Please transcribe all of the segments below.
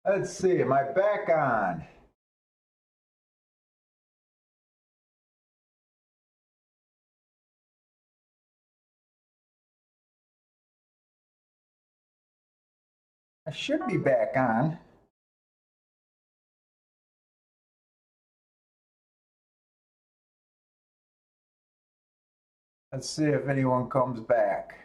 Let's see, am I back on? I should be back on. Let's see if anyone comes back.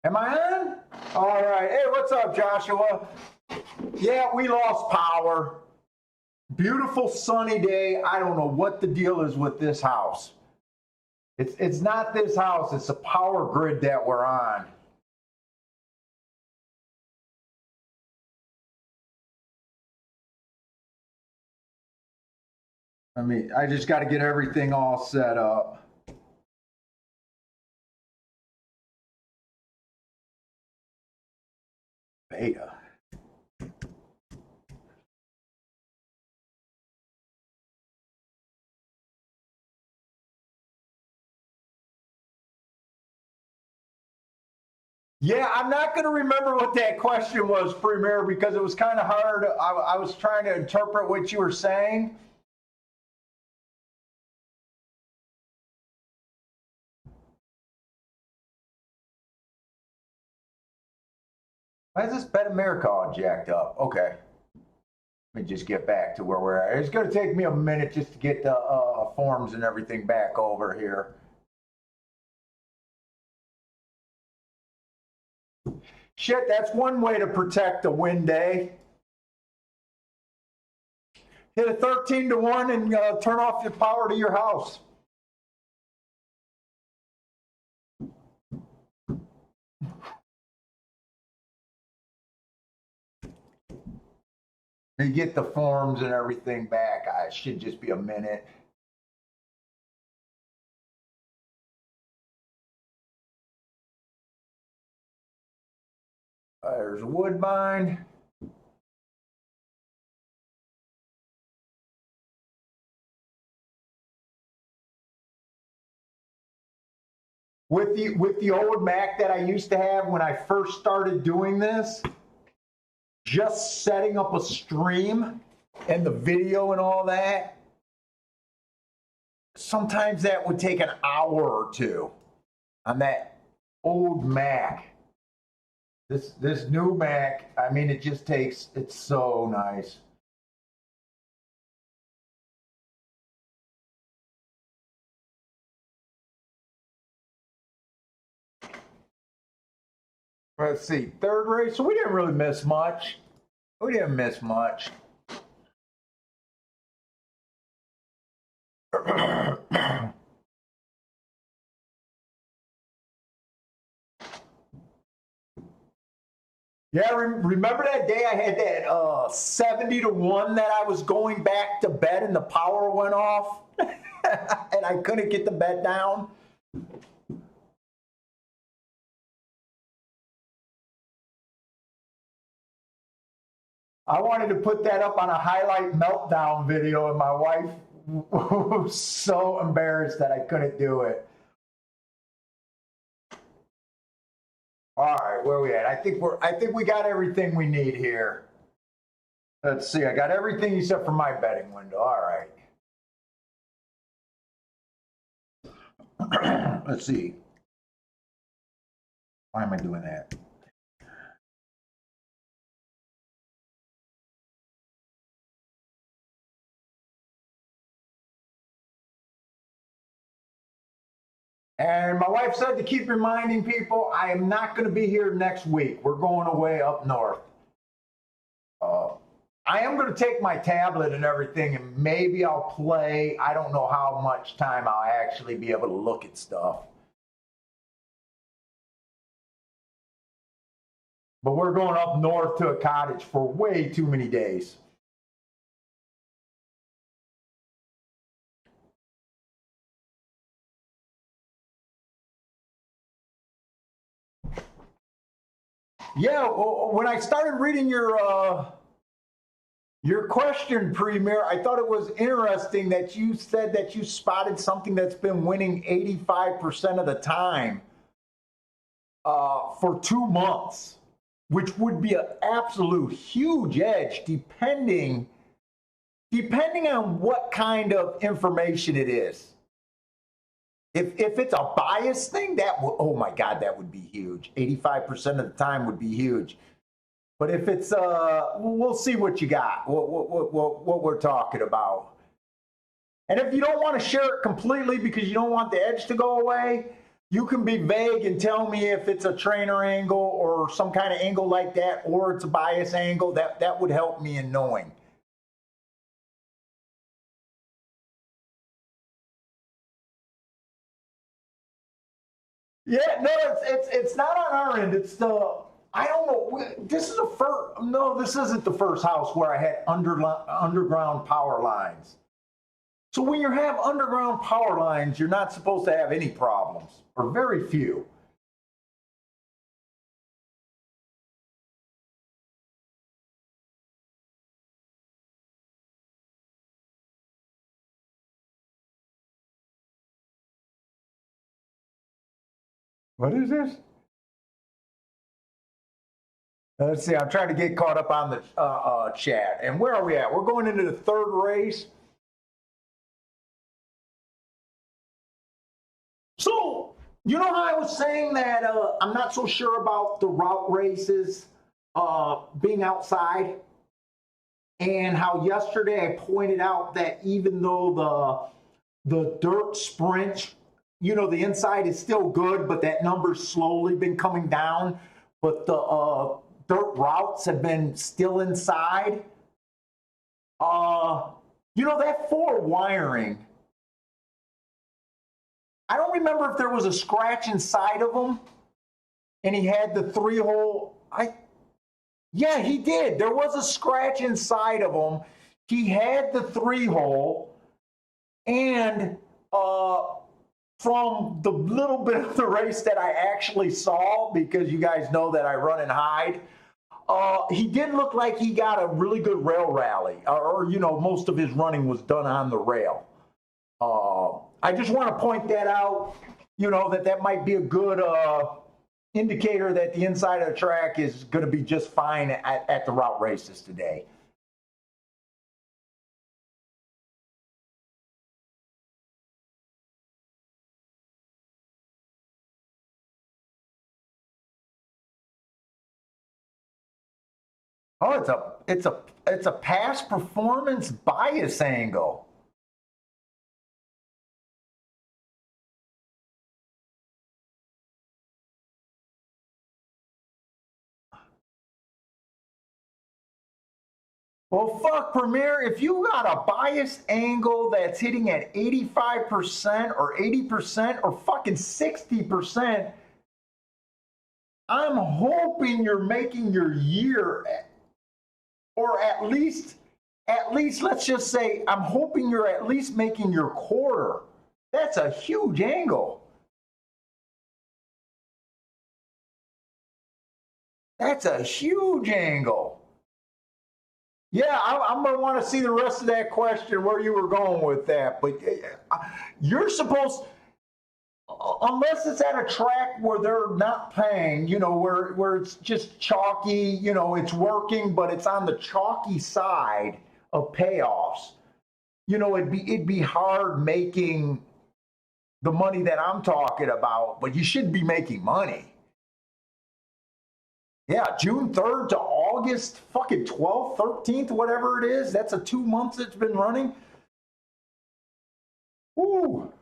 Am I on? All right. Hey, what's up, Joshua? Yeah, we lost power. Beautiful sunny day. I don't know what the deal is with this house. It's not this house, it's the power grid that we're on. I just got to get everything all set up. Beta. Yeah, I'm not going to remember what that question was, Premier, because it was kind of hard. I was trying to interpret what you were saying. Why is this Bet America all jacked up? Okay. Let me just get back to where we're at. It's going to take me a minute just to get the forms and everything back over here. Shit, that's one way to protect a win day. Hit a 13-1 and turn off your power to your house. You get the forms and everything back. It should just be a minute. There's Woodbine. With the old Mac that I used to have when I first started doing this, just setting up a stream and the video and all that, sometimes that would take an hour or two on that old Mac. This new Mac, it just takes, it's so nice. Let's see, third race. So we didn't really miss much. We didn't miss much. Yeah, remember that day I had that 70-1 that I was going back to bed and the power went off and I couldn't get the bet down? I wanted to put that up on a highlight meltdown video and my wife was so embarrassed that I couldn't do it. All right, where are we at? I think we got everything we need here. Let's see. I got everything except for my betting window. All right. Let's see. Why am I doing that? And my wife said to keep reminding people I am not going to be here next week. We're going away up north. I am going to take my tablet and everything, and maybe I'll play. I don't know how much time I'll actually be able to look at stuff. But we're going up north to a cottage for way too many days. Yeah, when I started reading your question, Premier, I thought it was interesting that you said that you spotted something that's been winning 85% of the time. for 2 months, which would be an absolute huge edge depending on what kind of information it is. If it's a bias thing, that would, oh my God, that would be huge. 85% of the time would be huge. But if it's, we'll see what you got, what we're talking about. And if you don't want to share it completely because you don't want the edge to go away, you can be vague and tell me if it's a trainer angle or some kind of angle like that, or it's a bias angle. That would help me in knowing. Yeah, no, it's not on our end. It's the, I don't know. This is the first. No, this isn't the first house where I had underground power lines. So when you have underground power lines, you're not supposed to have any problems, or very few. What is this? Let's see. I'm trying to get caught up on the chat. And where are we at? We're going into the third race. So, you know how I was saying that I'm not so sure about the route races being outside? And how yesterday I pointed out that even though the dirt sprint, you know, the inside is still good, but that number's slowly been coming down. But the dirt routes have been still inside. You know, that 4 wiring, I don't remember if there was a scratch inside of them and he had the 3-hole. Yeah, he did. There was a scratch inside of him. He had the 3-hole, and from the little bit of the race that I actually saw, because you guys know that I run and hide, he did look like he got a really good rail rally, or you know, most of his running was done on the rail. I just want to point that out, you know, that might be a good indicator that the inside of the track is going to be just fine at the route races today. Oh, it's a past performance bias angle. Well, fuck, Premier, if you got a biased angle that's hitting at 85% or 80% or fucking 60%, I'm hoping you're making your year, or at least, let's just say, I'm hoping you're at least making your quarter. That's a huge angle. That's a huge angle. Yeah, I'm going to want to see the rest of that question, where you were going with that. But you're supposed, unless it's at a track where they're not paying, you know, where it's just chalky, you know, it's working, but it's on the chalky side of payoffs. You know, it'd be hard making the money that I'm talking about, but you should be making money. Yeah, June 3rd to August fucking 12th, 13th, whatever it is. That's a 2 months it's been running. Woo.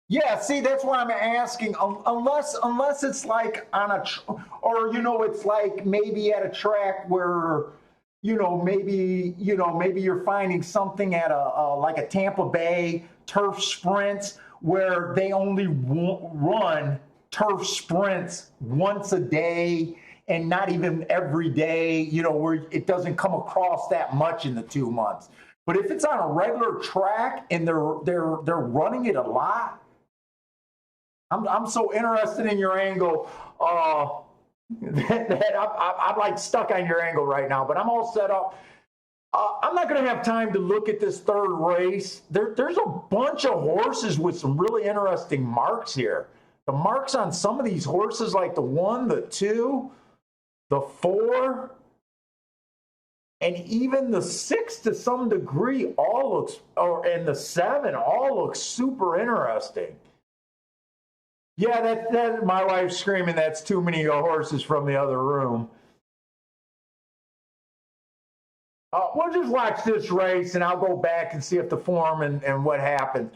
Yeah, see, that's why I'm asking. Unless it's like on a, or you know, it's like maybe at a track where, maybe you're finding something at a like a Tampa Bay turf sprints where they only run turf sprints once a day and not even every day. You know, where it doesn't come across that much in the 2 months. But if it's on a regular track and they're running it a lot, I'm so interested in your angle that I'm like stuck on your angle right now, but I'm all set up. I'm not going to have time to look at this third race. There's a bunch of horses with some really interesting marks here. The marks on some of these horses, like the 1, the 2, the 4, and even the 6 to some degree all looks, and the 7 all looks super interesting. Yeah, that my wife's screaming that's too many horses from the other room. We'll just watch this race, and I'll go back and see if the form and what happened.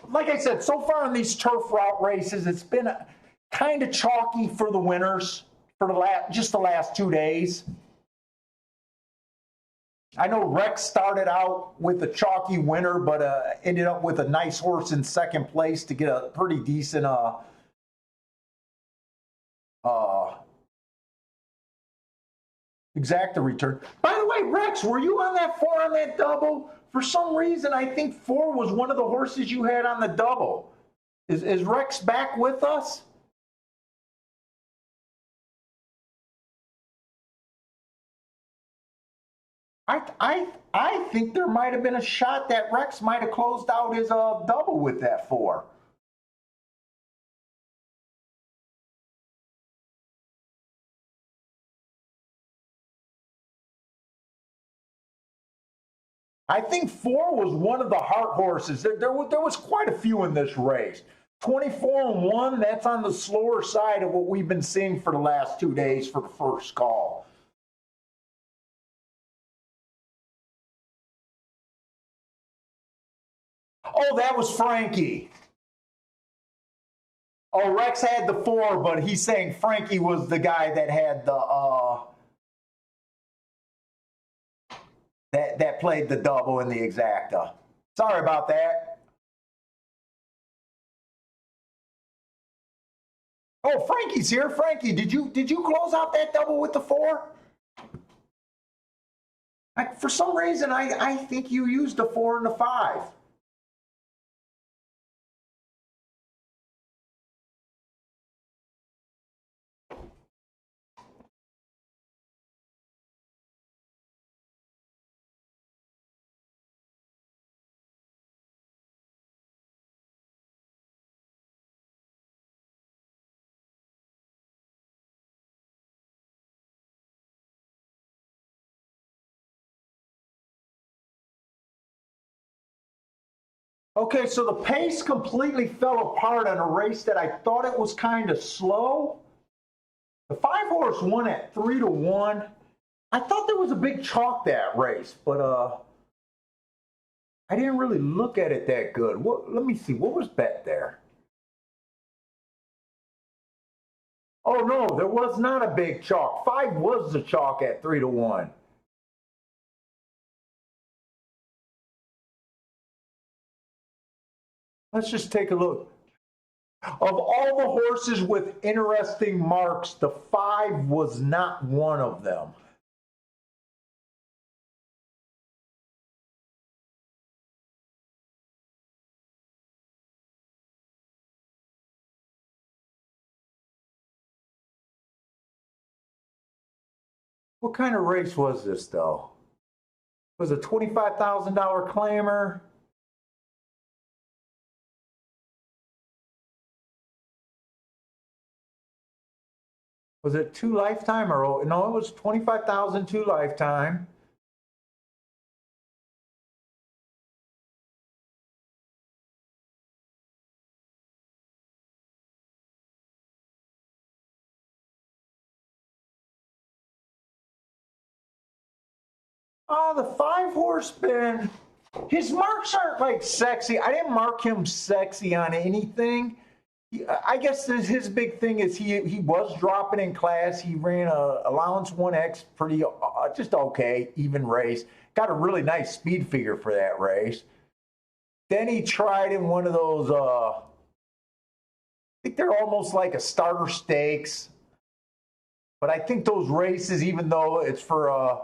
Like I said, so far in these turf route races, it's been kind of chalky for the winners for the last 2 days. I know Rex started out with a chalky winner, but ended up with a nice horse in second place to get a pretty decent exacta return. By the way, Rex, were you on that 4 on that double? For some reason, I think 4 was one of the horses you had on the double. Is Rex back with us? I think there might have been a shot that Rex might have closed out his double with that 4. I think 4 was one of the heart horses. There was quite a few in this race. 24-1, that's on the slower side of what we've been seeing for the last 2 days for the first call. Oh, that was Frankie. Oh, Rex had the 4, but he's saying Frankie was the guy that had the that played the double in the exacta. Sorry about that. Oh, Frankie's here. Frankie, did you close out that double with the 4? For some reason, I think you used the 4 and the 5. Okay, so the pace completely fell apart on a race that I thought it was kind of slow. The 5 horse won at 3-1. I thought there was a big chalk that race, but I didn't really look at it that good. Let me see, what was bet there? Oh no, there was not a big chalk. 5 was the chalk at 3-1. Let's just take a look. Of all the horses with interesting marks, the 5 was not one of them. What kind of race was this, though? Was it a $25,000 claimer? Was it 2 lifetime or no? It was 25,000 2 lifetime. Oh, the 5 horse bin. His marks aren't like sexy. I didn't mark him sexy on anything. I guess his big thing is he was dropping in class. He ran a allowance 1X, pretty just okay, even race. Got a really nice speed figure for that race. Then he tried in one of those. I think they're almost like a starter stakes. But I think those races, even though it's for a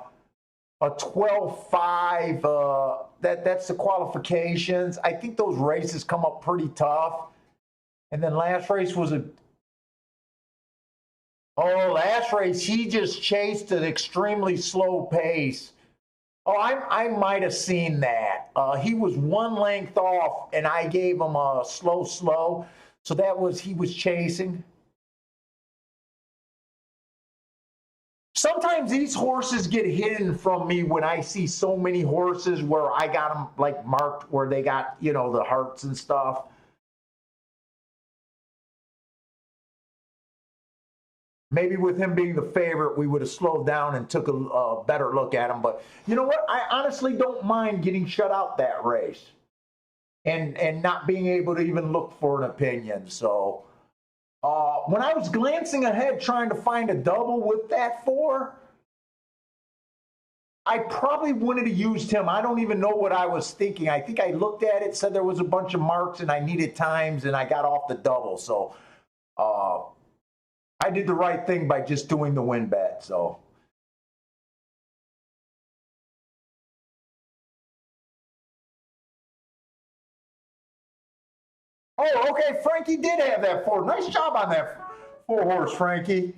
12-5, that's the qualifications. I think those races come up pretty tough. And then last race was a last race he just chased an extremely slow pace. Oh, I might have seen that. He was one length off, and I gave him a slow. So that was he was chasing. Sometimes these horses get hidden from me when I see so many horses where I got them like marked where they got, you know, the hearts and stuff. Maybe with him being the favorite, we would have slowed down and took a better look at him. But you know what? I honestly don't mind getting shut out that race and not being able to even look for an opinion. So when I was glancing ahead trying to find a double with that 4, I probably wouldn't have used him. I don't even know what I was thinking. I think I looked at it, said there was a bunch of marks, and I needed times, and I got off the double. So I did the right thing by just doing the win bet. So. Oh, okay. Frankie did have that 4. Nice job on that 4-horse, Frankie.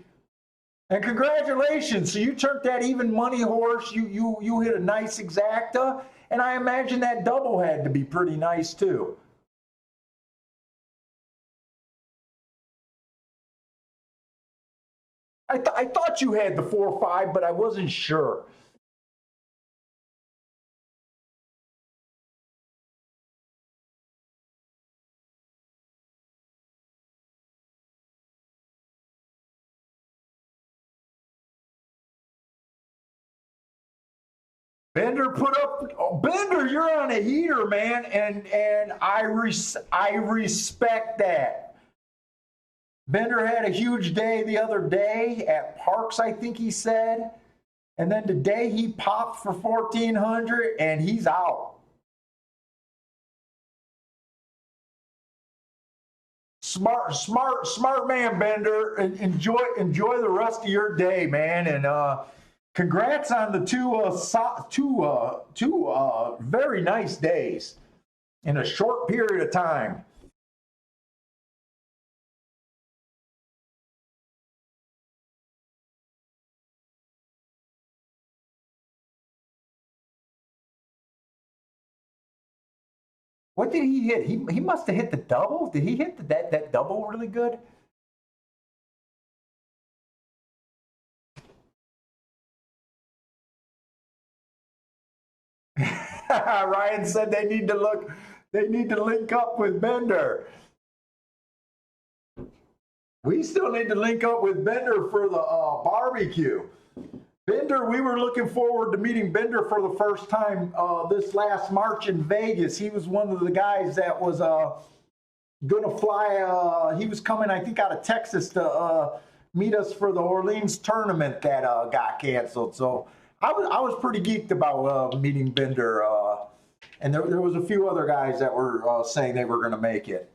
And congratulations. So you turned that even money horse. You hit a nice exacta. And I imagine that double had to be pretty nice too. I thought you had the 4-5, but I wasn't sure. Bender put up. Oh, Bender, you're on a heater, man, and I respect that. Bender had a huge day the other day at Parks, I think he said. And then today he popped for 1,400 and he's out. Smart man, Bender. Enjoy the rest of your day, man. And congrats on the two very nice days in a short period of time. What did he hit? He must have hit the double. Did he hit that double really good? Ryan said they need to link up with Bender. We still need to link up with Bender for the barbecue. Bender, we were looking forward to meeting Bender for the first time this last March in Vegas. He was one of the guys that was going to fly. He was coming, I think, out of Texas to meet us for the Orleans tournament that got canceled. So I was pretty geeked about meeting Bender. And there was a few other guys that were saying they were going to make it.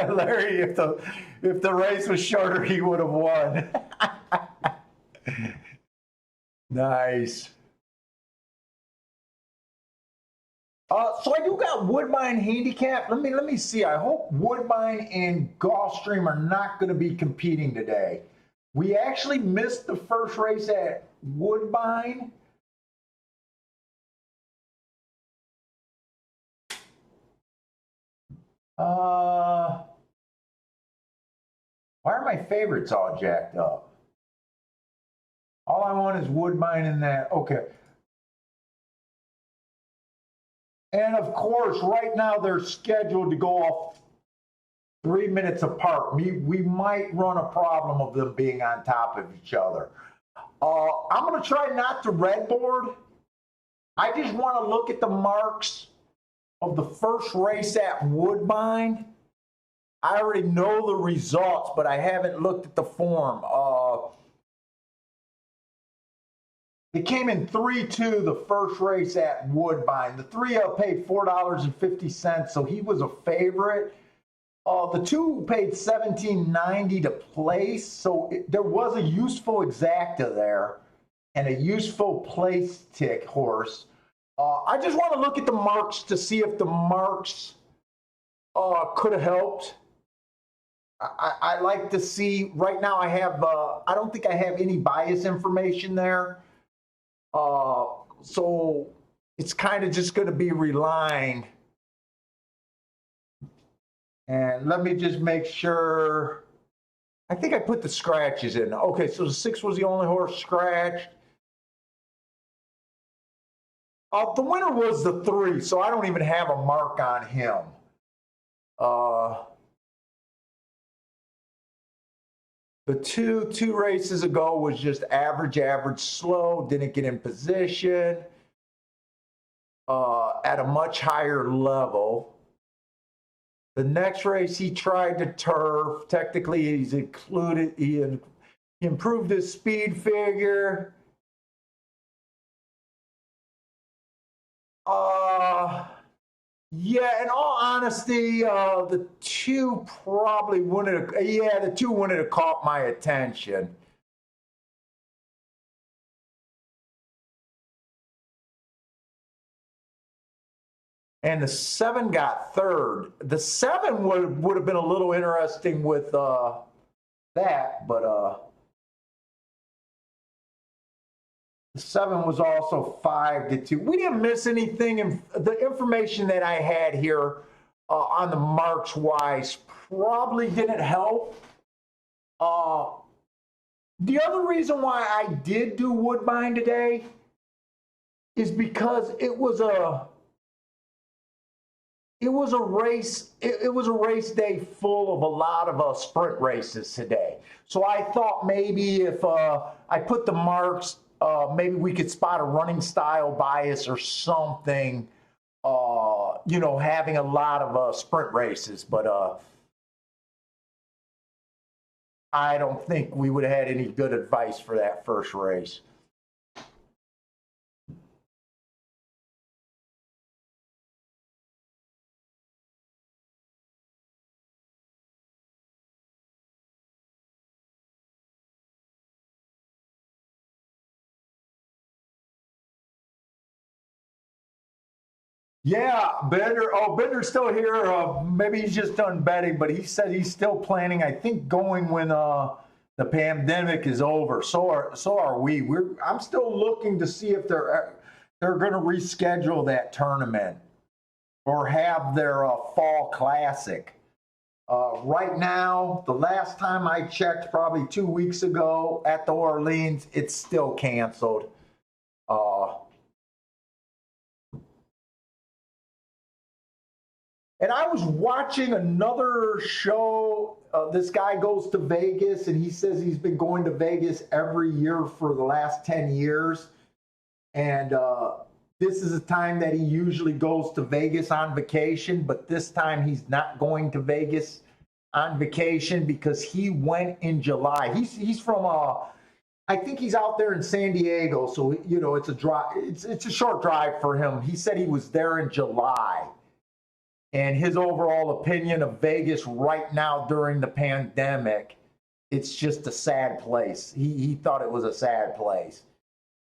Larry, if the race was shorter, he would have won. Nice. So I do got Woodbine handicap. Let me see. I hope Woodbine and Gulfstream are not going to be competing today. We actually missed the first race at Woodbine. Why are my favorites all jacked up? All I want is Woodbine in that. Okay. And of course, right now they're scheduled to go off 3 minutes apart. We might run a problem of them being on top of each other. I'm going to try not to red board. I just want to look at the marks of the first race at Woodbine. I already know the results, but I haven't looked at the form. It came in 3-2 the first race at Woodbine. The 3 paid $4.50, so he was a favorite. The 2 paid $17.90 to place, so there was a useful exacta there and a useful place tick horse. I just want to look at the marks to see if the marks could have helped. I like to see, right now I have, I don't think I have any bias information there. So it's kind of just going to be relying. And let me just make sure. I think I put the scratches in. Okay, so the 6 was the only horse scratched. The winner was the 3, so I don't even have a mark on him. The two races ago was just average, slow, didn't get in position at a much higher level. The next race he tried to turf. Technically, he improved his speed figure. Yeah, in all honesty, the 2 probably wouldn't have, the 2 wouldn't have caught my attention. And the 7 got 3rd. The 7 would have been a little interesting with that, but the 7 was also 5-2. We didn't miss anything, and the information that I had here on the marks wise probably didn't help. The other reason why I did do Woodbine today is because it was a race day full of a lot of sprint races today. So I thought maybe if I put the marks, maybe we could spot a running style bias or something, having a lot of sprint races. But I don't think we would have had any good advice for that first race. Yeah, Bender. Oh, Bender's still here. Maybe he's just done betting, but he said he's still planning. I think going when the pandemic is over. So are we. I'm still looking to see if they're going to reschedule that tournament or have their fall classic. Right now, the last time I checked, probably 2 weeks ago at the Orleans, it's still canceled. And I was watching another show. This guy goes to Vegas, and he says he's been going to Vegas every year for the last 10 years. And this is a time that he usually goes to Vegas on vacation, but this time he's not going to Vegas on vacation because he went in July. He's from I think he's out there in San Diego, so it's a drive. It's a short drive for him. He said he was there in July. And his overall opinion of Vegas right now during the pandemic, it's just a sad place. He thought it was a sad place.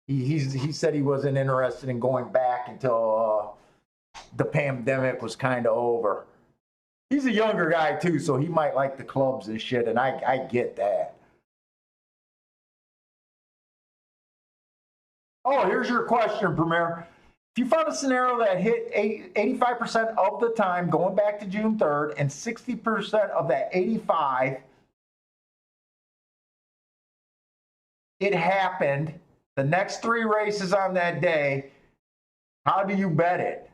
He said he wasn't interested in going back until the pandemic was kind of over. He's a younger guy too, so he might like the clubs and shit, and I get that. Oh, here's your question, Premier. If you found a scenario that hit 85% of the time going back to June 3rd and 60% of that 85, it happened the next 3 races on that day, how do you bet it?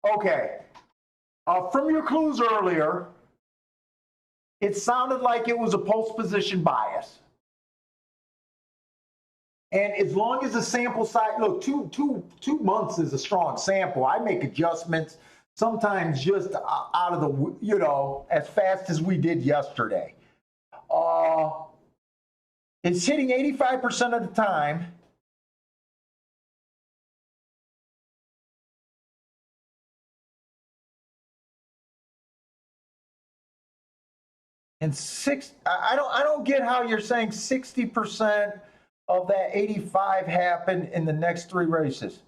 Okay. From your clues earlier, it sounded like it was a post position bias. And as long as the sample size, look, two months is a strong sample. I make adjustments sometimes just out of the, as fast as we did yesterday. It's hitting 85% of the time. And I don't get how you're saying 60% of that 85 happened in the next three races.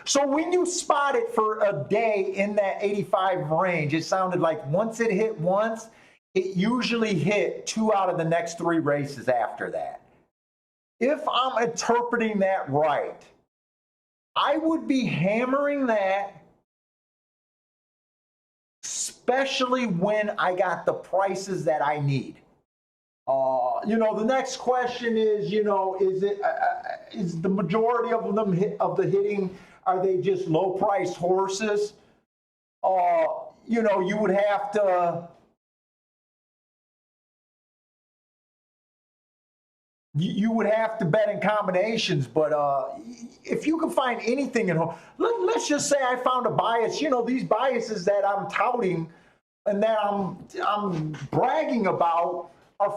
So when you spot it for a day in that 85 range, it sounded like once it hit once, it usually hit 2 out of the next 3 races after that. If I'm interpreting that right, I would be hammering that, especially when I got the prices that I need. The next question is, is the majority of them of the hitting, are they just low priced horses? You would have to. You would have to bet in combinations, but if you can find anything at home, let's just say I found a bias. These biases that I'm touting and that I'm bragging about are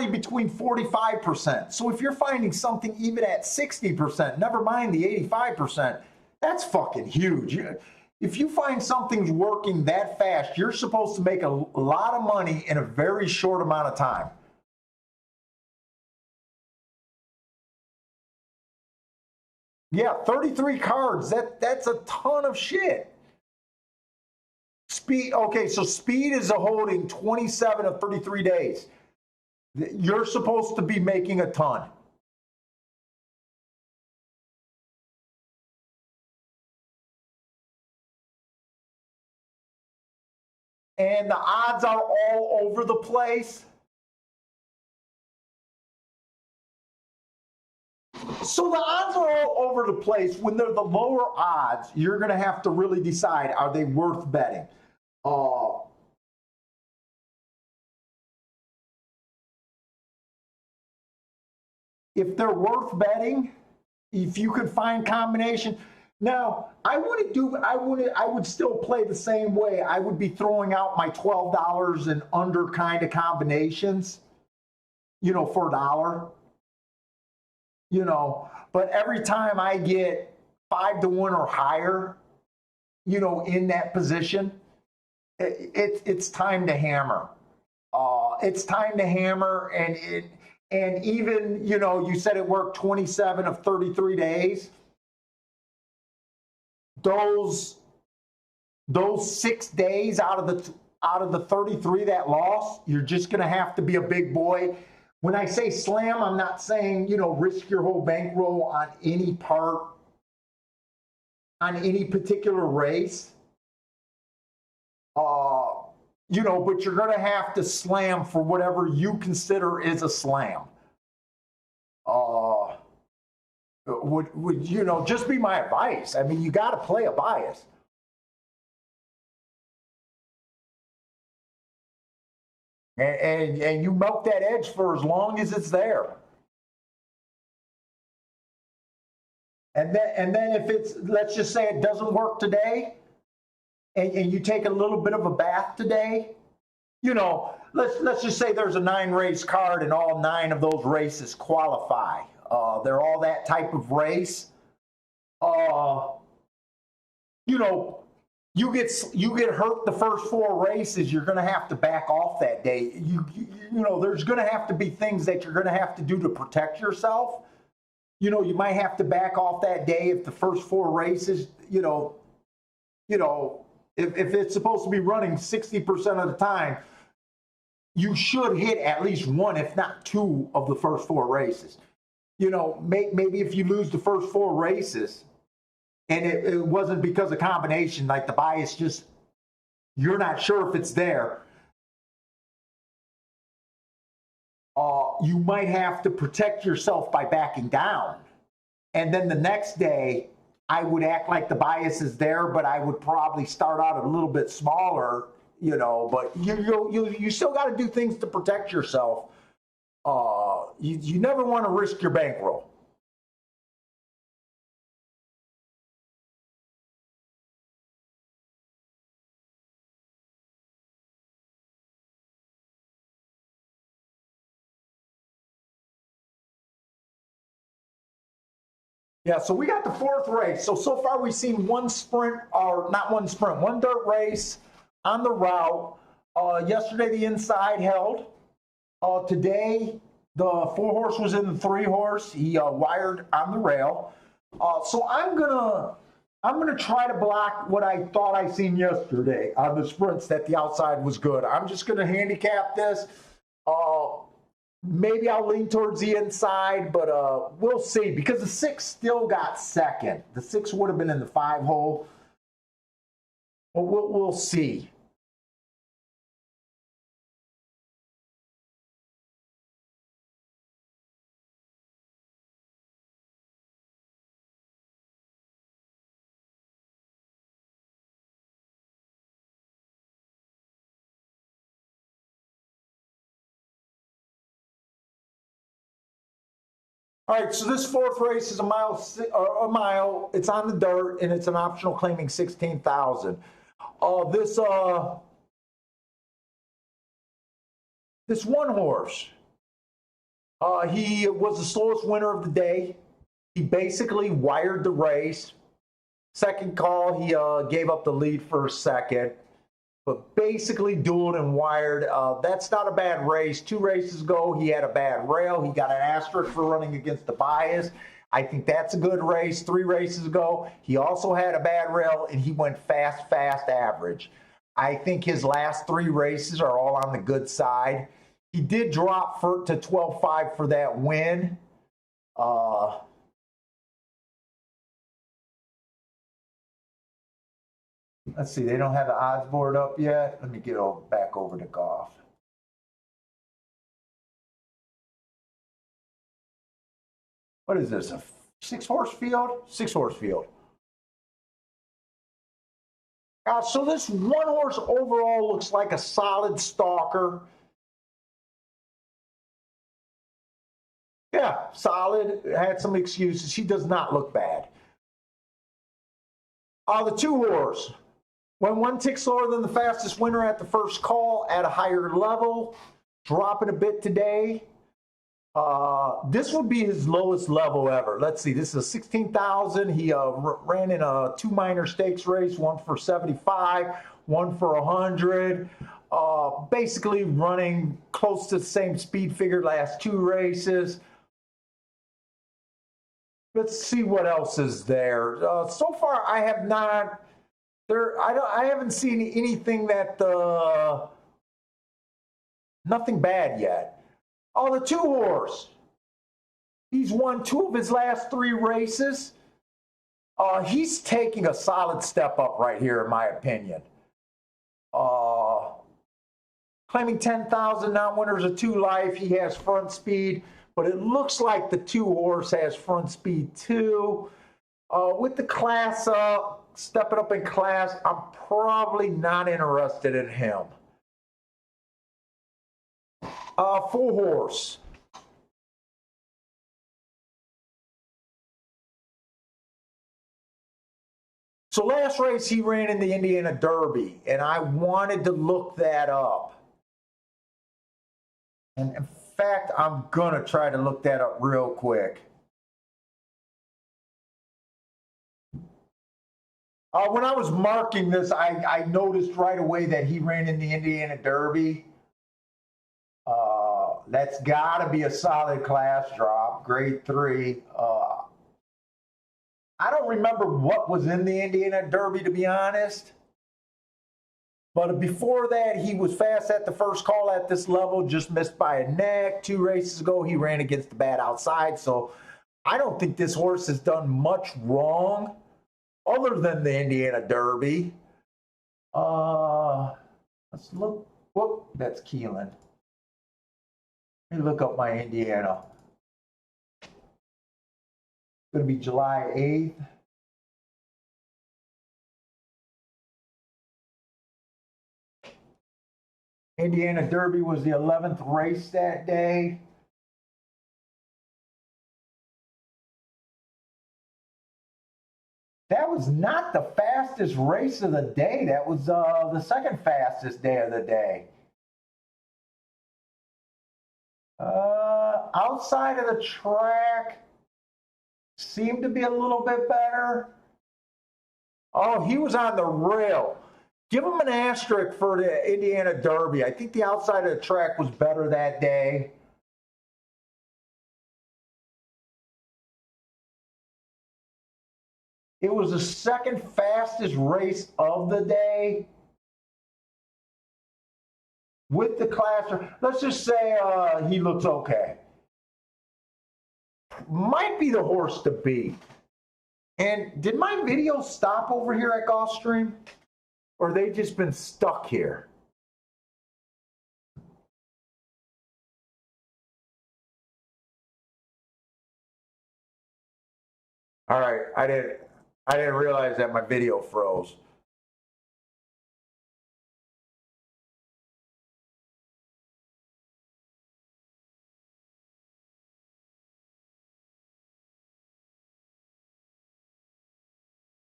between 45%. So if you're finding something even at 60%, never mind the 85%, that's fucking huge. If you find something's working that fast, you're supposed to make a lot of money in a very short amount of time. Yeah, 33 cards. That's a ton of shit. Speed. Okay, so speed is a holding 27 of 33 days. You're supposed to be making a ton. And the odds are all over the place. So the odds are all over the place. When they're the lower odds, you're going to have to really decide, are they worth betting? If they're worth betting, if you could find combination. Now, I would still play the same way. I would be throwing out my $12 and under kind of combinations, for a dollar. But every time I get 5-1 or higher, in that position, it's time to hammer. It's time to hammer, and even you said it worked 27 of 33 days. Those 6 days out of the 33 that lost, you're just going to have to be a big boy. When I say slam, I'm not saying, risk your whole bankroll on any particular race. But you're going to have to slam for whatever you consider is a slam. Would just be my advice. I mean, you got to play a bias. And you milk that edge for as long as it's there. And then if it's, let's just say it doesn't work today, and you take a little bit of a bath today, let's just say there's a 9-race card and all 9 of those races qualify. They're all that type of race. You get hurt the first 4 races, you're going to have to back off that day. There's going to have to be things that you're going to have to do to protect yourself. You might have to back off that day if the first 4 races, if it's supposed to be running 60% of the time, you should hit at least 1, if not 2 of the first 4 races. Maybe if you lose the first 4 races and it wasn't because of combination, like the bias just, you're not sure if it's there, you might have to protect yourself by backing down. And then the next day, I would act like the bias is there, but I would probably start out a little bit smaller, but you still got to do things to protect yourself. You never want to risk your bankroll. Yeah, so we got the fourth race. So far we've seen one sprint, or not one sprint, one dirt race on the route. Yesterday the inside held. Today the 4-horse was in the 3-horse. He wired on the rail. So I'm gonna try to block what I thought I seen yesterday on the sprints, that the outside was good. I'm just gonna handicap this. Maybe I'll lean towards the inside, but we'll see, because the 6 still got second. The 6 would have been in the 5 hole. But we'll see. All right, so this fourth race is a mile. It's on the dirt, and it's an optional claiming 16,000. This 1-horse, he was the slowest winner of the day. He basically wired the race. Second call, he gave up the lead for a second, but basically dueled and wired. That's not a bad race. 2 races ago, he had a bad rail. He got an asterisk for running against the bias. I think that's a good race. 3 races ago, he also had a bad rail, and he went fast average. I think his last 3 races are all on the good side. He did drop to 12.5 for that win. Let's see, they don't have the odds board up yet. Let me get back over to golf. What is this, a 6-horse field? 6-horse field. So this 1-horse overall looks like a solid stalker. Yeah, solid. Had some excuses. She does not look bad. The 2-horse. When 1 tick slower than the fastest winner at the first call, at a higher level, dropping a bit today. This would be his lowest level ever. Let's see, this is a 16,000. He ran in a 2 minor stakes race, one for 75, one for 100. Basically running close to the same speed figure last 2 races. Let's see what else is there. So far, I have not. I haven't seen anything that nothing bad yet. The 2-horse. He's won 2 of his last 3 races. He's taking a solid step up right here, in my opinion. Claiming 10,000, not winners of 2 life. He has front speed, but it looks like the 2-horse has front speed too. With the class up, stepping up in class, I'm probably not interested in him. 4-horse. So last race he ran in the Indiana Derby, and I wanted to look that up. And in fact, I'm gonna try to look that up real quick. When I was marking this, I noticed right away that he ran in the Indiana Derby. That's got to be a solid class drop, grade 3. I don't remember what was in the Indiana Derby, to be honest. But before that, he was fast at the first call at this level, just missed by a neck. 2 races ago, he ran against the bad outside. So I don't think this horse has done much wrong other than the Indiana Derby. Let's look. Whoop, that's Keelan. Let me look up my Indiana. It's going to be July 8th. Indiana Derby was the 11th race that day. That was not the fastest race of the day. That was the second fastest day of the day. Outside of the track, seemed to be a little bit better. Oh, he was on the rail. Give him an asterisk for the Indiana Derby. I think the outside of the track was better that day. It was the second fastest race of the day with the class. Let's just say he looks okay. Might be the horse to beat. And did my video stop over here at Gulfstream? Or they just been stuck here? All right, I didn't realize that my video froze.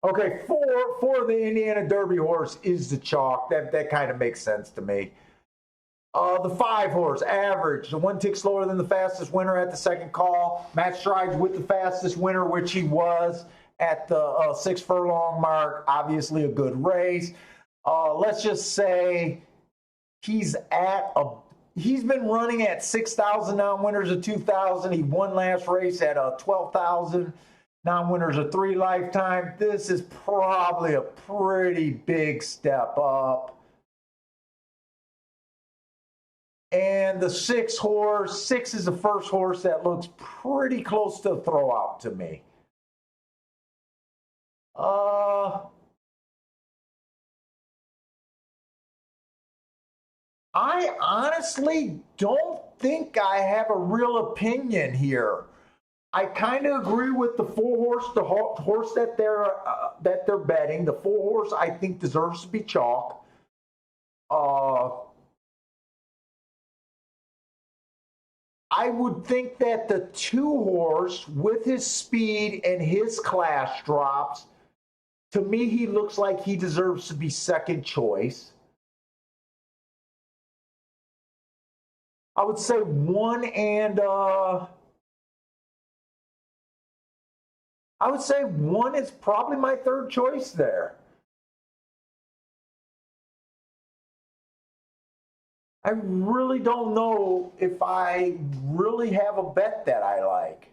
Okay, for the Indiana Derby horse is the chalk. That kind of makes sense to me. The 5 horse, average. The 1 tick slower than the fastest winner at the second call. Match strides with the fastest winner, which he was at the 6 furlong mark. Obviously a good race. Let's just say he's been running at 6,000 non-winners of 2,000. He won last race at 12,000. Non-winners of 3 lifetime. This is probably a pretty big step up. And the 6 horse, 6 is the first horse that looks pretty close to a throw out to me. I honestly don't think I have a real opinion here. I kind of agree with the 4 horse, the horse that they're betting. The 4 horse I think deserves to be chalk. I would think that the 2 horse, with his speed and his class drops, to me he looks like he deserves to be second choice. I would say 1 and I would say 1 is probably my third choice there. I really don't know if I really have a bet that I like.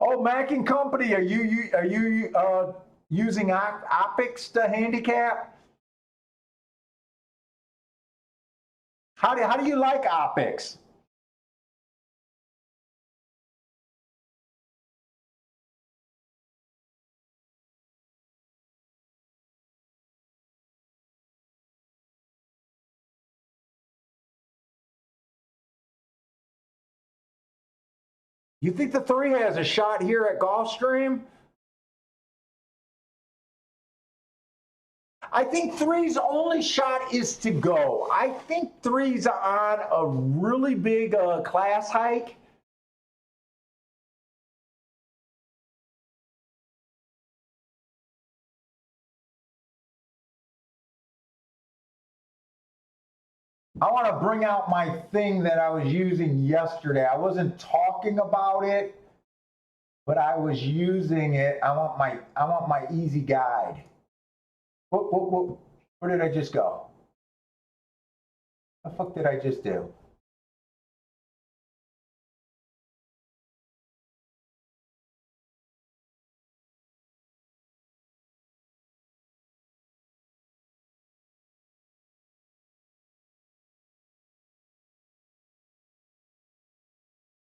Oh, Mac and Company, are you using optics to handicap? How do you like optics? You think the 3 has a shot here at Gulfstream? I think 3's only shot is to go. I think 3's on a really big class hike. I want to bring out my thing that I was using yesterday. I wasn't talking about it, but I was using it. I want my easy guide. Where did I just go? The fuck did I just do?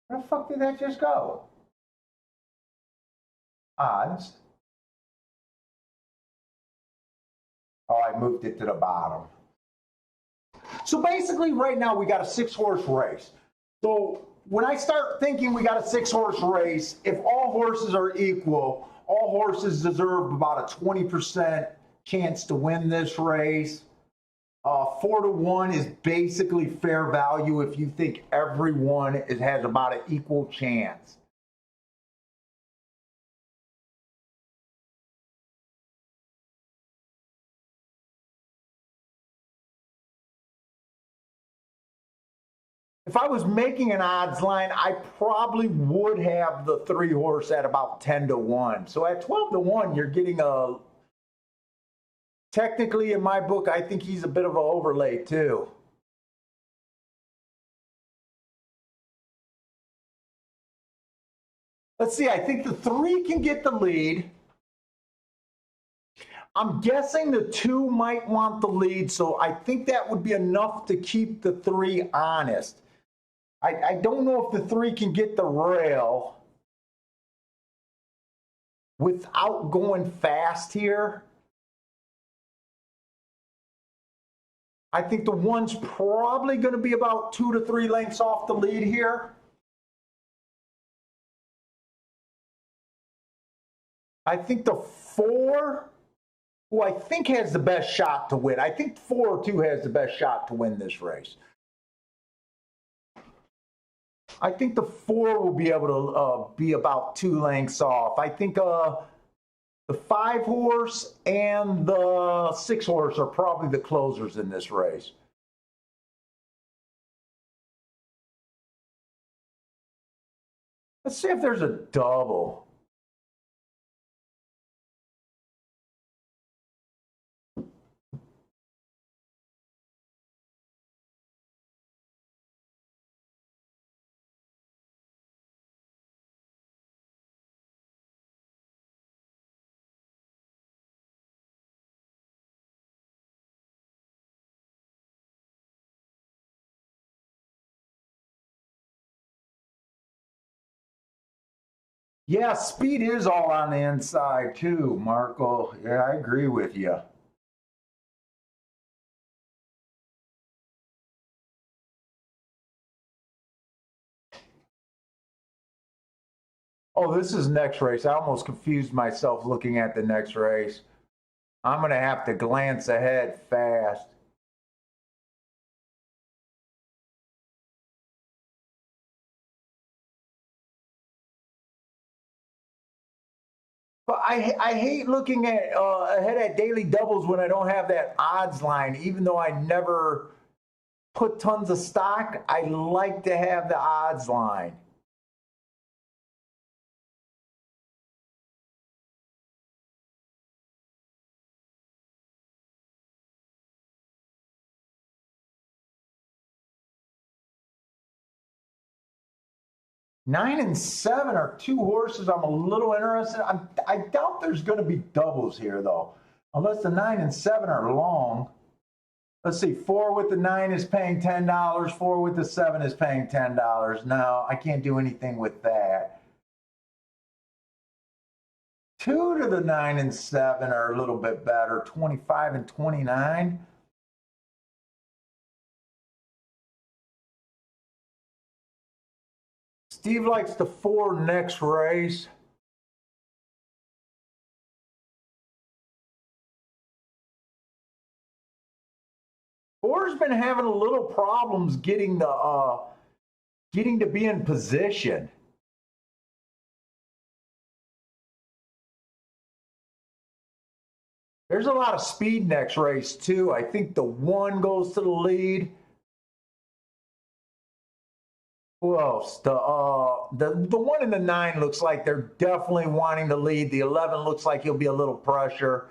Where the fuck did that just go? Odds. Oh, I moved it to the bottom. So basically right now we got a 6 horse race. So when I start thinking we got a 6 horse race, if all horses are equal, all horses deserve about a 20% chance to win this race. 4-1 is basically fair value if you think everyone has about an equal chance. If I was making an odds line, I probably would have the 3-horse at about 10-1. So at 12-1, you're getting a, technically in my book, I think he's a bit of an overlay too. Let's see, I think the 3 can get the lead. I'm guessing the 2 might want the lead, so I think that would be enough to keep the 3 honest. I don't know if the 3 can get the rail without going fast here. I think the 1's probably going to be about 2 to 3 lengths off the lead here. I think the 4, who I think has the best shot to win. I think 4-2 has the best shot to win this race. I think the 4 will be able to be about 2 lengths off. I think the 5-horse and the 6-horse are probably the closers in this race. Let's see if there's a double. Yeah, speed is all on the inside too, Marco. Yeah, I agree with you. Oh, this is next race. I almost confused myself looking at the next race. I'm going to have to glance ahead fast. But I hate looking at ahead at daily doubles when I don't have that odds line. Even though I never put tons of stock, I like to have the odds line. Nine and 7 are 2 horses I'm a little interested. I doubt there's going to be doubles here though, unless the 9 and 7 are long. Let's see, 4 with the 9 is paying $10. 4 with the 7 is paying $10. No, I can't do anything with that. 2 to the 9 and 7 are a little bit better, 25 and 29. Steve likes the 4 next race. Four's been having a little problems getting to be in position. There's a lot of speed next race too. I think the 1 goes to the lead. Who else? The 1 and the 9 looks like they're definitely wanting to lead. The 11 looks like he'll be a little pressure.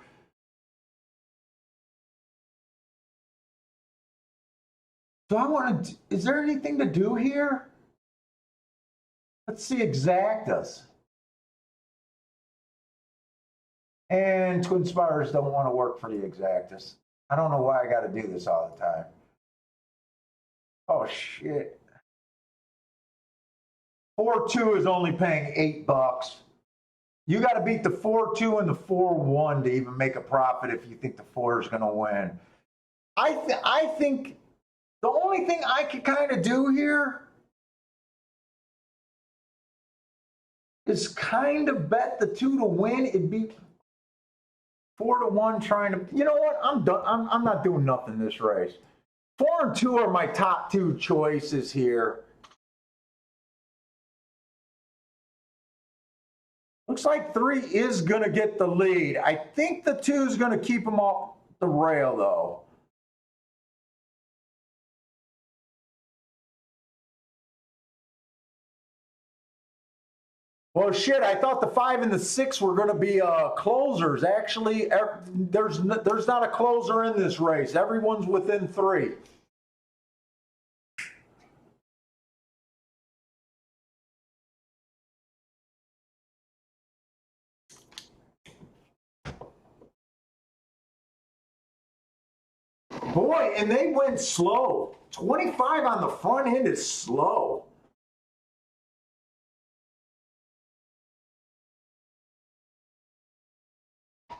So I want to, is there anything to do here? Let's see exactas. And Twin Spires don't want to work for the exactas. I don't know why I got to do this all the time. Oh, shit. 4-2 is only paying $8. You got to beat the 4-2 and the 4-1 to even make a profit if you think the 4 is going to win. I think the only thing I could kind of do here is kind of bet the 2 to win. It'd be 4-1 trying to, you know what? I'm done. I'm not doing nothing this race. 4 and 2 are my top two choices here. Looks like 3 is going to get the lead. I think the 2 is going to keep him off the rail, though. Well, shit, I thought the 5 and the 6 were going to be closers. Actually, there's not a closer in this race. Everyone's within 3. Boy, and they went slow. 25 on the front end is slow.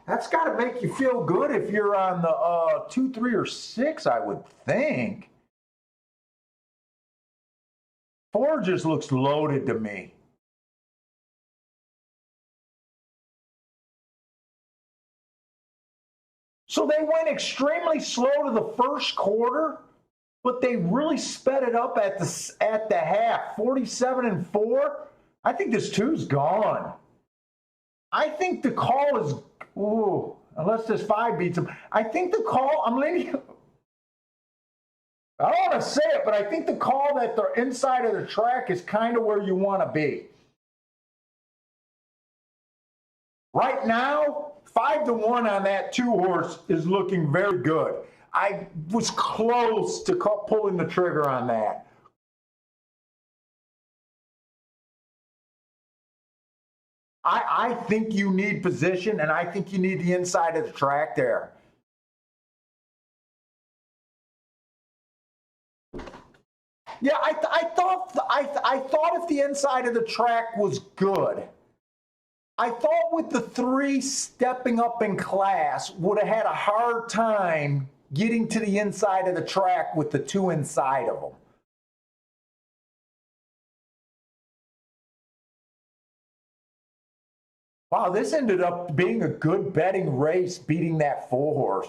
That's got to make you feel good if you're on the 2, 3, or 6, I would think. 4 just looks loaded to me. So they went extremely slow to the first quarter, but they really sped it up at the half. 47 and 4. I think this 2's gone. I think the call is, ooh, unless this 5 beats him. I think the call, I'm leaning, I don't want to say it, but I think the call that the inside of the track is kind of where you want to be. Right now, 5-1 on that 2 horse is looking very good. I was close to pulling the trigger on that. I think you need position, and I think you need the inside of the track there. Yeah, I thought if the inside of the track was good, I thought with the 3 stepping up in class would have had a hard time getting to the inside of the track with the 2 inside of them. Wow, this ended up being a good betting race, beating that 4 horse.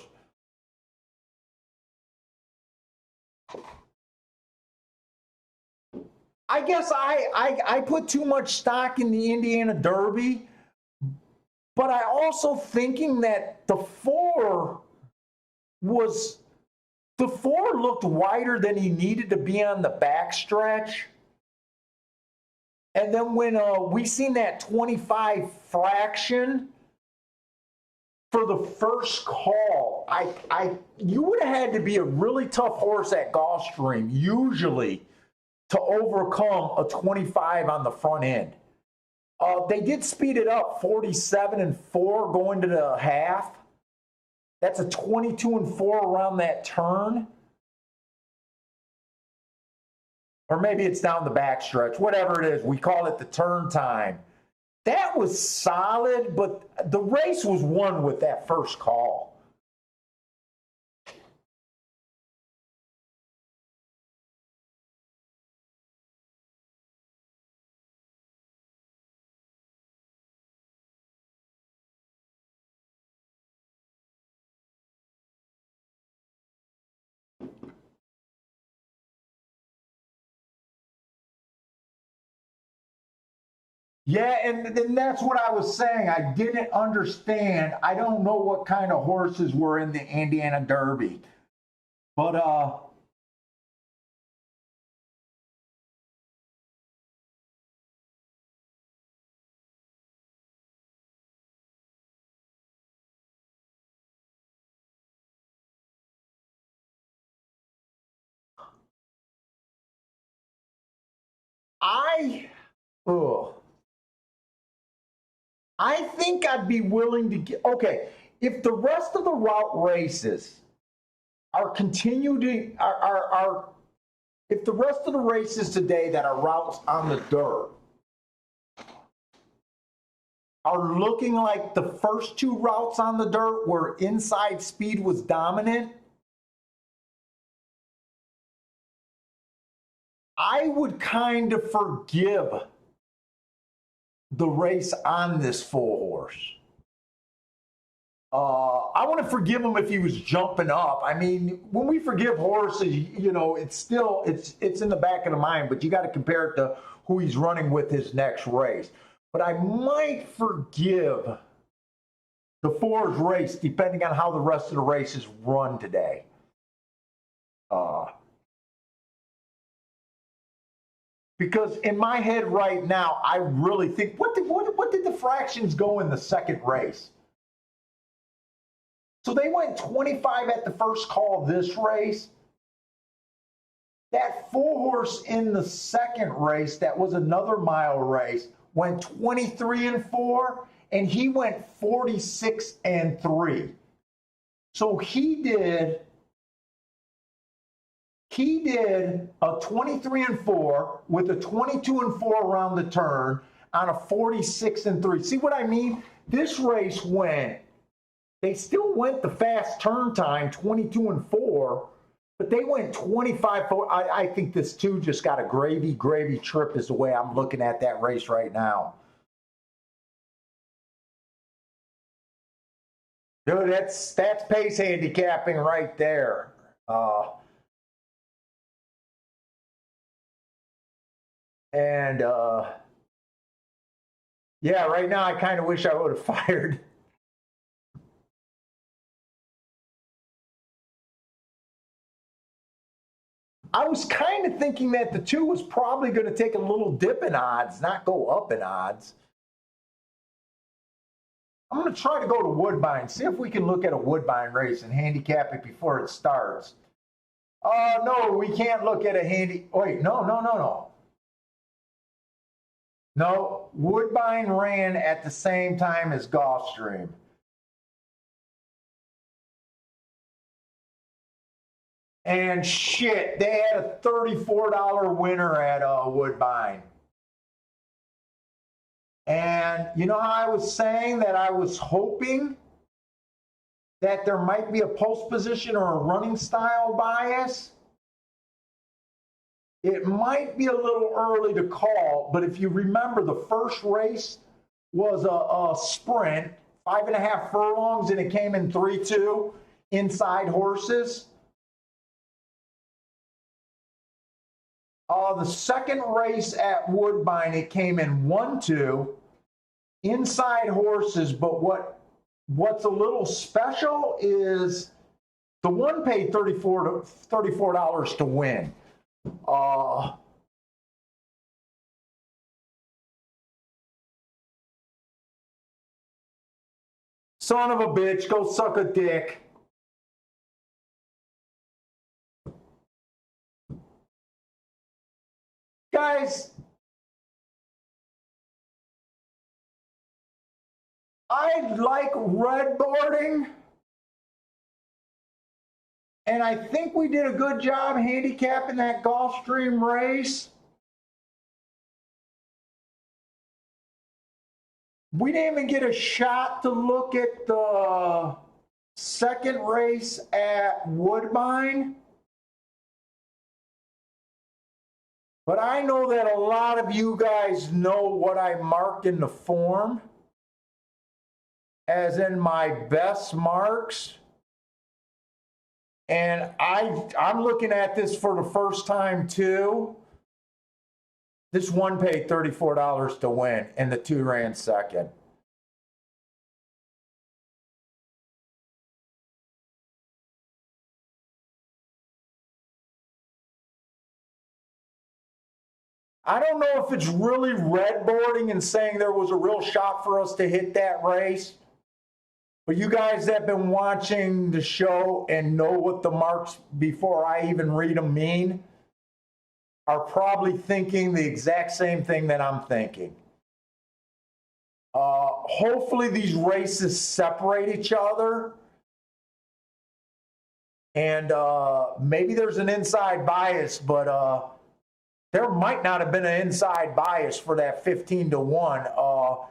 I guess I put too much stock in the Indiana Derby, but I also thinking that the 4 looked wider than he needed to be on the backstretch. And then when we seen that 25 fraction for the first call, you would have had to be a really tough horse at Gulfstream usually to overcome a 25 on the front end. They did speed it up, 47 and 4 going to the half. That's a 22 and 4 around that turn. Or maybe it's down the backstretch, whatever it is. We call it the turn time. That was solid, but the race was won with that first call. Yeah, and that's what I was saying. I didn't understand. I don't know what kind of horses were in the Indiana Derby. But I ugh. I think I'd be willing to get okay, if the rest of the route races are continuing are if the rest of the races today that are routes on the dirt are looking like the first 2 routes on the dirt where inside speed was dominant, I would kind of forgive the race on this 4 horse. I want to forgive him if he was jumping up. I mean, when we forgive horses, you know, it's still it's in the back of the mind, but you got to compare it to who he's running with his next race. But I might forgive the Fords race depending on how the rest of the races run today. Because in my head right now, I really think what did the fractions go in the second race? So they went 25 at the first call of this race. That 4-horse in the second race, that was another mile race, went 23-4, and he went 46-3. So he did a 23-4 with a 22-4 around the turn on a 46-3. See what I mean? This race went, they still went the fast turn time, 22-4, but they went 25-4. I think this too just got a gravy trip is the way I'm looking at that race right now. Dude, that's pace handicapping right there. Yeah, right now I kind of wish I would have fired. I was kind of thinking that the 2 was probably going to take a little dip in odds, not go up in odds. I'm going to try to go to Woodbine, see if we can look at a Woodbine race and handicap it before it starts. No, we can't look at a wait, no. No, Woodbine ran at the same time as Gulfstream. And shit, they had a $34 winner at Woodbine. And you know how I was saying that I was hoping that there might be a post position or a running style bias? It might be a little early to call, but if you remember, the first race was a sprint, 5.5 furlongs, and it came in 3-2 inside horses. The second race at Woodbine, it came in 1-2 inside horses, but what's a little special is the one paid $34 to win. Son of a bitch, go suck a dick. Guys, I like redboarding, and I think we did a good job handicapping that Gulfstream race. We didn't even get a shot to look at the second race at Woodbine. But I know that a lot of you guys know what I marked in the form, as in my best marks. And I'm looking at this for the first time too. This one paid $34 to win, and the 2 ran second. I don't know if it's really redboarding and saying there was a real shot for us to hit that race. But you guys that have been watching the show and know what the marks before I even read them mean are probably thinking the exact same thing that I'm thinking. Hopefully these races separate each other. And maybe there's an inside bias, but there might not have been an inside bias for that 15-1.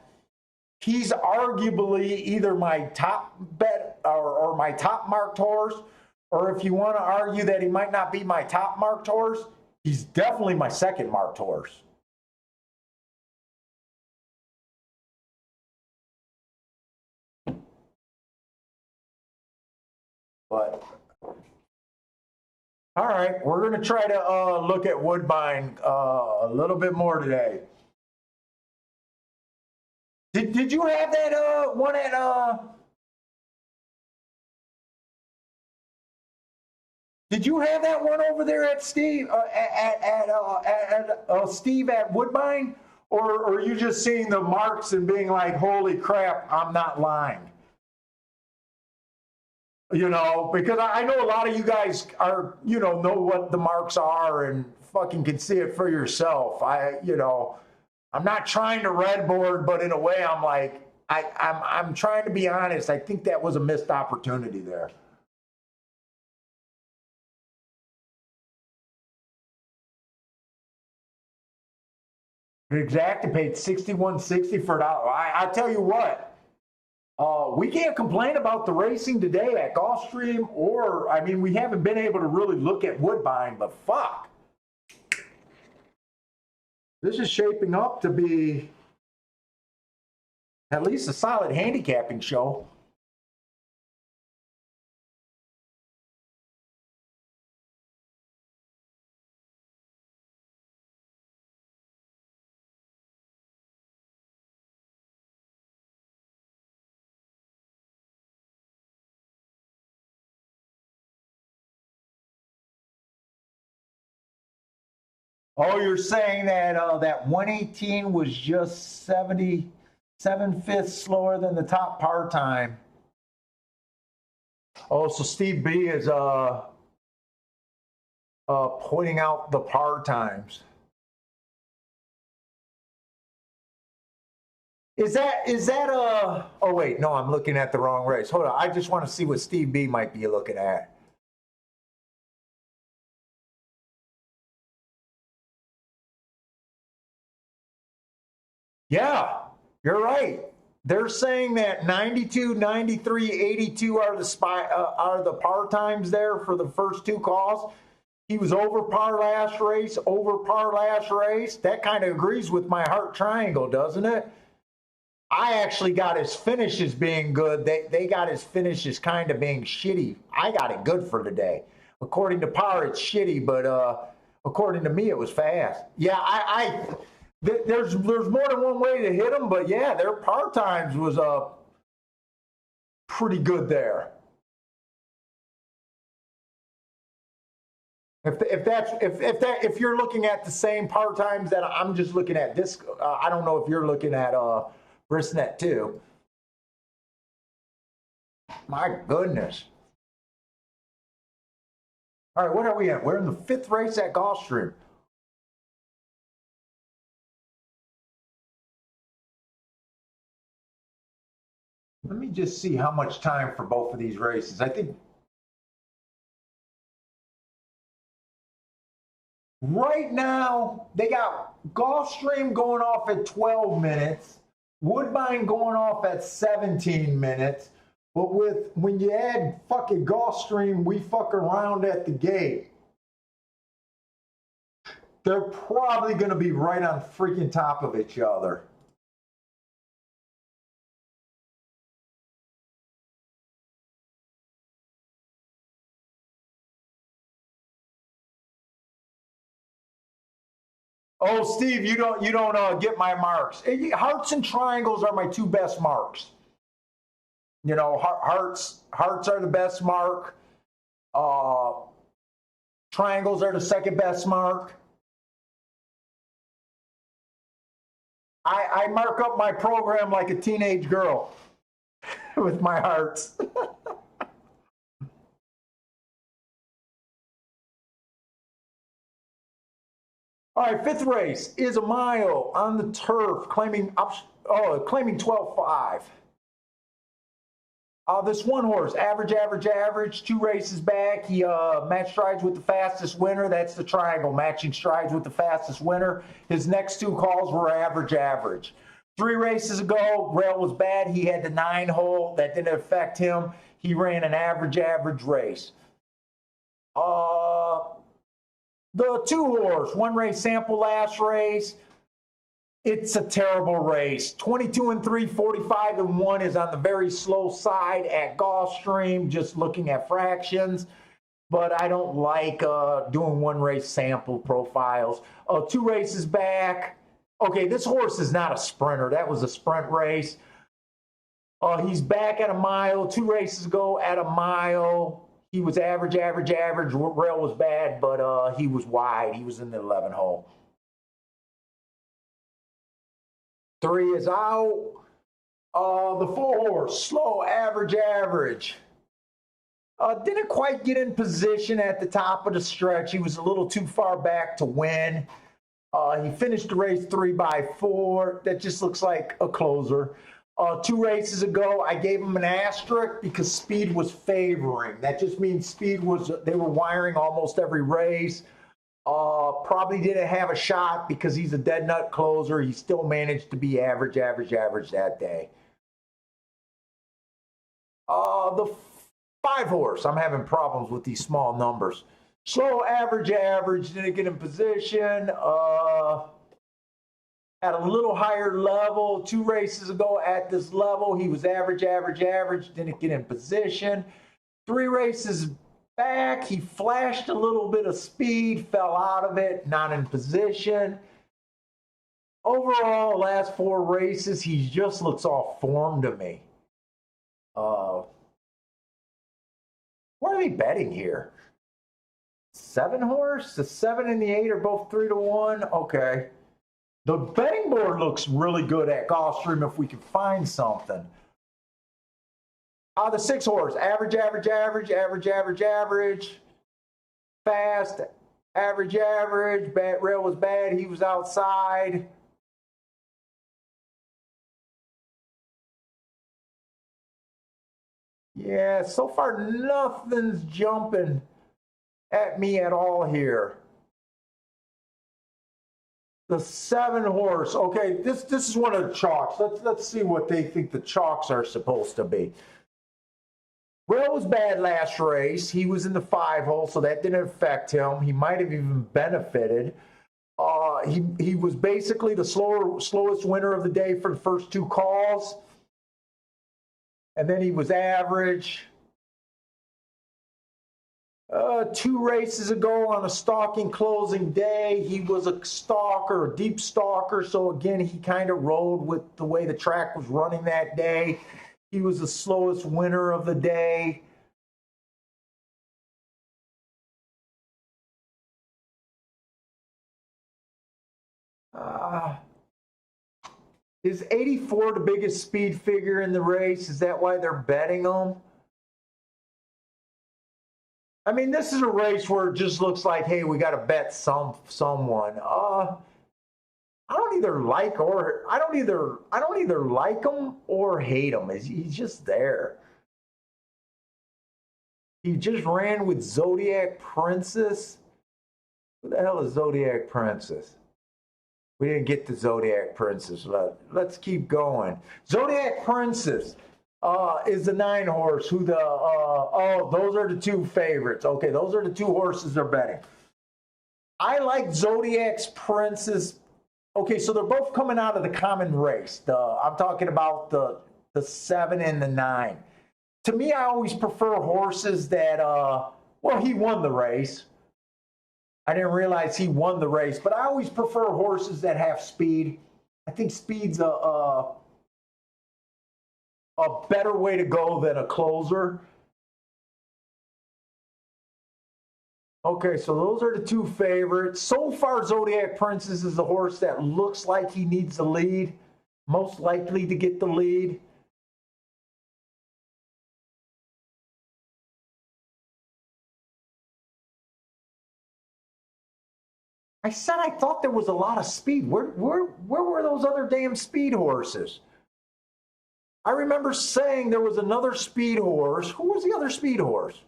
He's arguably either my top bet or my top marked horse, or if you want to argue that he might not be my top marked horse, he's definitely my second marked horse. But all right, we're going to try to look at Woodbine a little bit more today. Did you have that one at Did you have that one over there at Steve Steve at Woodbine, or are you just seeing the marks and being like, "Holy crap, I'm not lying"? You know, because I know a lot of you guys are, know what the marks are and fucking can see it for yourself. I'm not trying to red board, but in a way, I'm like, I'm trying to be honest. I think that was a missed opportunity there. Exactly, paid $61.60 for it. I tell you what, we can't complain about the racing today at Gulfstream, or I mean, we haven't been able to really look at Woodbine, but fuck, this is shaping up to be at least a solid handicapping show. Oh, you're saying that that 118 was just 77 fifths slower than the top par time. Oh, so Steve B is pointing out the par times. Is that oh wait, no, I'm looking at the wrong race. Hold on. I just want to see what Steve B might be looking at. Yeah, you're right. They're saying that 92, 93, 82 are the par times there for the first two calls. He was over par last race, over par last race. That kind of agrees with my heart triangle, doesn't it? I actually got his finishes being good. They got his finishes kind of being shitty. I got it good for today. According to par, it's shitty, but according to me, it was fast. Yeah, there's more than one way to hit them, but yeah, their par times was pretty good there. If you're looking at the same par times that I'm just looking at this, I don't know if you're looking at Brisnet too. My goodness. All right, what are we at? We're in the fifth race at Gulfstream. Let me just see how much time for both of these races. I think right now they got Gulfstream going off at 12 minutes, Woodbine going off at 17 minutes. But when you add fucking Gulfstream, we fuck around at the gate. They're probably going to be right on freaking top of each other. Oh, Steve, you don't get my marks. Hearts and triangles are my two best marks. You know, hearts are the best mark. Triangles are the second best mark. I mark up my program like a teenage girl with my hearts. All right, fifth race is a mile on the turf, claiming 12.5. This one horse, average, 2 races back. He matched strides with the fastest winner. That's the triangle, matching strides with the fastest winner. His next 2 calls were average. 3 races ago, rail was bad. He had the 9-hole. That didn't affect him. He ran an average race. The 2 horse, 1 race sample last race. It's a terrible race. 22 and 3, 45 and 1 is on the very slow side at Gulfstream, just looking at fractions. But I don't like doing one race sample profiles. 2 races back. Okay, this horse is not a sprinter. That was a sprint race. He's back at a mile. 2 races ago at a mile. He was average. Rail was bad, but he was wide. He was in the 11 hole. 3 is out. The 4 horse, slow, average. Didn't quite get in position at the top of the stretch. He was a little too far back to win. He finished the race 3 by 4. That just looks like a closer. 2 races ago, I gave him an asterisk because speed was favoring. That just means they were wiring almost every race. Probably didn't have a shot because he's a dead nut closer. He still managed to be average that day. The 5 horse, I'm having problems with these small numbers. Slow, average, didn't get in position. At a little higher level, 2 races ago at this level, he was average, didn't get in position. 3 races back, he flashed a little bit of speed, fell out of it, not in position. Overall, last 4 races, he just looks off form to me. What are they betting here? 7 horse? The 7 and the 8 are both 3 to 1? Okay. The betting board looks really good at Gulfstream if we can find something. The 6 horse, average. Fast, average. Bad, rail was bad. He was outside. Yeah, so far nothing's jumping at me at all here. The 7 horse. Okay, this is one of the chalks. Let's see what they think the chalks are supposed to be. Rail was bad last race. He was in the 5 hole, so that didn't affect him. He might have even benefited. He was basically the slowest winner of the day for the first 2 calls. And then he was average. 2 races ago on a stalking closing day, he was a stalker, a deep stalker. So again, he kind of rode with the way the track was running that day. He was the slowest winner of the day. Is 84 the biggest speed figure in the race? Is that why they're betting him? I mean, this is a race where it just looks like, hey, we got to bet someone. I don't either like him or hate him. He's just there. He just ran with Zodiac Princess. Who the hell is Zodiac Princess? We didn't get the Zodiac Princess. Let's keep going. Zodiac Princess is the 9 horse. Those are the 2 favorites. Okay, those are the 2 horses they're betting. I like Zodiac's Princess. Okay, so they're both coming out of the common race. I'm talking about the 7 and the 9. To me, I always prefer horses that, he won the race. I didn't realize he won the race, but I always prefer horses that have speed. I think speed's a better way to go than a closer. Okay, so those are the 2 favorites. So far, Zodiac Princess is a horse that looks like he needs the lead, most likely to get the lead. I said I thought there was a lot of speed. Where were those other damn speed horses? I remember saying there was another speed horse. Who was the other speed horse?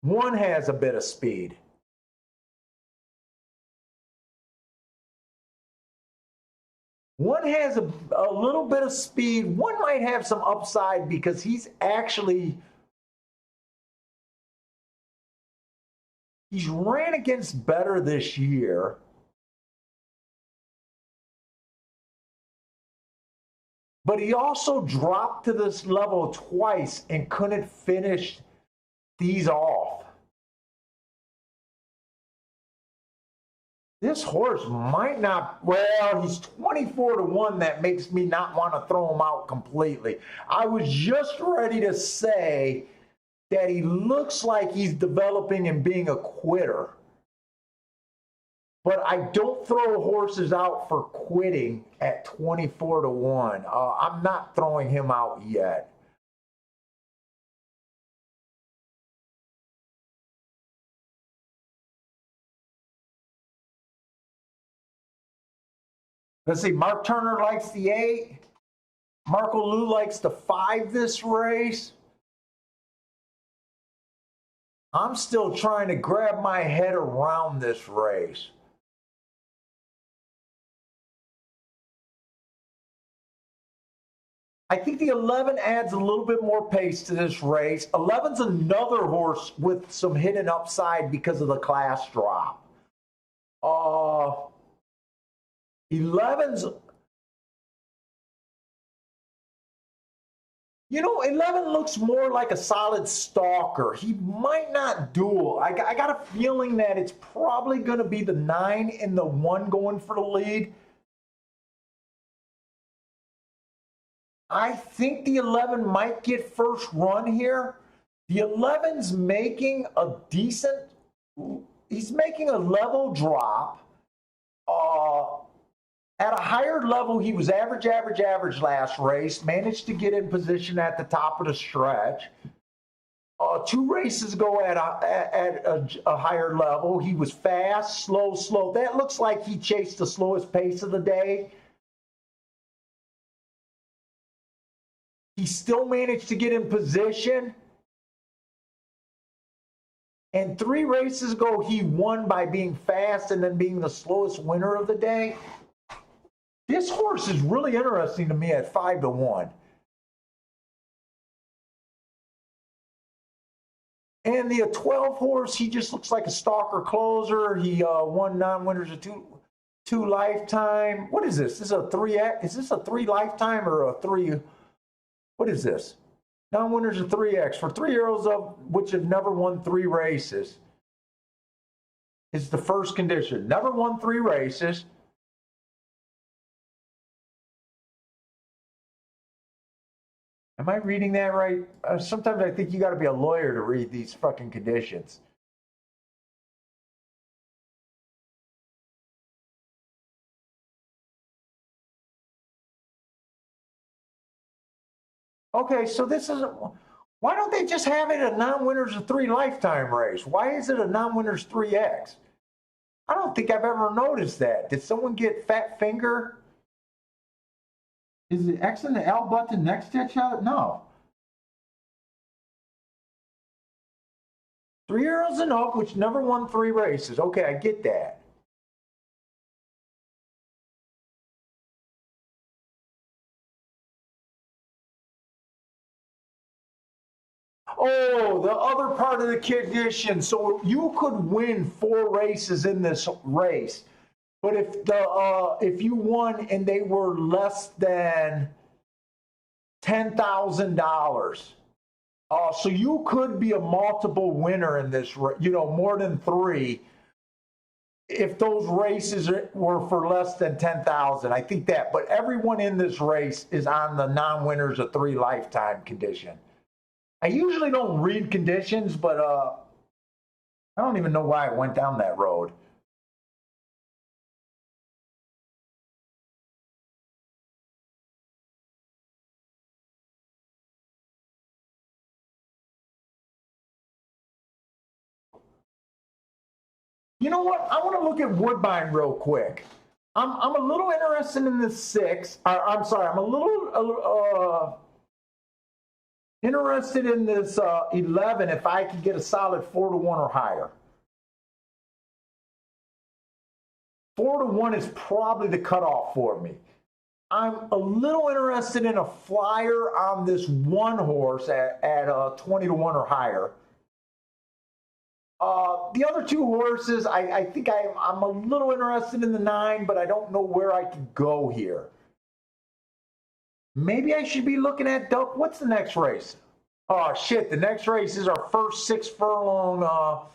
One has a bit of speed. One has a little bit of speed. One might have some upside because he's ran against better this year. But he also dropped to this level twice and couldn't finish these off. This horse might not, well, he's 24-1. That makes me not want to throw him out completely. I was just ready to say that he looks like he's developing and being a quitter. But I don't throw horses out for quitting at 24-1. I'm not throwing him out yet. Let's see, Mark Turner likes the 8. Marco Lou likes the 5 this race. I'm still trying to grab my head around this race. I think the 11 adds a little bit more pace to this race. 11's another horse with some hidden upside because of the class drop. 11's, 11 looks more like a solid stalker. He might not duel. I got a feeling that it's probably going to be the 9 and the 1 going for the lead. I think the 11 might get first run here. The 11's making a decent, he's making a level drop. At a higher level, he was average last race, managed to get in position at the top of the stretch. 2 races ago at a higher level, he was fast, slow. That looks like he chased the slowest pace of the day. He still managed to get in position. And 3 races ago, he won by being fast and then being the slowest winner of the day. This horse is really interesting to me at 5-1. And the 12 horse, he just looks like a stalker closer. He won non-winners of two lifetime. What is this? This is a 3. Is this a 3 lifetime or a 3? What is this? Non-winners of 3X for 3-year-olds of which have never won 3 races. It's the first condition. Never won 3 races. Am I reading that right? Sometimes I think you got to be a lawyer to read these fucking conditions. Okay, so this is, why don't they just have it a non-winners of 3 lifetime race? Why is it a non-winners 3X? I don't think I've ever noticed that. Did someone get fat finger? Is the X and the L button next to each other? No. 3-year-olds and up, which never won 3 races. Okay, I get that. Oh, the other part of the condition. So you could win 4 races in this race. But if you won and they were less than $10,000, so you could be a multiple winner in this, more than 3, if those races were for less than 10,000. I think that. But everyone in this race is on the non-winners of 3 lifetime condition. I usually don't read conditions, but I don't even know why I went down that road. You know what? I want to look at Woodbine real quick. I'm a little interested in the 6. I'm sorry. I'm a little interested in this 11 if I can get a solid 4-1 or higher. 4-1 is probably the cutoff for me. I'm a little interested in a flyer on this 1 horse at 20-1 or higher. The other 2 horses, I think I'm a little interested in the 9, but I don't know where I could go here. Maybe I should be looking at double. What's the next race? Oh shit! The next race is our first 6 furlong.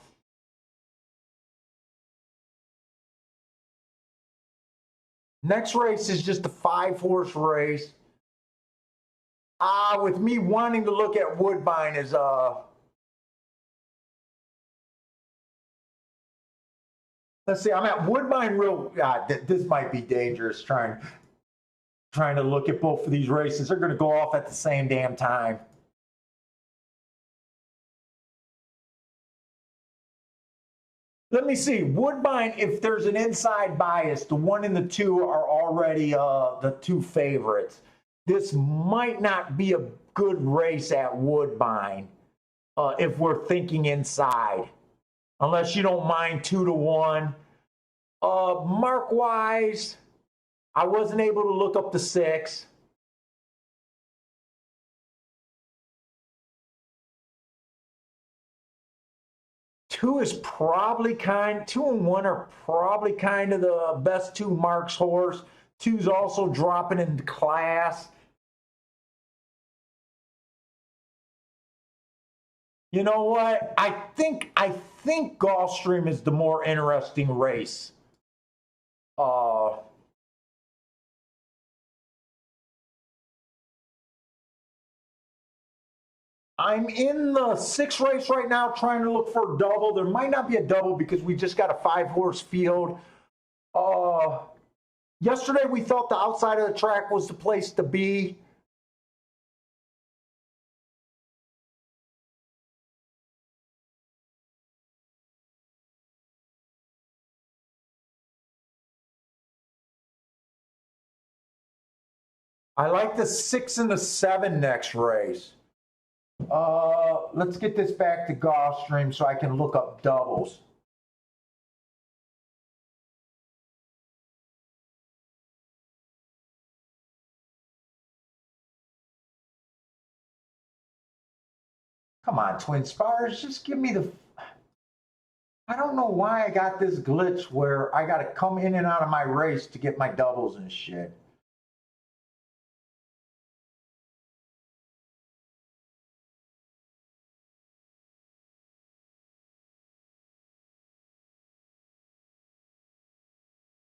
Next race is just a 5-horse race. With me wanting to look at Woodbine is let's see. I'm at Woodbine real. This might be dangerous. Trying to look at both of these races. They're going to go off at the same damn time. Let me see. Woodbine, if there's an inside bias, the 1 and the 2 are already the 2 favorites. This might not be a good race at Woodbine if we're thinking inside, unless you don't mind 2 to 1. Mark wise, I wasn't able to look up the 6. Two and 1 are probably kind of the best 2 Mark's horse. 2's also dropping in class. You know what? I think Gulfstream is the more interesting race. I'm in the 6 race right now trying to look for a double. There might not be a double because we just got a 5-horse field. Yesterday we thought the outside of the track was the place to be. I like the 6 and the 7 next race. Let's get this back to Gulfstream so I can look up doubles. Come on, Twin Spires, just give me the... I don't know why I got this glitch where I got to come in and out of my race to get my doubles and shit.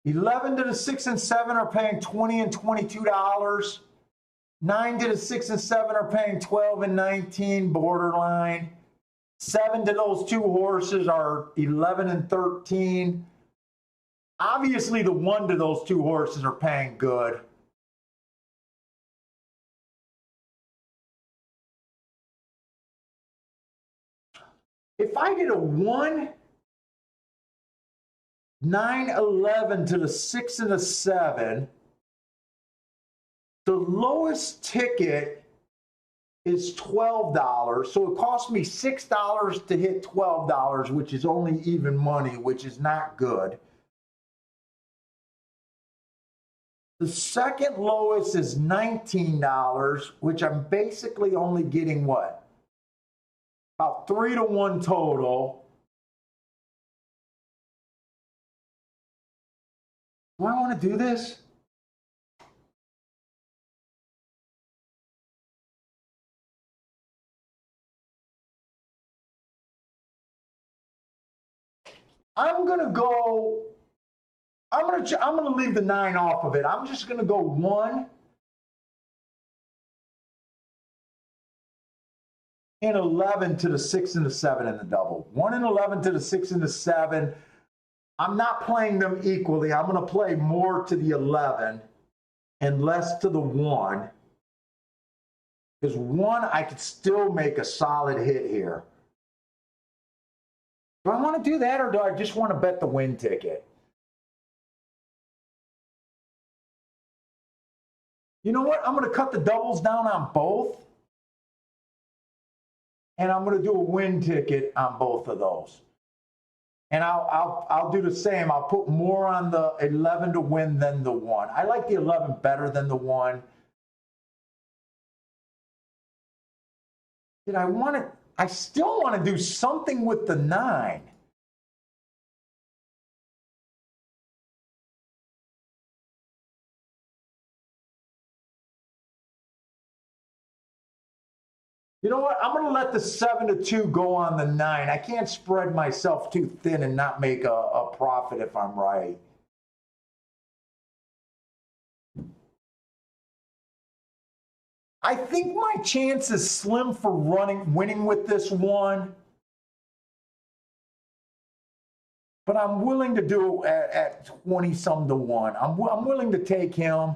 $11 to the 6 and 7 are paying $20 and $22. 9 to the 6 and 7 are paying 12 and 19, borderline. 7 to those 2 horses are 11 and 13. Obviously, the 1 to those 2 horses are paying good. If I get a 1, 9, 11 to the 6 and the 7, the lowest ticket is $12. So it cost me $6 to hit $12, which is only even money, which is not good. The second lowest is $19, which I'm basically only getting what? About 3 to 1 total. Do I want to do this? I'm gonna leave the 9 off of it. I'm just gonna go 1 and 11 to the 6 and the 7 in the double. 1 and 11 to the 6 and the 7. I'm not playing them equally. I'm gonna play more to the 11 and less to the 1. Because 1, I could still make a solid hit here. Do I want to do that, or do I just want to bet the win ticket? You know what? I'm going to cut the doubles down on both. And I'm going to do a win ticket on both of those. And I'll do the same. I'll put more on the 11 to win than the 1. I like the 11 better than the 1. I still want to do something with the 9. You know what? I'm going to let the 7-2 go on the 9. I can't spread myself too thin and not make a profit if I'm right. I think my chance is slim for winning with this one. But I'm willing to do it at 20 some to 1. I'm willing to take him.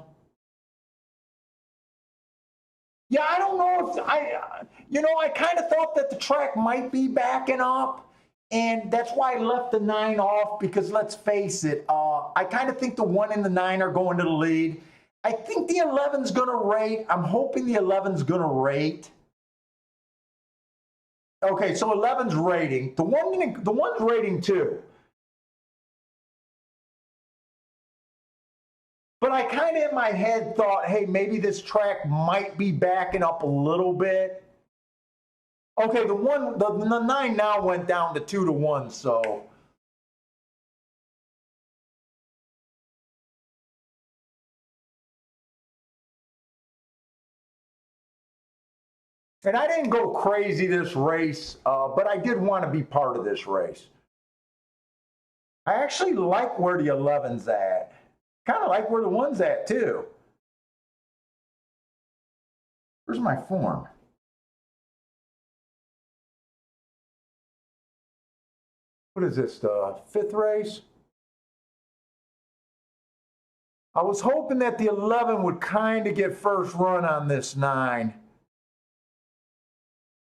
Yeah, I don't know if I kind of thought that the track might be backing up, and that's why I left the 9 off because let's face it, I kind of think the 1 and the 9 are going to the lead. I think the 11's going to rate. I'm hoping the 11's going to rate. Okay, so 11's rating. The one's rating too. But I kind of in my head thought, hey, maybe this track might be backing up a little bit. Okay, the 9 now went down to 2 to 1, so. And I didn't go crazy this race, but I did want to be part of this race. I actually like where the 11's at. Kind of like where the 1's at, too. Where's my form? What is this, the 5th race? I was hoping that the 11 would kind of get first run on this 9.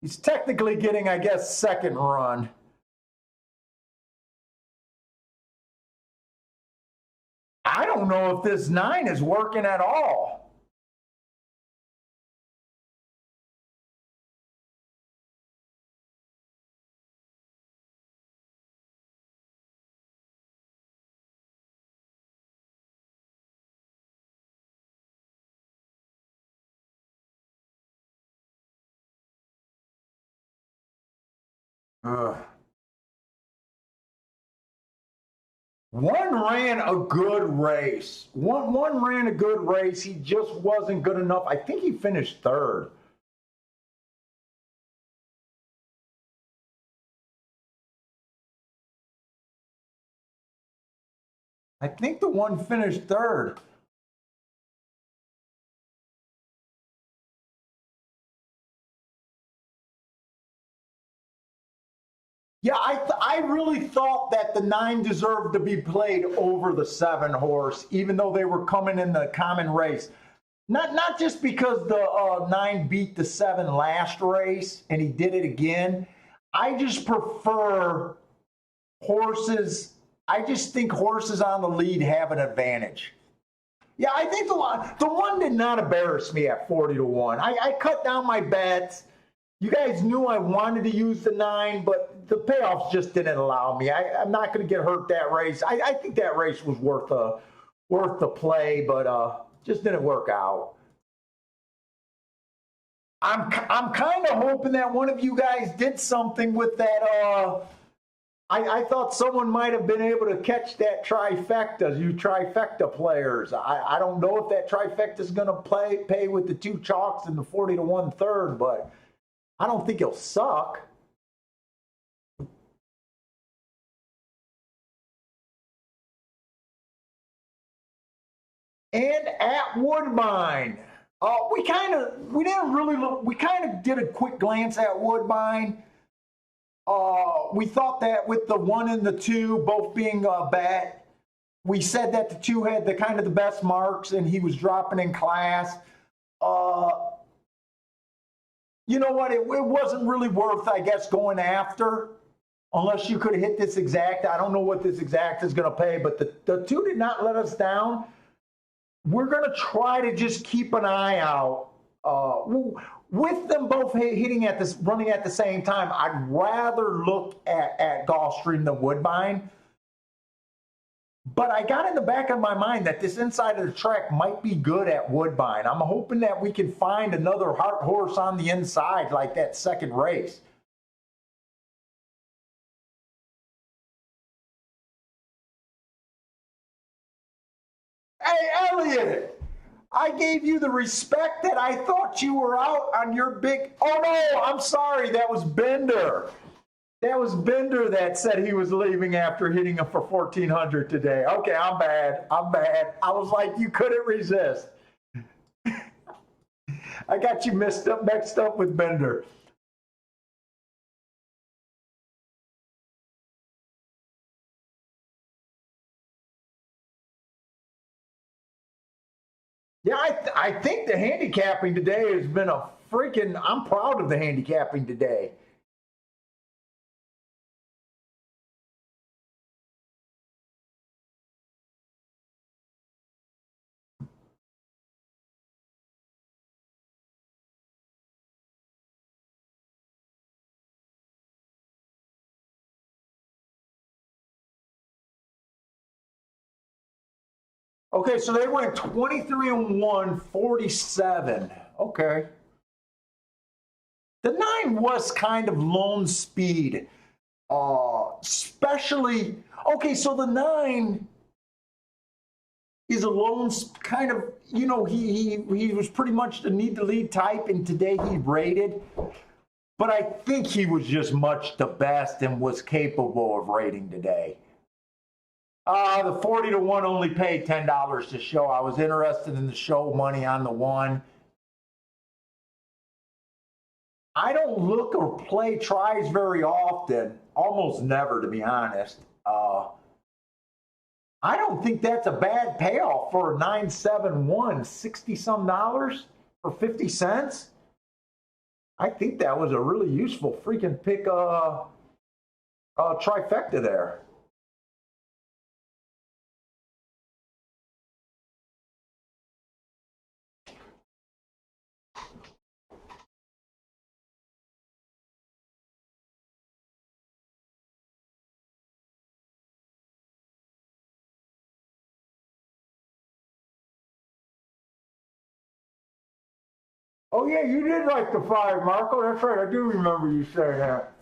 He's technically getting, I guess, second run. I don't know if this 9 is working at all. Ugh. One ran a good race. One ran a good race. He just wasn't good enough. I think he finished 3rd. I think the 1 finished 3rd. Yeah, I really thought that the 9 deserved to be played over the 7 horse, even though they were coming in the common race. Not just because the 9 beat the 7 last race and he did it again. I just prefer horses. I just think horses on the lead have an advantage. Yeah, I think the 1 did not embarrass me at 40 to 1. I cut down my bets. You guys knew I wanted to use the 9, but the payoffs just didn't allow me. I'm not going to get hurt that race. I think that race was worth the play, but just didn't work out. I'm kind of hoping that one of you guys did something with that. I thought someone might have been able to catch that trifecta, you trifecta players. I don't know if that trifecta is going to pay with the 2 chalks and the 40 to 1 third, but I don't think he'll suck. And at Woodbine, we didn't really look. We kind of did a quick glance at Woodbine. We thought that with the 1 and the 2 both being bat, we said that the 2 had the kind of the best marks and he was dropping in class. You know what? It wasn't really worth, I guess, going after unless you could have hit this exact. I don't know what this exact is going to pay, but the 2 did not let us down. We're going to try to just keep an eye out. With them both running at the same time, I'd rather look at Gulfstream than Woodbine. But I got in the back of my mind that this inside of the track might be good at Woodbine. I'm hoping that we can find another heart horse on the inside like that second race. Hey, Elliot, I gave you the respect that I thought you were out on your big. Oh no, I'm sorry. That was Bender. That was Bender that said he was leaving after hitting him for 1,400 today. Okay, I'm bad. I'm bad. I was like, you couldn't resist. I got you mixed up with Bender. Yeah, I think the handicapping today has been a freaking. I'm proud of the handicapping today. Okay, so they went 23 and 1, 47. Okay. The 9 was kind of lone speed. Especially, okay, so the 9 is a lone kind of, he was pretty much the need to lead type, and today he rated. But I think he was just much the best and was capable of rating today. The 40 to 1 only paid $10 to show. I was interested in the show money on the 1. I don't look or play tries very often, almost never, to be honest. I don't think that's a bad payoff for a 971, 60 some dollars for 50 cents. I think that was a really useful freaking pick trifecta there. Oh yeah, you did like the 5, Marco. That's right. I do remember you saying that.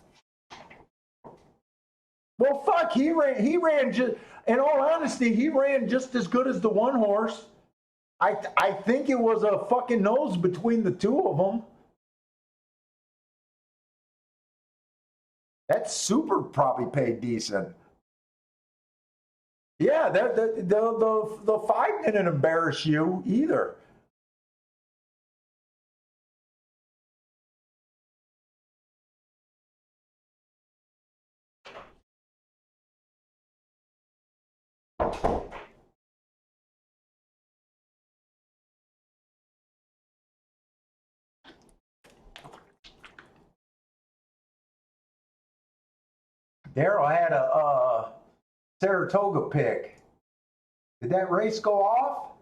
Well, fuck, he ran just. In all honesty, he ran just as good as the 1 horse. I think it was a fucking nose between the 2 of them. That super probably paid decent. Yeah, the 5 didn't embarrass you either. Daryl had a Saratoga pick. Did that race go off?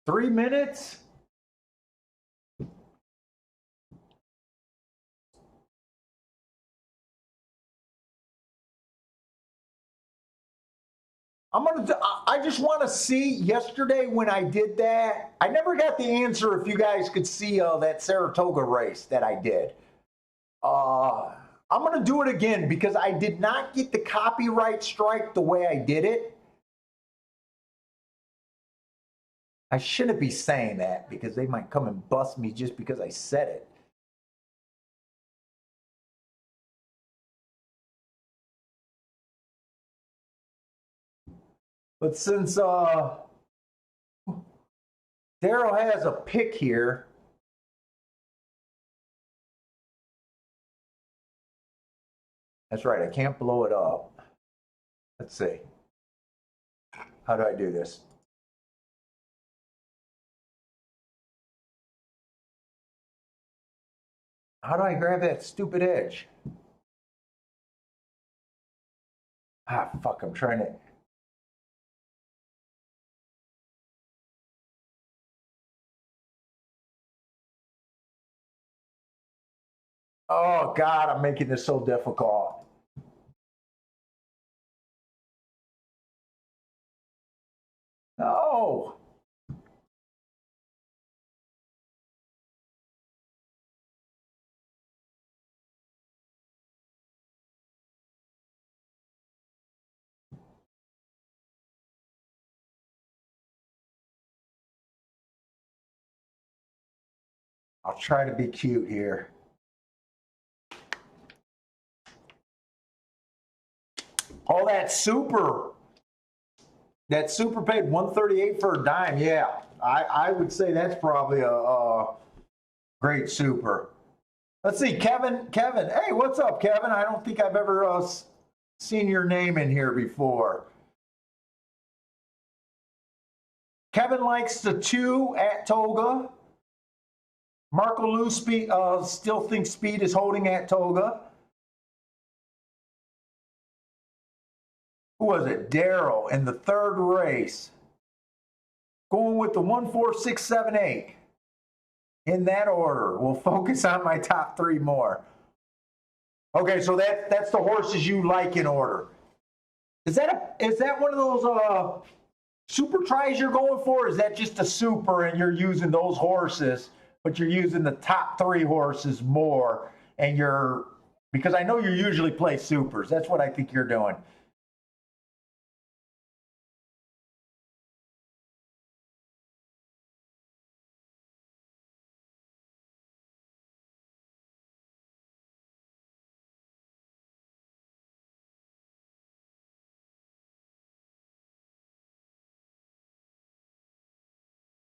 3 minutes? I just want to see yesterday when I did that. I never got the answer if you guys could see that Saratoga race that I did. I'm going to do it again because I did not get the copyright strike the way I did it. I shouldn't be saying that because they might come and bust me just because I said it. But since Daryl has a pick here, that's right, I can't blow it up. Let's see. How do I do this? How do I grab that stupid edge? Ah, fuck, I'm trying to. Oh, God, I'm making this so difficult. No. I'll try to be cute here. Oh, that super paid 138 for a dime. Yeah, I would say that's probably a great super. Let's see, Kevin. Hey, what's up, Kevin? I don't think I've ever seen your name in here before. Kevin likes the 2 at Toga. Marco Lou still thinks speed is holding at Toga. Who was it? Daryl in the 3rd race. Going with the 1, 4, 6, 7, 8. In that order. We'll focus on my top 3 more. Okay, so that's the horses you like in order. Is that one of those super tries you're going for? Or is that just a super and you're using those horses, but you're using the top 3 horses more, and because I know you usually play supers. That's what I think you're doing.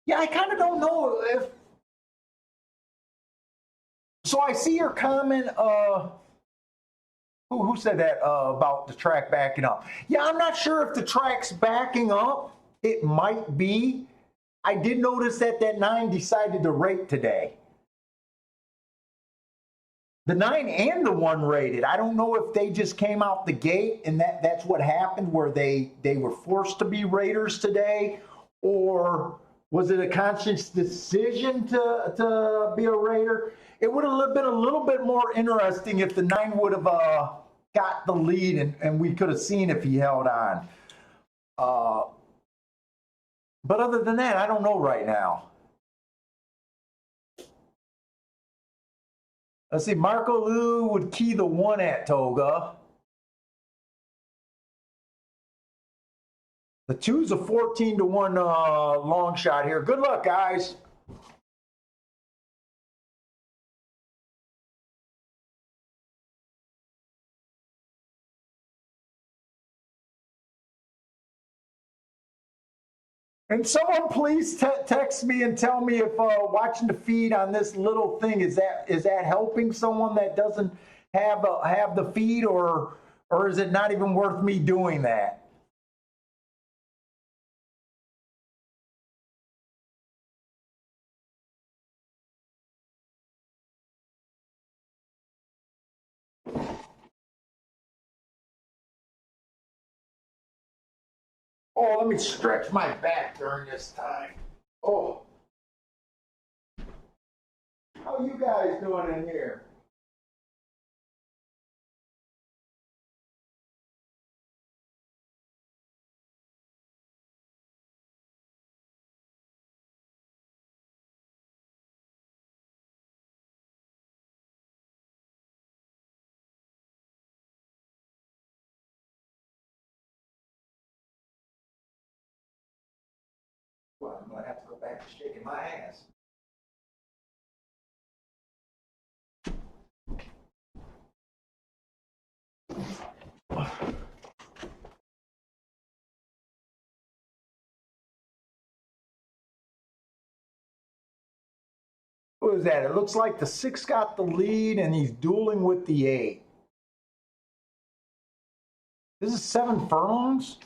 Yeah, I kind of don't know if. So I see your comment. Who said that about the track backing up? Yeah, I'm not sure if the track's backing up. It might be. I did notice that 9 decided to rate today. The 9 and the 1 rated. I don't know if they just came out the gate and that's what happened, where they were forced to be raters today, or was it a conscious decision to be a rater? It would have been a little bit more interesting if the 9 would have got the lead and we could have seen if he held on. But other than that, I don't know right now. Let's see, Marco Lu would key the 1 at Toga. The 2's a 14-1 long shot here. Good luck, guys. And someone please text me and tell me if watching the feed on this little thing is that helping someone that doesn't have the feed, or is it not even worth me doing that? Oh, let me stretch my back during this time. Oh, how you guys doing in here? Well, I'm gonna have to go back to shaking my ass. What is that? It looks like the 6 got the lead and he's dueling with the 8. This is 7 furlongs?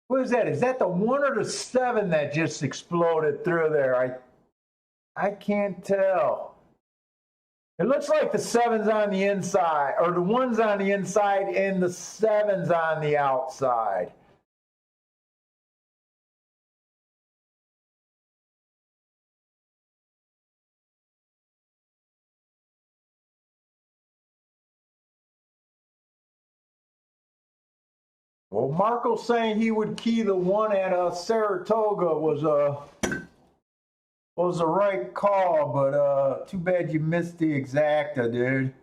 What is that? Is that the 1 or the 7 that just exploded through there? I can't tell. It looks like the 7's on the inside, or the 1's on the inside and the 7's on the outside. Well, Marco's saying he would key the one at Saratoga was the right call, but too bad you missed the exacta, dude.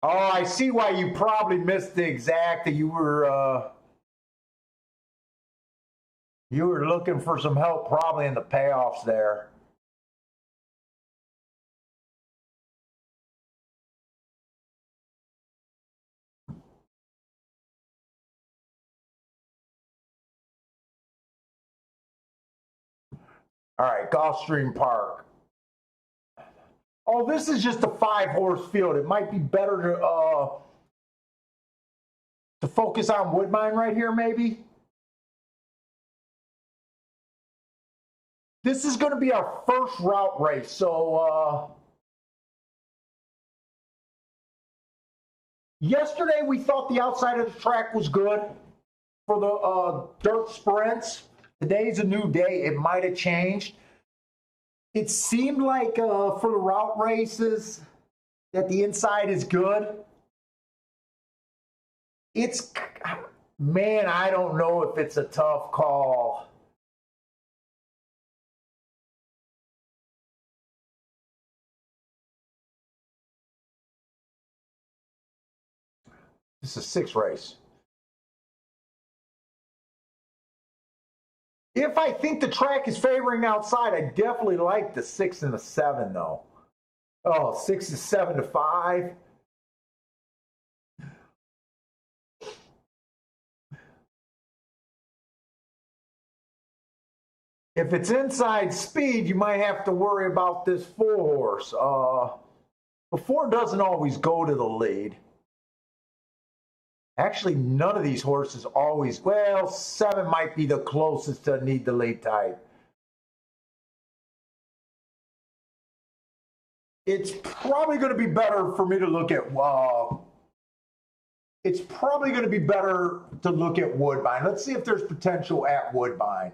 Oh, I see why you probably missed the exacta. You were looking for some help probably in the payoffs there. All right, Gulfstream Park. Oh, this is just a 5-horse field. It might be better to focus on Woodbine right here, maybe. This is going to be our first route race, so yesterday we thought the outside of the track was good for the dirt sprints. Today's a new day. It might have changed. It seemed like for the route races that the inside is good. Man, I don't know if it's a tough call. This is a 6 race. If I think the track is favoring outside, I definitely like the 6 and the 7, though. Oh, 6 is 7 to 5. If it's inside speed, you might have to worry about this 4-horse. The 4 doesn't always go to the lead. Actually, none of these horses always, well, 7 might be the closest to need the lead type. It's probably going to be better for me to look at, it's probably going to be better to look at Woodbine. Let's see if there's potential at Woodbine.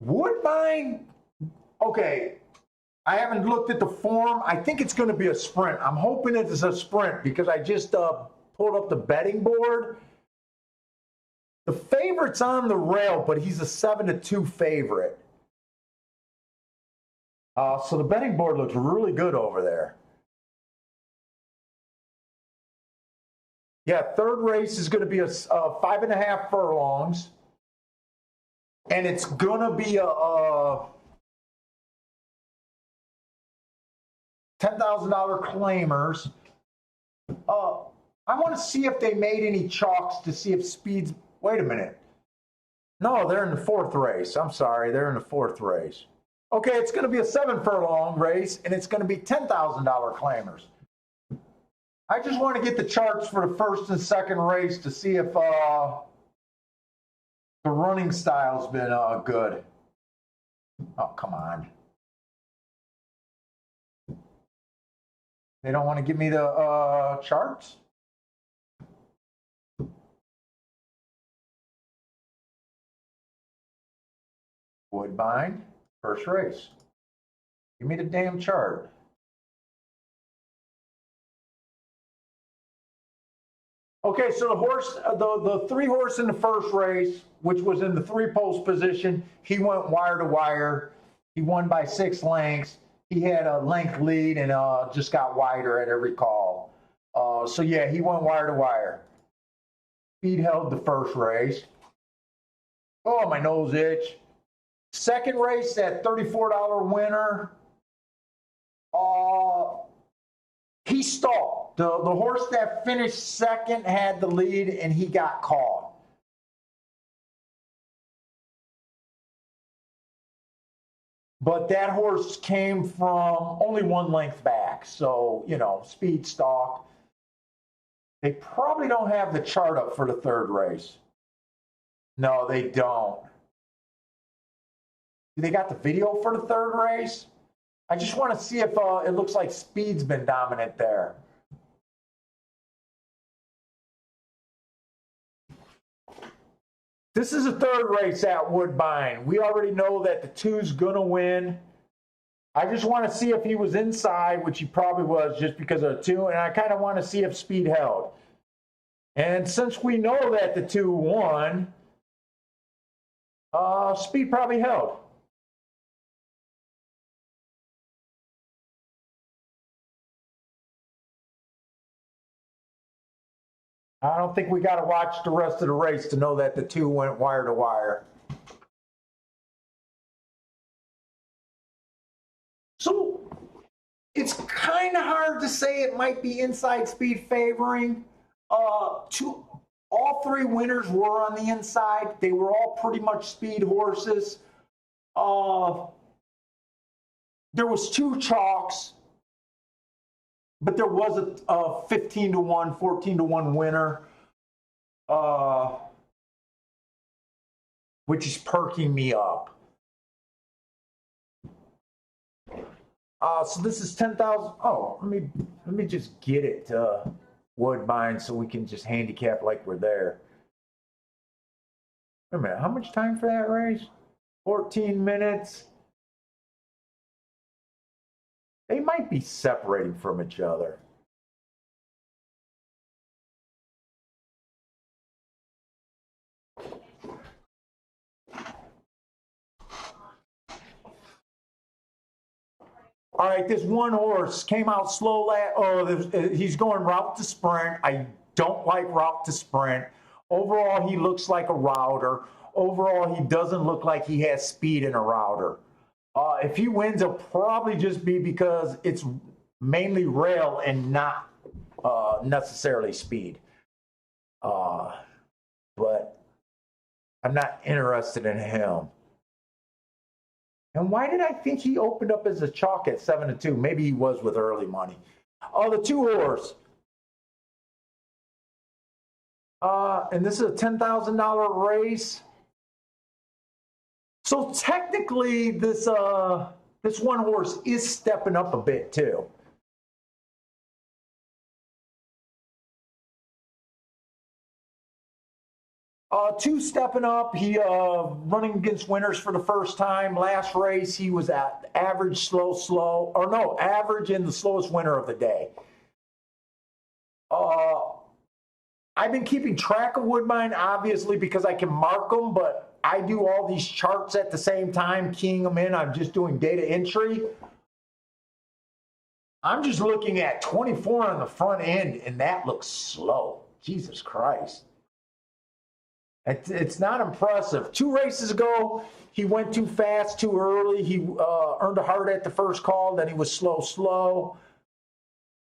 Woodbine, okay. I haven't looked at the form. I think it's going to be a sprint. I'm hoping it's a sprint because I just pulled up the betting board. The favorite's on the rail, but he's a 7-2 favorite. So the betting board looks really good over there. Yeah, third race is going to be a 5.5 furlongs. And it's going to be a $10,000 claimers. I want to see if they made any chalks to see if speeds. Wait a minute. No, they're in the 4th race. I'm sorry, they're in the 4th race. Okay, it's going to be a 7 furlong race, and it's going to be $10,000 claimers. I just want to get the charts for the 1st and 2nd race to see if the running style's been good. Oh, come on. They don't want to give me the charts? Woodbine, first race. Give me the damn chart. Okay, so the horse, the 3-horse in the first race, which was in the 3-post position, he went wire to wire. He won by 6 lengths. He had a length lead and just got wider at every call. So yeah, he went wire to wire. Speed held the first race. Oh, my nose itch. Second race, that $34 winner. He stalled. The horse that finished second had the lead and he got caught. But that horse came from only 1 length back. So, you know, speed stalk. They probably don't have the chart up for the 3rd race. No, they don't. They got the video for the 3rd race? I just want to see if it looks like speed's been dominant there. This is a 3rd race at Woodbine. We already know that the 2's going to win. I just want to see if he was inside, which he probably was just because of the 2, and I kind of want to see if speed held. And since we know that the 2 won, speed probably held. I don't think we got to watch the rest of the race to know that the 2 went wire to wire. So it's kind of hard to say. It might be inside speed favoring. All 3 winners were on the inside. They were all pretty much speed horses. There was 2 chalks, but there was a 15 to 1, 14 to 1 winner, which is perking me up. So this is 10,000. Oh, let me just get it to Woodbine so we can just handicap like we're there. Wait a minute, how much time for that race? 14 minutes. They might be separating from each other. All right, this one horse came out slow. He's going route to sprint. I don't like route to sprint. Overall, he looks like a router. Overall, he doesn't look like he has speed in a router. If he wins, it'll probably just be because it's mainly rail and not necessarily speed. But I'm not interested in him. And why did I think he opened up as a chalk at 7 to 2? Maybe he was with early money. The 2 horse. And this is a $10,000 race. So technically, this one horse is stepping up a bit too. 2 stepping up. He running against winners for the first time. Last race, he was at average, average and the slowest winner of the day. I've been keeping track of Woodbine, obviously, because I can mark them, but I do all these charts at the same time, keying them in. I'm just doing data entry. I'm just looking at 24 on the front end, and that looks slow. Jesus Christ. It's not impressive. 2 races ago, he went too fast, too early. He earned a heart at the first call, then he was slow.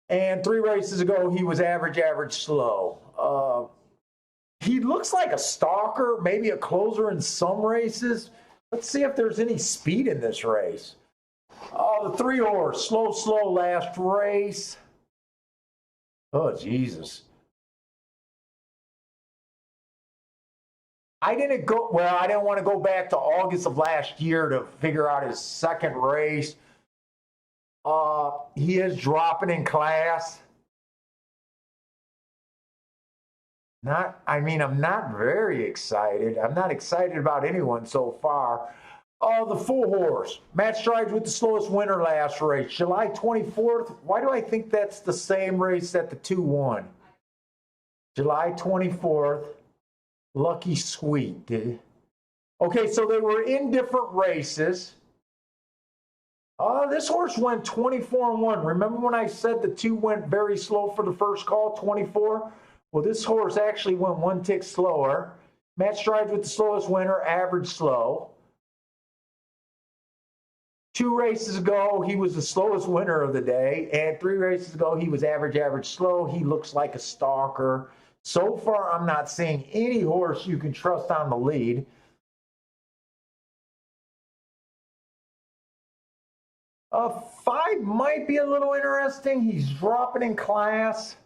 And 3 races ago, he was average, slow. He looks like a stalker, maybe a closer in some races. Let's see if there's any speed in this race. The 3 horse, slow last race. Oh, Jesus. I didn't want to go back to August of last year to figure out his second race. He is dropping in class. I'm not very excited. I'm not excited about anyone so far. The 4 horse. Matt Strides with the slowest winner last race. July 24th. Why do I think that's the same race that the 2 won? July 24th. Lucky Sweet. Okay, so they were in different races. This horse went 24-1. Remember when I said the 2 went very slow for the first call, 24? Well, this horse actually went 1 tick slower. Matt Strides with the slowest winner, average slow. 2 races ago, he was the slowest winner of the day. And 3 races ago, he was average slow. He looks like a stalker. So far, I'm not seeing any horse you can trust on the lead. Five might be a little interesting. He's dropping in class.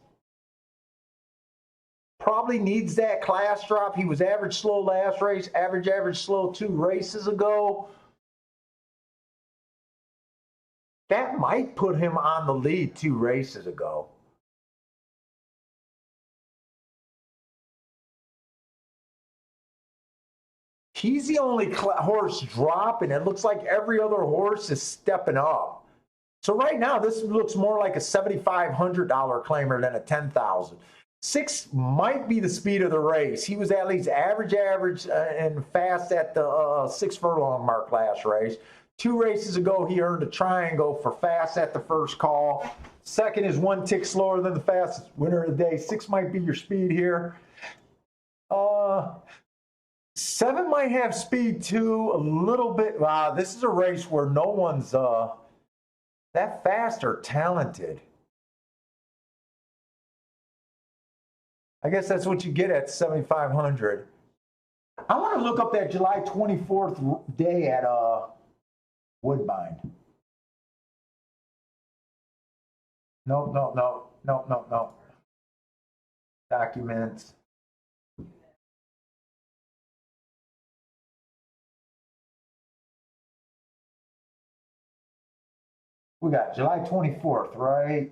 Probably needs that class drop. He was average slow last race, average slow 2 races ago. That might put him on the lead 2 races ago. He's the only horse dropping. It looks like every other horse is stepping up. So right now, this looks more like a $7,500 claimer than a $10,000. 6 might be the speed of the race. He was at least average, and fast at the 6 furlong mark last race. 2 races ago, he earned a triangle for fast at the first call. Second is 1 tick slower than the fastest winner of the day. 6 might be your speed here. 7 might have speed too, a little bit. Wow, this is a race where no one's that fast or talented. I guess that's what you get at 7,500. I want to look up that July 24th day at Woodbine. No. Documents. We got July 24th, right?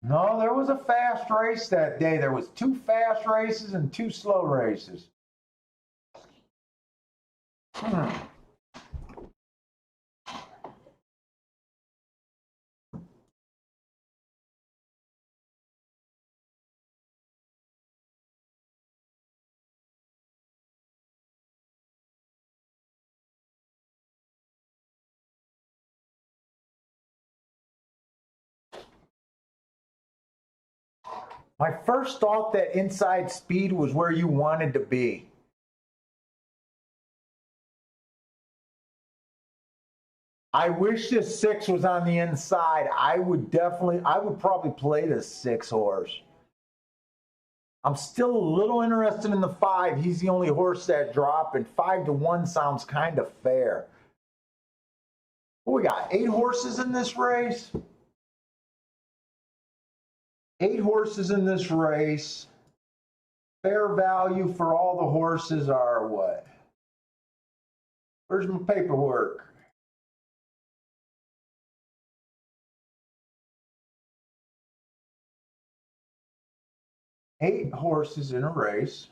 No, there was a fast race that day. There was 2 fast races and 2 slow races. My first thought that inside speed was where you wanted to be. I wish this 6 was on the inside. I would probably play this 6 horse. I'm still a little interested in the 5. He's the only horse that dropped, and 5-1 sounds kind of fair. We got 8 horses in this race. 8 horses in this race. Fair value for all the horses are what? Where's my paperwork? Eight horses in a race.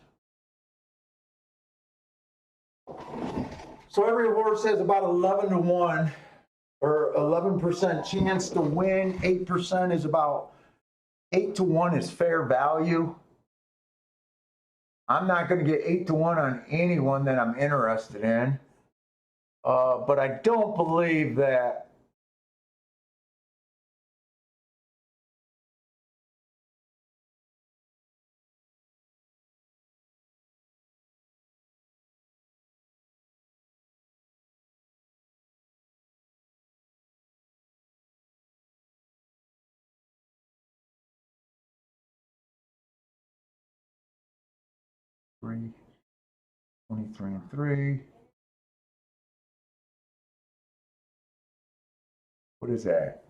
So every horse has about 11-1 or 11% chance to win. 8% is about 8-1 is fair value. I'm not going to get 8-1 on anyone that I'm interested in. But I don't believe that. Three, 23-3. What is that?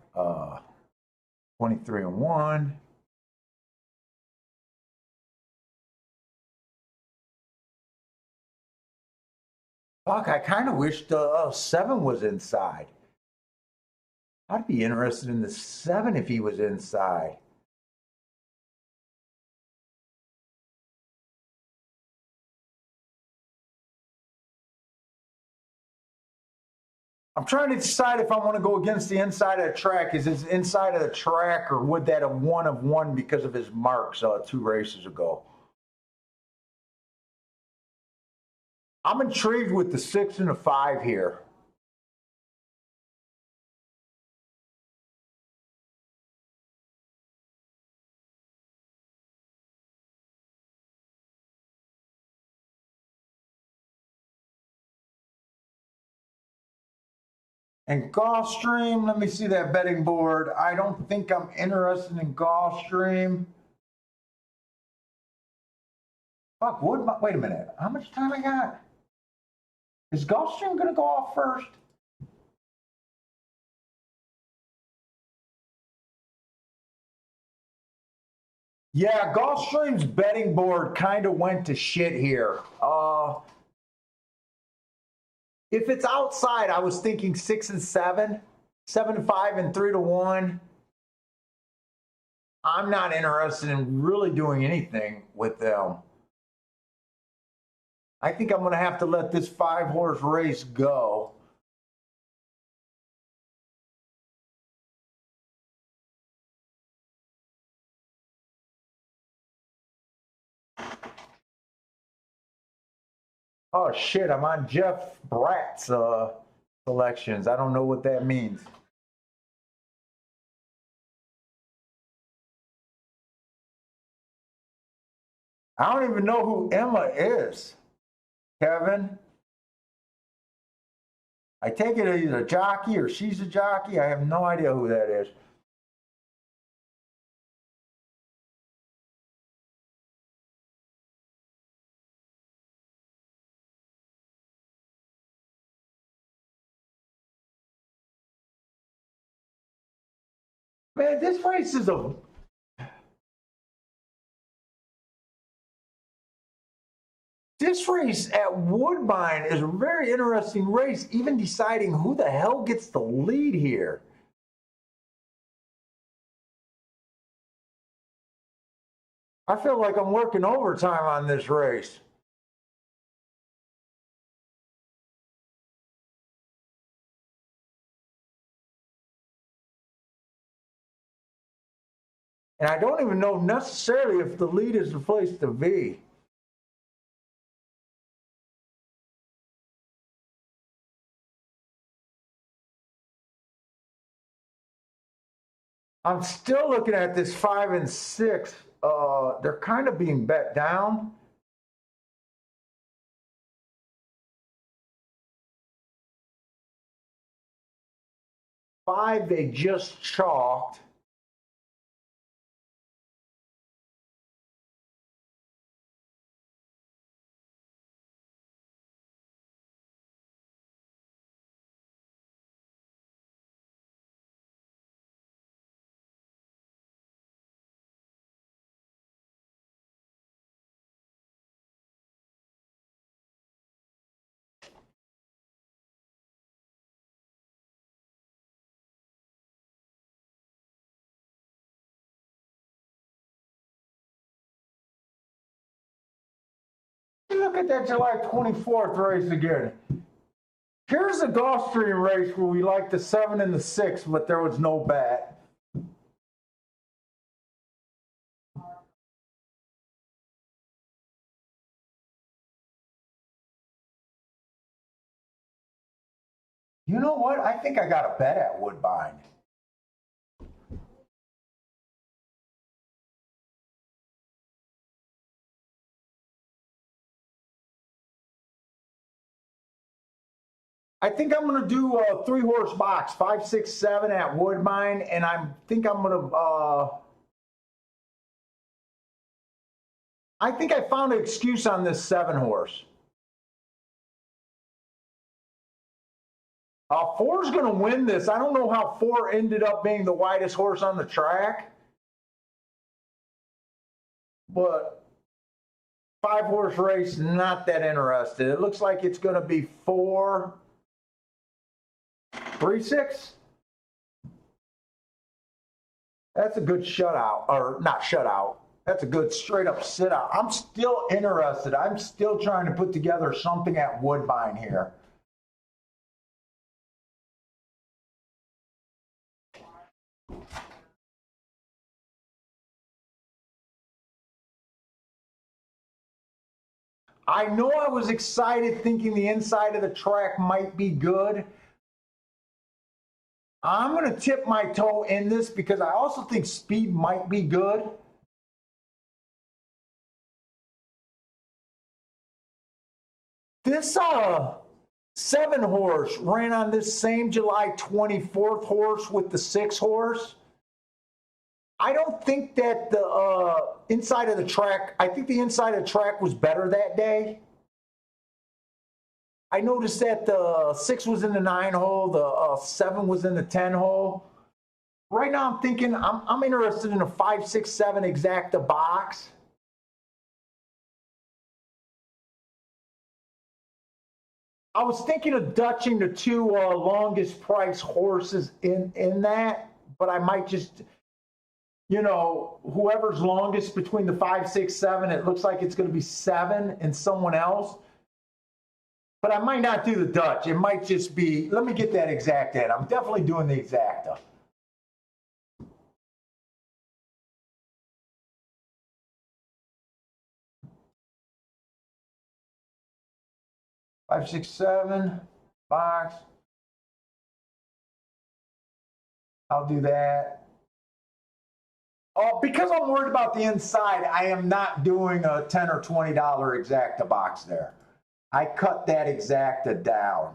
23-1. Fuck, I kind of wish the 7 was inside. I'd be interested in the 7 if he was inside. I'm trying to decide if I want to go against the inside of the track. Is his inside of the track, or would that have 1 because of his marks 2 races ago? I'm intrigued with the 6 and the 5 here. And Gulfstream, let me see that betting board. I don't think I'm interested in Gulfstream. Fuck, wait a minute. How much time I got? Is Gulfstream going to go off first? Yeah, Gulfstream's betting board kind of went to shit here. If it's outside, I was thinking 6 and 7, 7-5 and 3-1. I'm not interested in really doing anything with them. I think I'm going to have to let this 5-horse race go. Oh shit, I'm on Jeff Bratt's selections. I don't know what that means. I don't even know who Emma is, Kevin. I take it he's a jockey or she's a jockey. I have no idea who that is. Man, this race is a This race at Woodbine is a very interesting race, even deciding who the hell gets the lead here. I feel like I'm working overtime on this race. And I don't even know necessarily if the lead is the place to be. I'm still looking at this 5 and 6. They're kind of being bet down. Five, they just chalked. Look at that July 24th race again. Here's the Gulfstream race where we liked the 7 and the 6, but there was no bet. You know what? I think I got a bet at Woodbine. I think I'm going to do a 3-horse box, 5, 6, 7 at Woodbine, and I think I'm going to. I think I found an excuse on this 7-horse. 4's going to win this. I don't know how 4 ended up being the widest horse on the track, but 5-horse race, not that interested. It looks like it's going to be 4, 3, 6. That's a good shutout, or not shutout. That's a good straight up sit out. I'm still interested. I'm still trying to put together something at Woodbine here. I know I was excited thinking the inside of the track might be good. I'm going to tip my toe in this because I also think speed might be good. This 7-horse ran on this same July 24th horse with the 6-horse. I don't think that the inside of the track, I think the inside of the track was better that day. I noticed that the 6 was in the 9 hole, the 7 was in the 10 hole. Right now I'm thinking I'm interested in a 5, 6, 7 exacta box. I was thinking of dutching the 2 longest price horses in that, but I might just you know, whoever's longest between the 5, 6, 7, it looks like it's going to be 7 and someone else. But I might not do the Dutch. It might just be, let me get that exacta in. I'm definitely doing the exacta. Five, 6, 7, box. I'll do that. Oh, because I'm worried about the inside, I am not doing a $10 or $20 exacta box there. I cut that exacta down.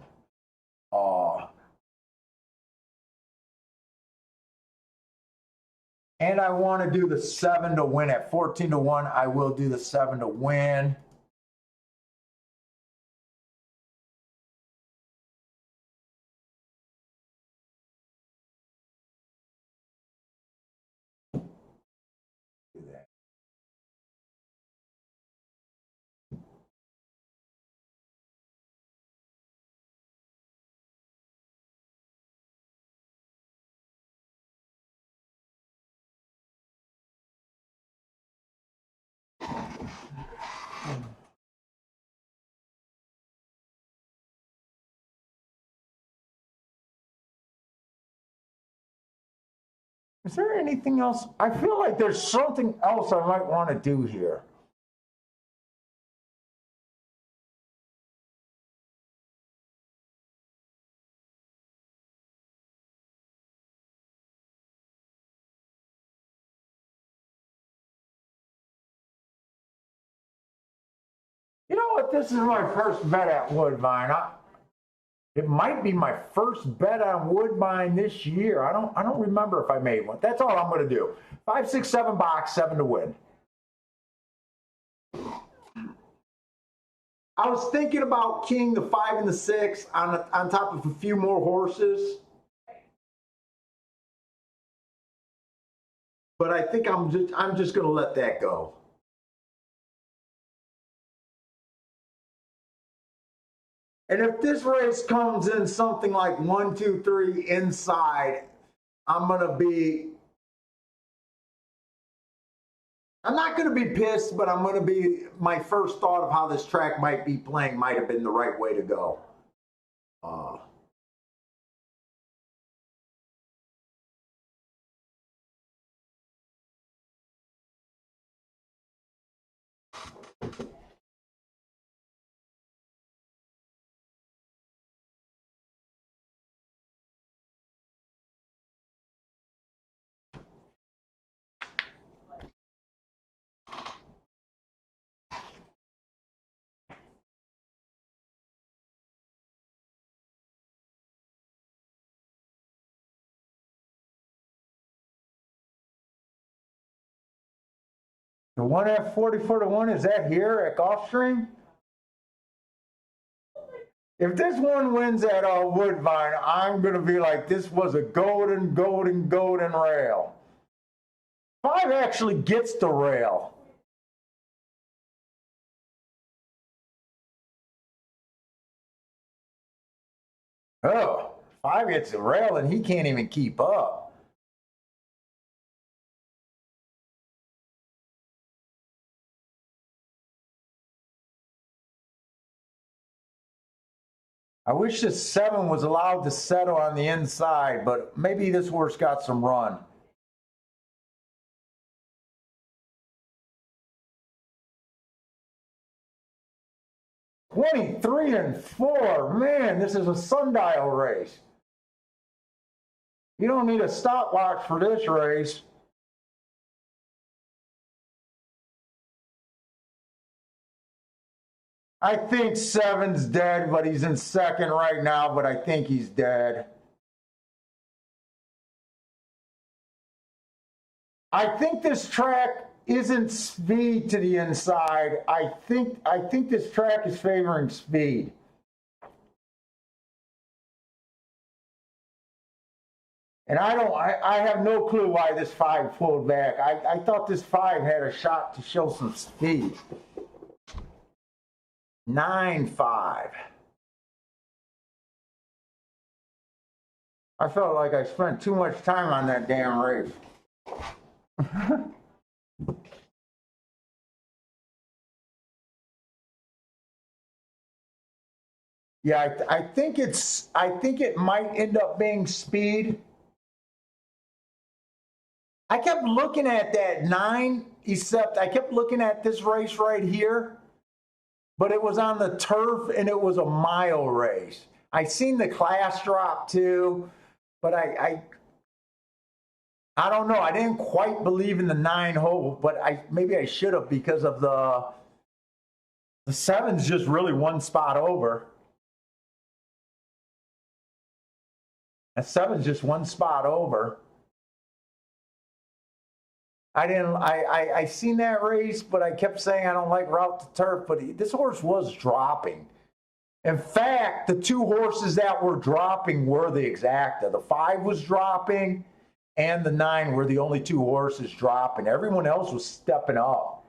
And I want to do the 7 to win at 14 to 1. I will do the 7 to win. Do that. Is there anything else? I feel like there's something else I might want to do here. You know what? This is my first bet at Woodbine. It might be my first bet on Woodbine this year. I don't remember if I made one. That's all I'm going to do. 5, 6, 7 box, 7 to win. I was thinking about King, the 5 and the 6 on top of a few more horses. But I think I'm just going to let that go. And if this race comes in something like 1, 2, 3 inside, I'm not going to be pissed, but I'm going to be, my first thought of how this track might be playing might have been the right way to go. The one at 44 to 1, is that here at Gulfstream? If this one wins at Woodbine, I'm going to be like, this was a golden rail. 5 actually gets the rail. Oh, 5 gets the rail and he can't even keep up. I wish this 7 was allowed to settle on the inside, but maybe this horse got some run. $23 and 4, man, this is a sundial race. You don't need a stopwatch for this race. I think 7's dead, but he's in second right now, but I think he's dead. I think this track isn't speed to the inside. I think this track is favoring speed. And I have no clue why this 5 pulled back. I thought this 5 had a shot to show some speed. 9-5. I felt like I spent too much time on that damn race. Yeah, I think it might end up being speed. I kept looking at that 9, except I kept looking at this race right here, but it was on the turf and it was a mile race. I seen the class drop too, but I don't know. I didn't quite believe in the 9 hole, but maybe I should have because of the 7's just really one spot over. That 7's just one spot over. I seen that race, but I kept saying I don't like route to turf, but this horse was dropping. In fact, the 2 horses that were dropping were the exacta. The 5 was dropping and the 9 were the only 2 horses dropping. Everyone else was stepping up.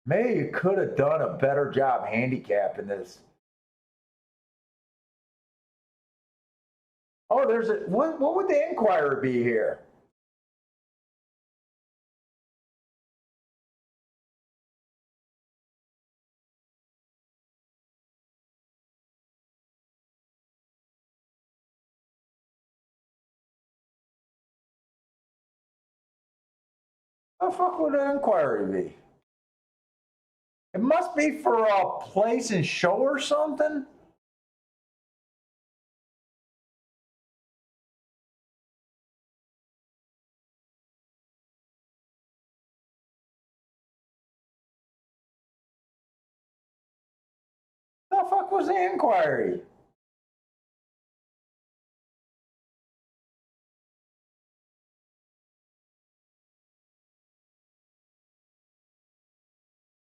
Maybe you could have done a better job handicapping this. Oh, there's a what would the inquiry be here? What the fuck would the inquiry be? It must be for a place and show or something. The fuck was the inquiry?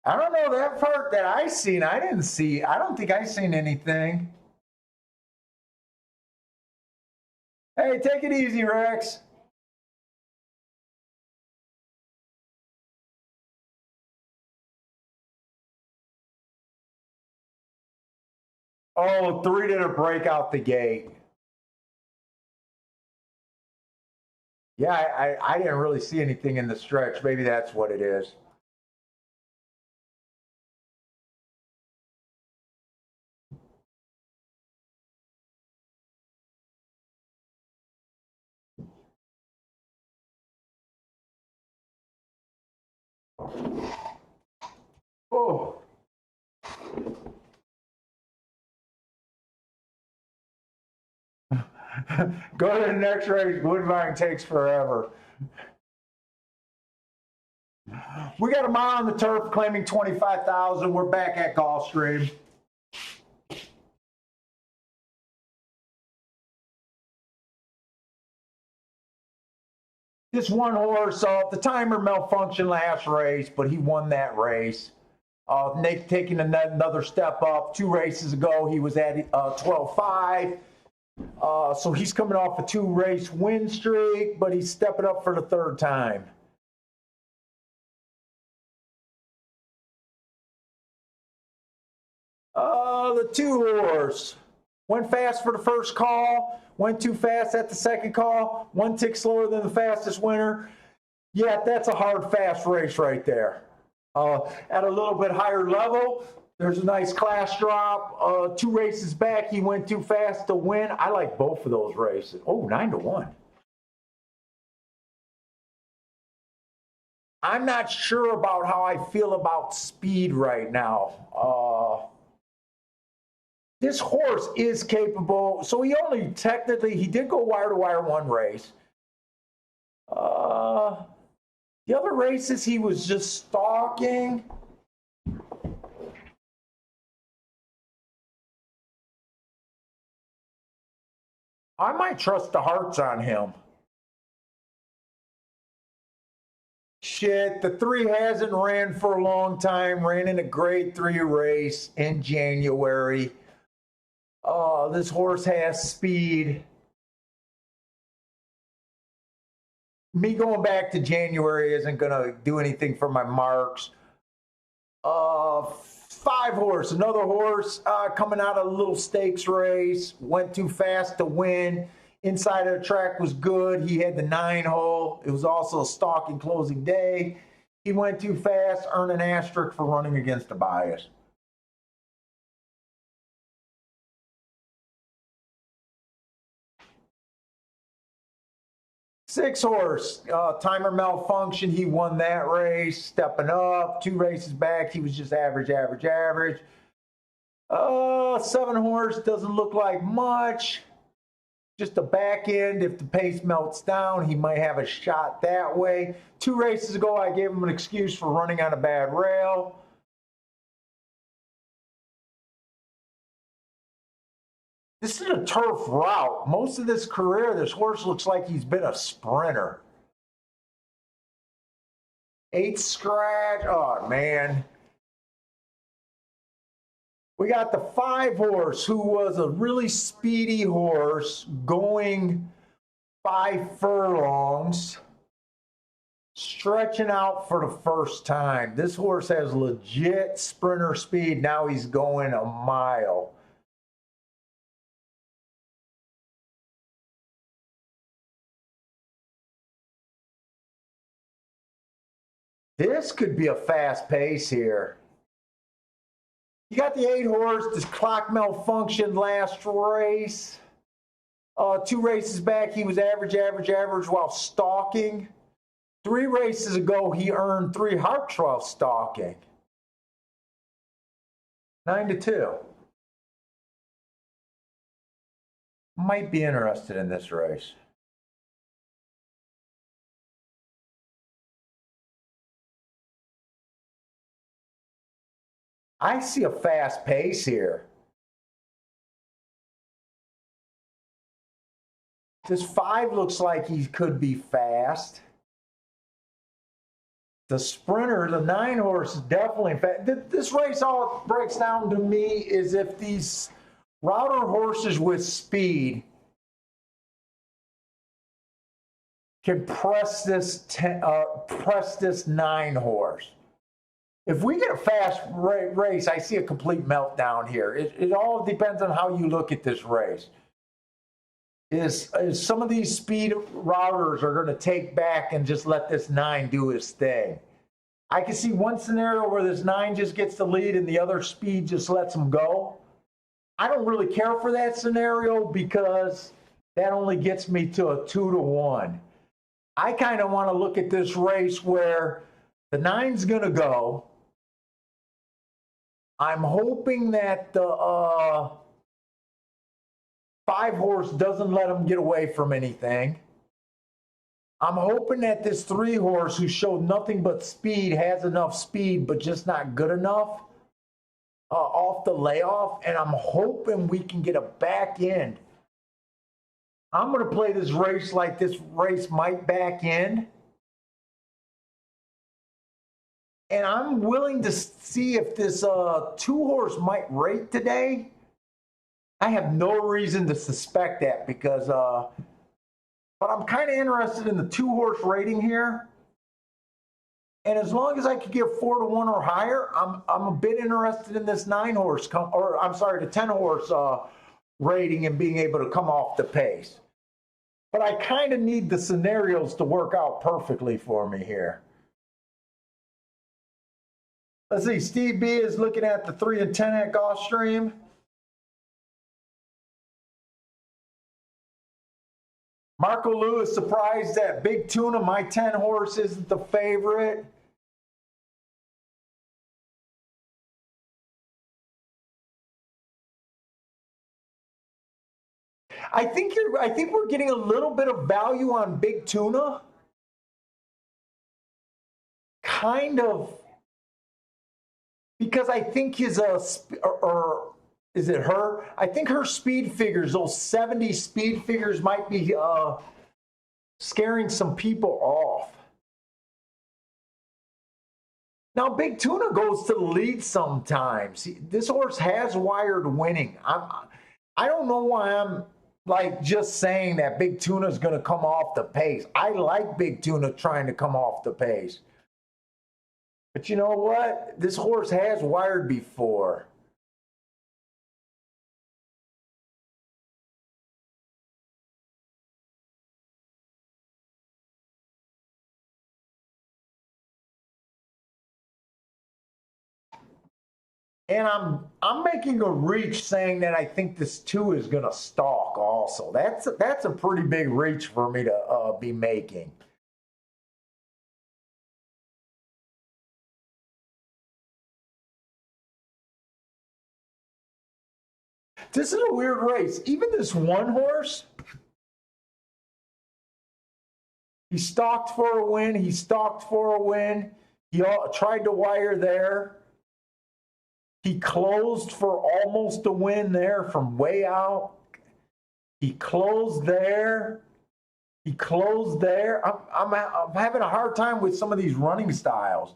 I don't know that part that I seen. I didn't see. I don't think I seen anything. Hey, take it easy, Rex. Oh, 3 didn't break out the gate. Yeah, I didn't really see anything in the stretch. Maybe that's what it is. Oh. Go to the next race. Woodbine takes forever. We got a mile on the turf claiming 25,000. We're back at Gulfstream. This one horse, the timer malfunctioned last race, but he won that race. Nick taking another step up. 2 races ago, he was at 12.5. So he's coming off a 2-race win streak, but he's stepping up for the 3rd time. The 2 horse went fast for the first call, went too fast at the second call, 1 tick slower than the fastest winner. Yeah, that's a hard, fast race right there. At a little bit higher level, there's a nice class drop. 2 races back, he went too fast to win. I like both of those races. Oh, 9-1. I'm not sure about how I feel about speed right now. This horse is capable. So he did go wire to wire 1 race. The other races he was just stalking. I might trust the hearts on him. Shit, the 3 hasn't ran for a long time. Ran in a grade 3 race in January. This horse has speed. Me going back to January isn't going to do anything for my marks. 5 horse, another horse coming out of a little stakes race, went too fast to win. Inside of the track was good. He had the 9 hole. It was also a stalking closing day. He went too fast, earned an asterisk for running against the bias. Six horse, timer malfunction. He won that race, stepping up. 2 races back, he was just average. 7 horse doesn't look like much. Just the back end. If the pace melts down, he might have a shot that way. 2 races ago, I gave him an excuse for running on a bad rail. This is a turf route. Most of this career, this horse looks like he's been a sprinter. 8 scratch. Oh, man. We got the 5 horse, who was a really speedy horse going 5 furlongs, stretching out for the first time. This horse has legit sprinter speed. Now he's going a mile. This could be a fast pace here. You got the 8 horse. This clock malfunctioned last race. 2 races back, he was average while stalking. 3 races ago, he earned 3 hearts while stalking. 9-2. Might be interested in this race. I see a fast pace here. This 5 looks like he could be fast. The sprinter, the 9 horse, is definitely fast. This race, all it breaks down to me is if these router horses with speed can press this 9 horse. If we get a fast race, I see a complete meltdown here. It all depends on how you look at this race. Is some of these speed routers are going to take back and just let this 9 do his thing. I can see one scenario where this 9 just gets the lead and the other speed just lets him go. I don't really care for that scenario because that only gets me to a 2-1. I kind of want to look at this race where the 9's going to go. I'm hoping that the 5 horse doesn't let him get away from anything. I'm hoping that this 3 horse, who showed nothing but speed, has enough speed but just not good enough off the layoff. And I'm hoping we can get a back end. I'm going to play this race like this race might back end. And I'm willing to see if this 2 horse might rate today. I have no reason to suspect that because, but I'm kind of interested in the 2 horse rating here. And as long as I could get 4-1 or higher, I'm a bit interested in this 9 horse, the 10 horse rating and being able to come off the pace. But I kind of need the scenarios to work out perfectly for me here. Let's see, Steve B is looking at the 3 and 10 at Gulfstream. Marco Lewis surprised that Big Tuna, my 10 horse, isn't the favorite. I think we're getting a little bit of value on Big Tuna. Kind of. Because I think his, or is it her? I think her speed figures, those 70 speed figures might be scaring some people off. Now, Big Tuna goes to the lead sometimes. This horse has wired winning. I don't know why I'm like just saying that Big Tuna is going to come off the pace. I like Big Tuna trying to come off the pace. But you know what? This horse has wired before. And I'm making a reach saying that I think this 2 is going to stalk also. That's a pretty big reach for me to be making. This is a weird race. Even this one horse, he stalked for a win. He stalked for a win. He tried to wire there. He closed for almost a win there from way out. He closed there. He closed there. I'm having a hard time with some of these running styles.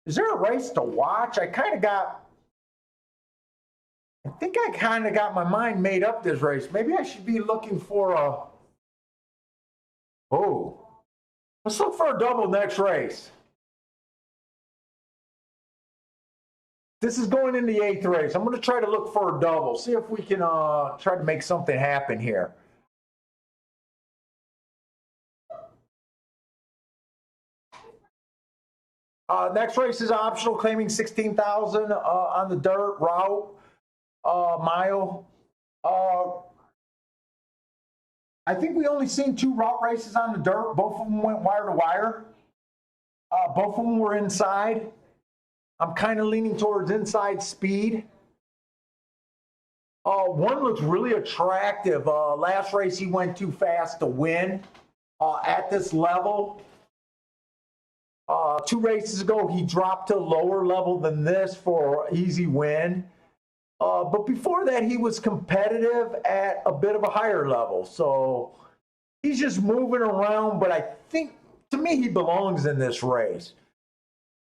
Is there a race to watch? I think I kind of got my mind made up this race. Maybe I should be looking for let's look for a double next race. This is going in the 8th race. I'm going to try to look for a double. See if we can try to make something happen here. Next race is optional, claiming 16,000 on the dirt route mile. I think we only seen 2 route races on the dirt. Both of them went wire to wire. Both of them were inside. I'm kind of leaning towards inside speed. One looks really attractive. Last race he went too fast to win at this level. 2 races ago, he dropped to a lower level than this for an easy win. But before that, he was competitive at a bit of a higher level. So he's just moving around, but I think, to me, he belongs in this race.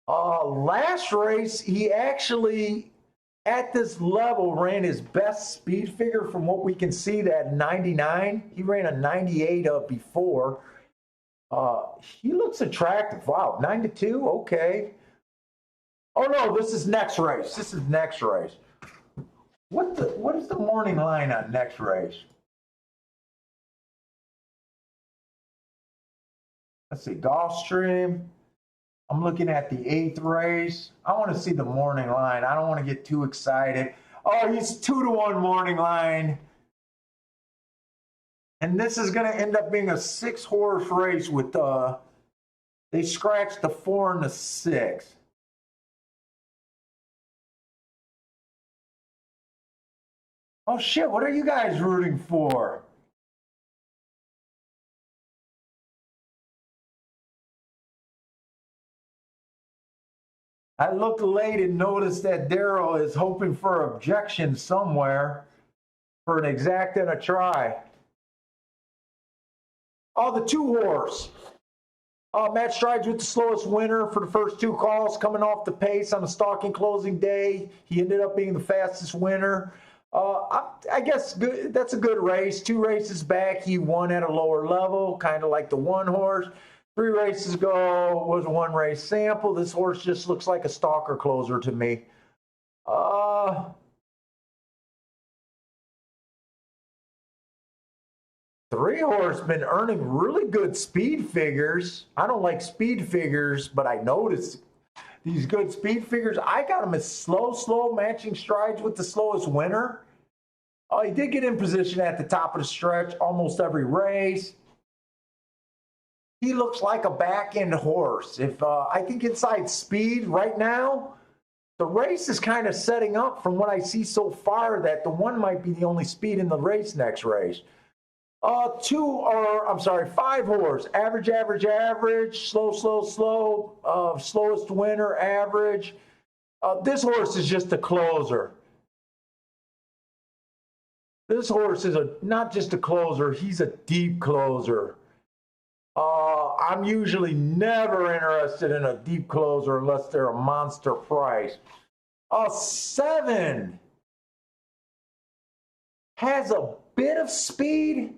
Last race, he actually, at this level, ran his best speed figure from what we can see, that 99. He ran a 98 before. He looks attractive. Wow, 9-2, okay. Oh no, this is next race. This is next race. What is the morning line on next race? Let's see, Gulfstream. I'm looking at the 8th race. I want to see the morning line. I don't want to get too excited. Oh, he's 2-1 morning line. And this is going to end up being a 6-horse race with they scratched the 4 and the 6. Oh shit, what are you guys rooting for? I looked late and noticed that Daryl is hoping for objection somewhere for an exact and a try. Oh, the 2-horse. Matt Strides with the slowest winner for the first 2 calls, coming off the pace on the stalking closing day. He ended up being the fastest winner. I guess that's a good race. 2 races back, he won at a lower level, kind of like the 1-horse. 3 races ago was a 1-race sample. This horse just looks like a stalker closer to me. 3-horse been earning really good speed figures. I don't like speed figures, but I noticed these good speed figures. I got him as slow, matching strides with the slowest winner. He did get in position at the top of the stretch almost every race. He looks like a back-end horse. If I think inside speed right now, the race is kind of setting up from what I see so far that the 1 might be the only speed in the race next race. 5-horse, average, slow, slowest winner, average. This horse is just a closer. This horse is not just a closer, he's a deep closer. I'm usually never interested in a deep closer unless they're a monster price. 7 has a bit of speed.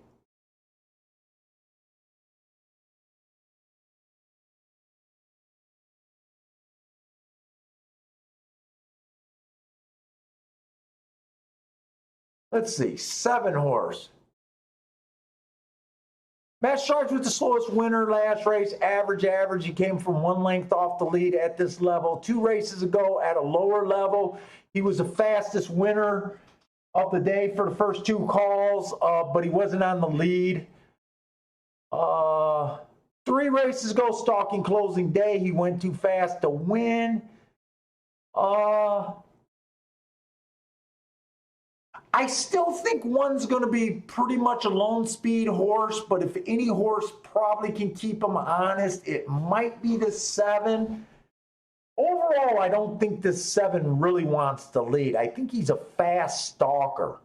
Let's see, 7 horse. Matt Charge with the slowest winner last race, average. He came from 1 length off the lead at this level. 2 races ago at a lower level, he was the fastest winner of the day for the first 2 calls, but he wasn't on the lead. 3 races ago, stalking closing day, he went too fast to win. I still think 1's going to be pretty much a lone speed horse, but if any horse probably can keep him honest, it might be the 7. Overall, I don't think this 7 really wants to lead. I think he's a fast stalker.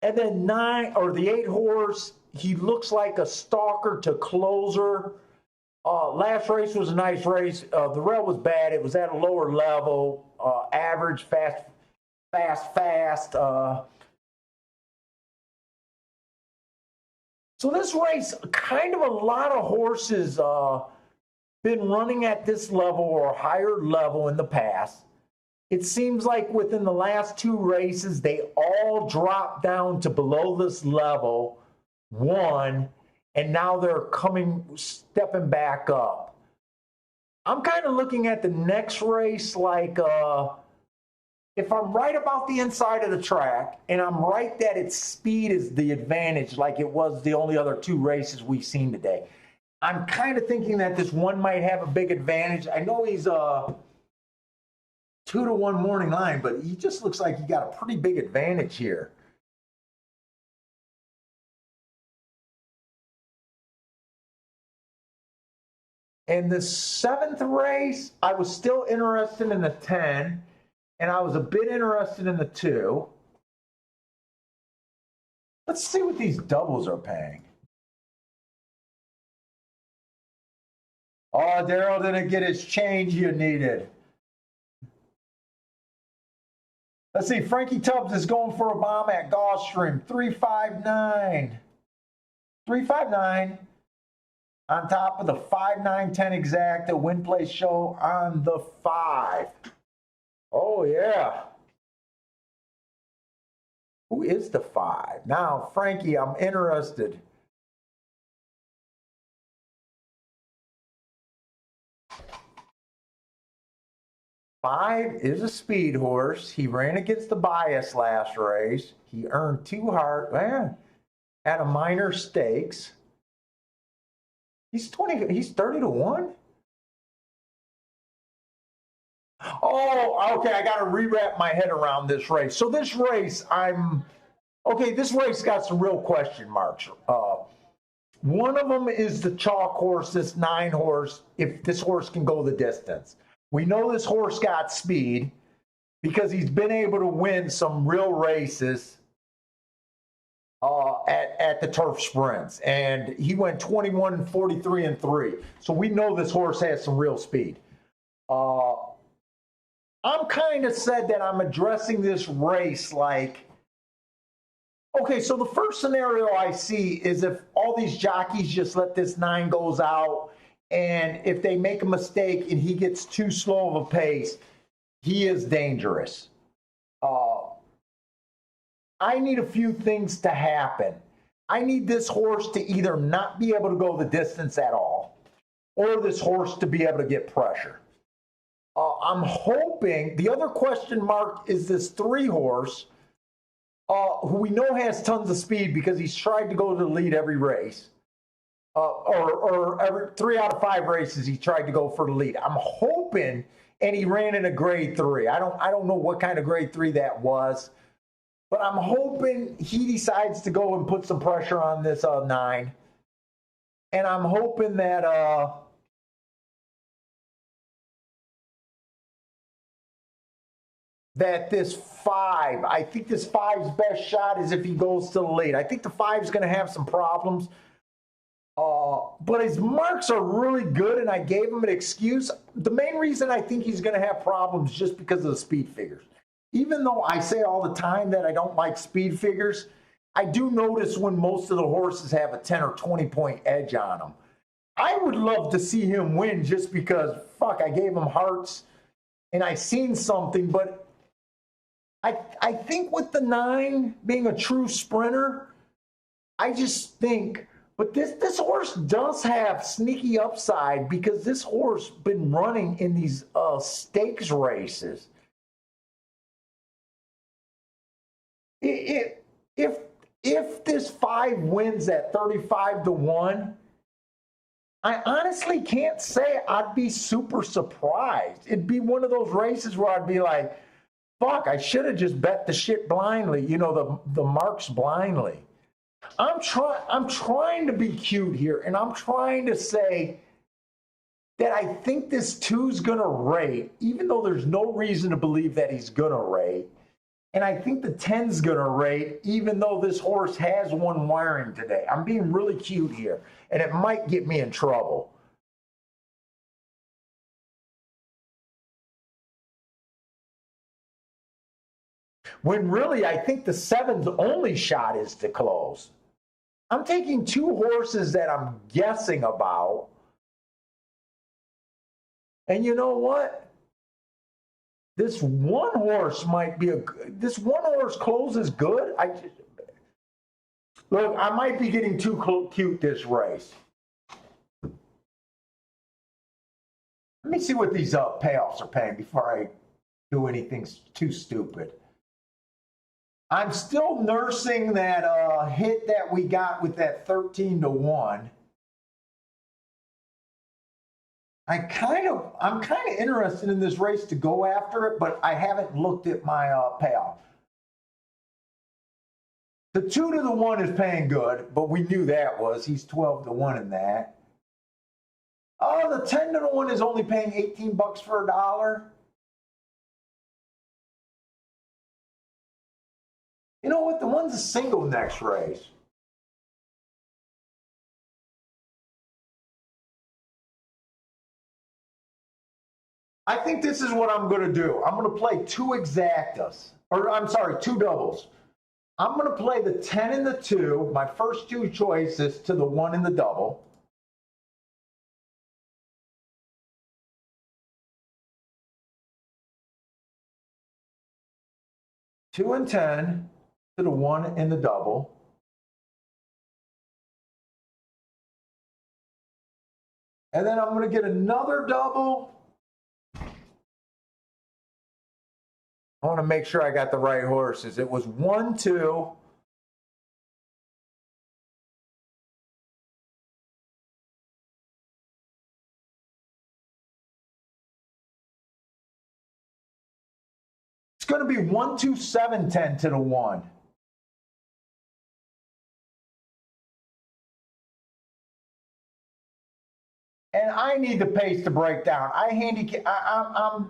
And then 9, or the 8 horse, he looks like a stalker to closer. Last race was a nice race. The rail was bad. It was at a lower level, average, fast. So this race, kind of a lot of horses been running at this level or higher level in the past. It seems like within the last 2 races, they all dropped down to below this level, 1, and now they're stepping back up. I'm kind of looking at the next race like, if I'm right about the inside of the track, and I'm right that its speed is the advantage like it was the only other 2 races we've seen today, I'm kind of thinking that this 1 might have a big advantage. I know he's a 2-to-1 morning line, but he just looks like he got a pretty big advantage here. In the 7th race, I was still interested in the 10, and I was a bit interested in the 2. Let's see what these doubles are paying. Oh, Daryl didn't get his change you needed. Let's see, Frankie Tubbs is going for a bomb at Gulfstream. 359. 359. On top of the 5-9-10 exacta win place show on the 5. Oh, yeah. Who is the 5? Now, Frankie, I'm interested. Five is a speed horse. He ran against the bias last race. He earned 2 heart at a minor stakes. He's 30-to-1. Oh, okay. I got to rewrap my head around this race. So this race, this race got some real question marks. One of them is the chalk horse, this 9 horse, if this horse can go the distance. We know this horse got speed because he's been able to win some real races at the turf sprints, and he went 21, 43, and 3. So we know this horse has some real speed. I'm kind of said that I'm addressing this race like, okay, so the first scenario I see is if all these jockeys just let this 9 goes out, and if they make a mistake and he gets too slow of a pace, he is dangerous. I need a few things to happen. I need this horse to either not be able to go the distance at all, or this horse to be able to get pressure. I'm hoping, the other question mark is this 3 horse, who we know has tons of speed because he's tried to go to the lead every race. Or every 3 out of 5 races he tried to go for the lead. I'm hoping, and he ran in a grade 3. I don't know what kind of grade 3 that was, but I'm hoping he decides to go and put some pressure on this 9. And I'm hoping that that this 5, I think this 5's best shot is if he goes to the lead. I think the 5's going to have some problems. But his marks are really good, and I gave him an excuse. The main reason I think he's going to have problems is just because of the speed figures. Even though I say all the time that I don't like speed figures, I do notice when most of the horses have a 10 or 20 point edge on them. I would love to see him win just because, fuck, I gave him hearts and I seen something, but I think with the 9 being a true sprinter, I just think, but this horse does have sneaky upside because this horse been running in these stakes races. If this 5 wins at 35-1, I honestly can't say I'd be super surprised. It'd be one of those races where I'd be like, fuck, I should have just bet the shit blindly, you know, the marks blindly. I'm trying to be cute here, and I'm trying to say that I think this 2's gonna rate, even though there's no reason to believe that he's gonna rate. And I think the 10's gonna rate, even though this horse has one wiring today. I'm being really cute here, and it might get me in trouble. When really, I think the 7's only shot is to close. I'm taking 2 horses that I'm guessing about. And you know what? This one horse might be this one horse closes good. Look, I might be getting too cute this race. Let me see what these payoffs are paying before I do anything too stupid. I'm still nursing that hit that we got with that 13-1. I'm kind of interested in this race to go after it, but I haven't looked at my payoff. The 2-1 is paying good, but we knew that was. He's 12-1 in that. Oh, the 10-1 is only paying $18 for $1. You know what? The one's a single next race. I think this is what I'm going to do. I'm going to play 2 exactas, or I'm sorry, 2 doubles. I'm going to play the 10 and the 2, my first 2 choices, to the 1 and the double. Two and 10 to the 1 and the double. And then I'm going to get another double. I want to make sure I got the right horses. It was 1, 2. It's going to be 1, 2, 7, 10 to the 1. And I need the pace to break down.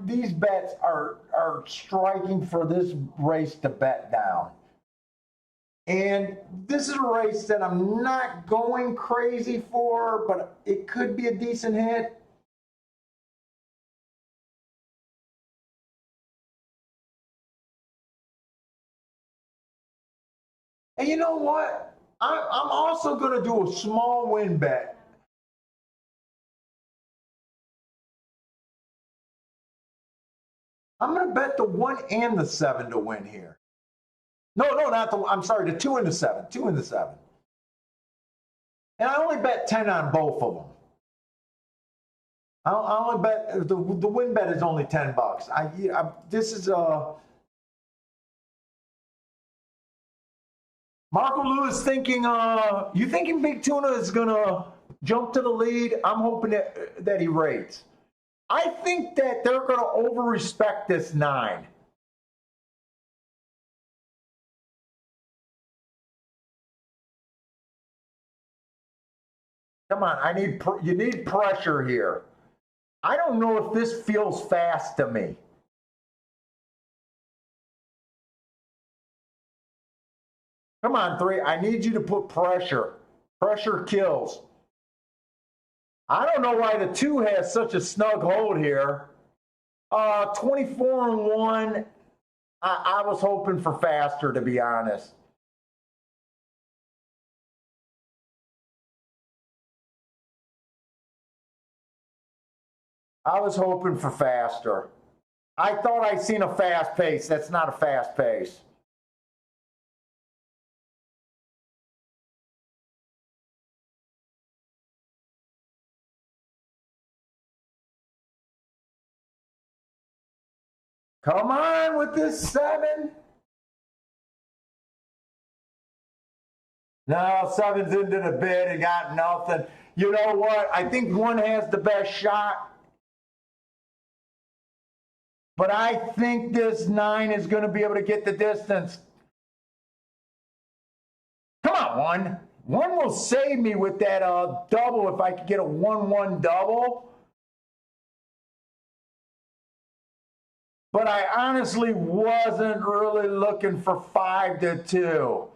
These bets are striking for this race to bet down. And this is a race that I'm not going crazy for, but it could be a decent hit. And you know what? I'm also going to do a small win bet. I'm going to bet the 1 and the 7 to win here. No, not the, I'm sorry, the 2 and the 7. 2 and the 7. And I only bet 10 on both of them. I only bet, the win bet is only $10. This is Marco Lewis thinking, you thinking Big Tuna is going to jump to the lead? I'm hoping that he rates. I think that they're going to over-respect this 9. Come on, you need pressure here. I don't know if this feels fast to me. Come on, 3. I need you to put pressure. Pressure kills. I don't know why the 2 has such a snug hold here. 24-1. I was hoping for faster, to be honest. I was hoping for faster. I thought I'd seen a fast pace. That's not a fast pace. Come on with this 7. No, 7's into the bid and got nothing. You know what? I think 1 has the best shot. But I think this 9 is going to be able to get the distance. Come on, 1. 1 will save me with that double if I could get a 1-1 double. But I honestly wasn't really looking for 5-2.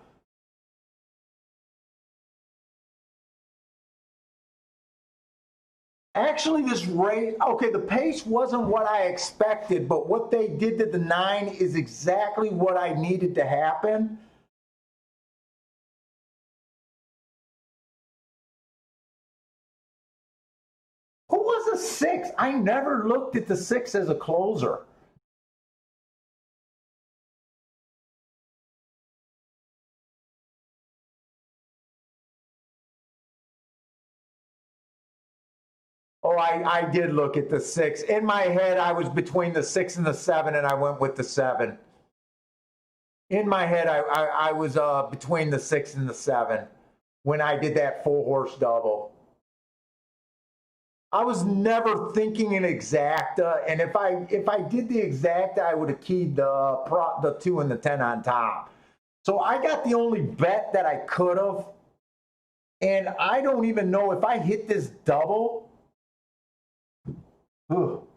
Actually, this race, okay, the pace wasn't what I expected, but what they did to the 9 is exactly what I needed to happen. Who was a 6? I never looked at the 6 as a closer. Oh, I did look at the 6. In my head, I was between the 6 and the 7, and I went with the 7. In my head, I was between the 6 and the 7 when I did that full horse double. I was never thinking an exacta, and if I did the exacta, I would have keyed the 2 and the 10 on top. So I got the only bet that I could have, and I don't even know if I hit this double.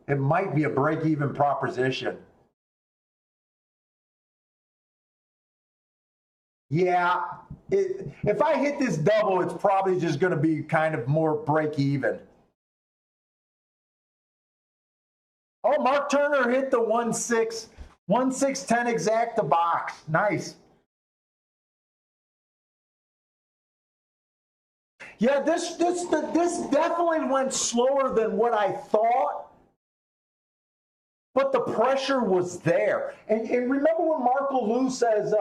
It might be a break-even proposition. Yeah, if I hit this double, it's probably just going to be kind of more break-even. Oh, Mark Turner hit the 1-6, 1-6-10 exacta box. Nice. Yeah, this definitely went slower than what I thought, but the pressure was there. And remember what Marco Lou says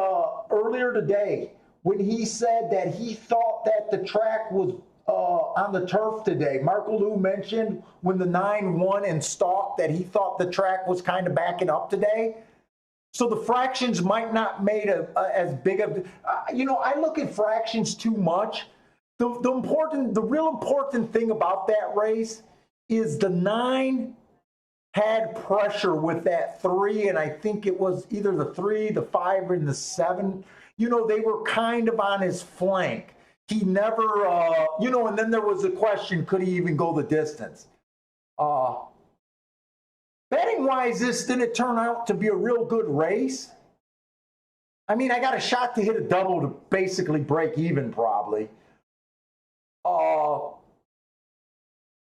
earlier today when he said that he thought that the track was on the turf today. Marco Lou mentioned when the 9 won and stalked that he thought the track was kind of backing up today. So the fractions might not made as big of, I look at fractions too much. The real important thing about that race is the 9 had pressure with that 3, and I think it was either the 3, the 5, and the 7. They were kind of on his flank. He never, and then there was a question, could he even go the distance? Betting-wise, this didn't turn out to be a real good race. I mean, I got a shot to hit a double to basically break even probably.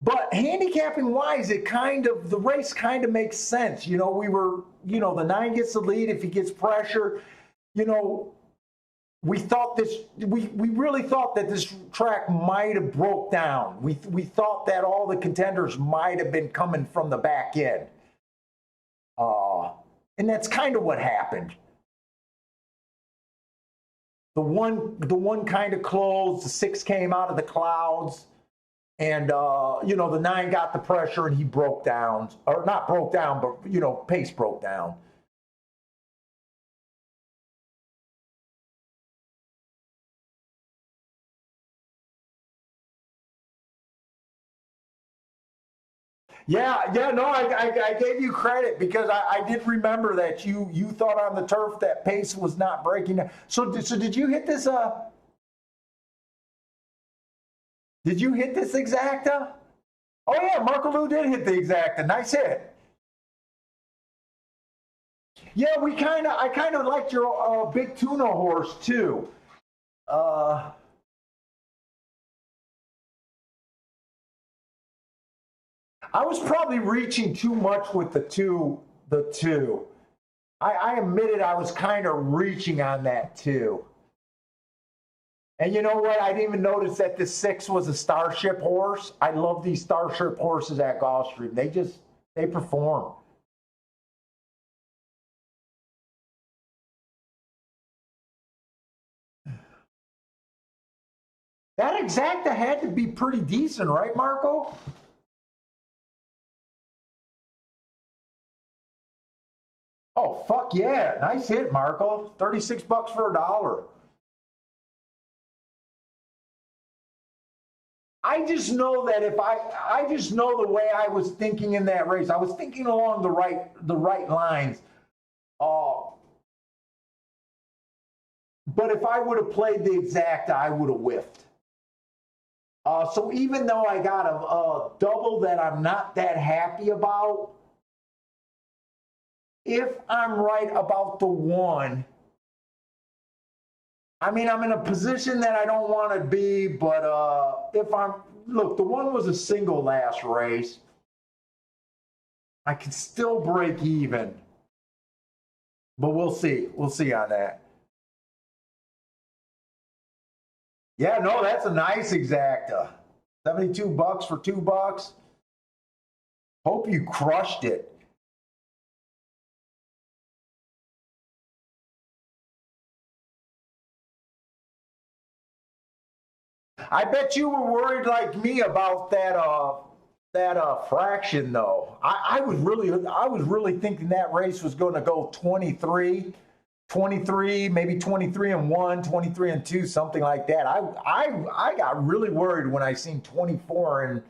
But handicapping wise, the race kind of makes sense. We were, the 9 gets the lead if he gets pressure. We really thought that this track might have broke down. We thought that all the contenders might have been coming from the back end. And that's kind of what happened. The one kind of closed, the 6 came out of the clouds, and the 9 got the pressure and he broke down, or not broke down, but pace broke down. Yeah, no, I gave you credit because I did remember that you thought on the turf that pace was not breaking down. So did you hit this? Did you hit this exacta? Oh yeah, Marco Lou did hit the exacta. Nice hit. Yeah, I kind of liked your big tuna horse too. I was probably reaching too much with the two. The two. I admitted I was kind of reaching on that too. And you know what? I didn't even notice that the 6 was a Starship horse. I love these Starship horses at Gulfstream. They perform. That exacta had to be pretty decent, right, Marco? Oh, fuck yeah. Nice hit, Marco. 36 bucks for $1. I just know that if I just know the way I was thinking in that race. I was thinking along the right lines. Uh, but if I would have played the exacta, I would have whiffed. So even though I got a double that I'm not that happy about, if I'm right about the one, I mean, I'm in a position that I don't want to be, but if look, the one was a single last race. I can still break even, but we'll see. We'll see on that. Yeah, no, that's a nice exacta. 72 bucks for $2. Hope you crushed it. I bet you were worried like me about that fraction though. I was really thinking that race was going to go 23, maybe 23 and 1, 23 and 2, something like that. I got really worried when I seen 24 and I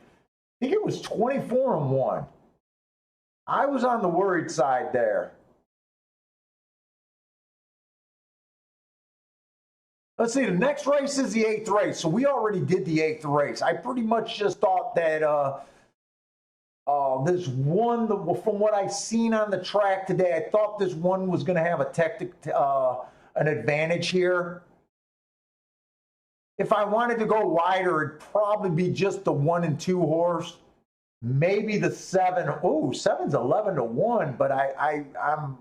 think it was 24 and 1. I was on the worried side there. Let's see, the next race is the 8th race. So we already did the 8th race. I pretty much just thought that this one, from what I've seen on the track today, I thought this one was going to have an advantage here. If I wanted to go wider, it'd probably be just the 1 and 2 horse. Maybe the 7. Oh, 7's 11 to 1, but I'm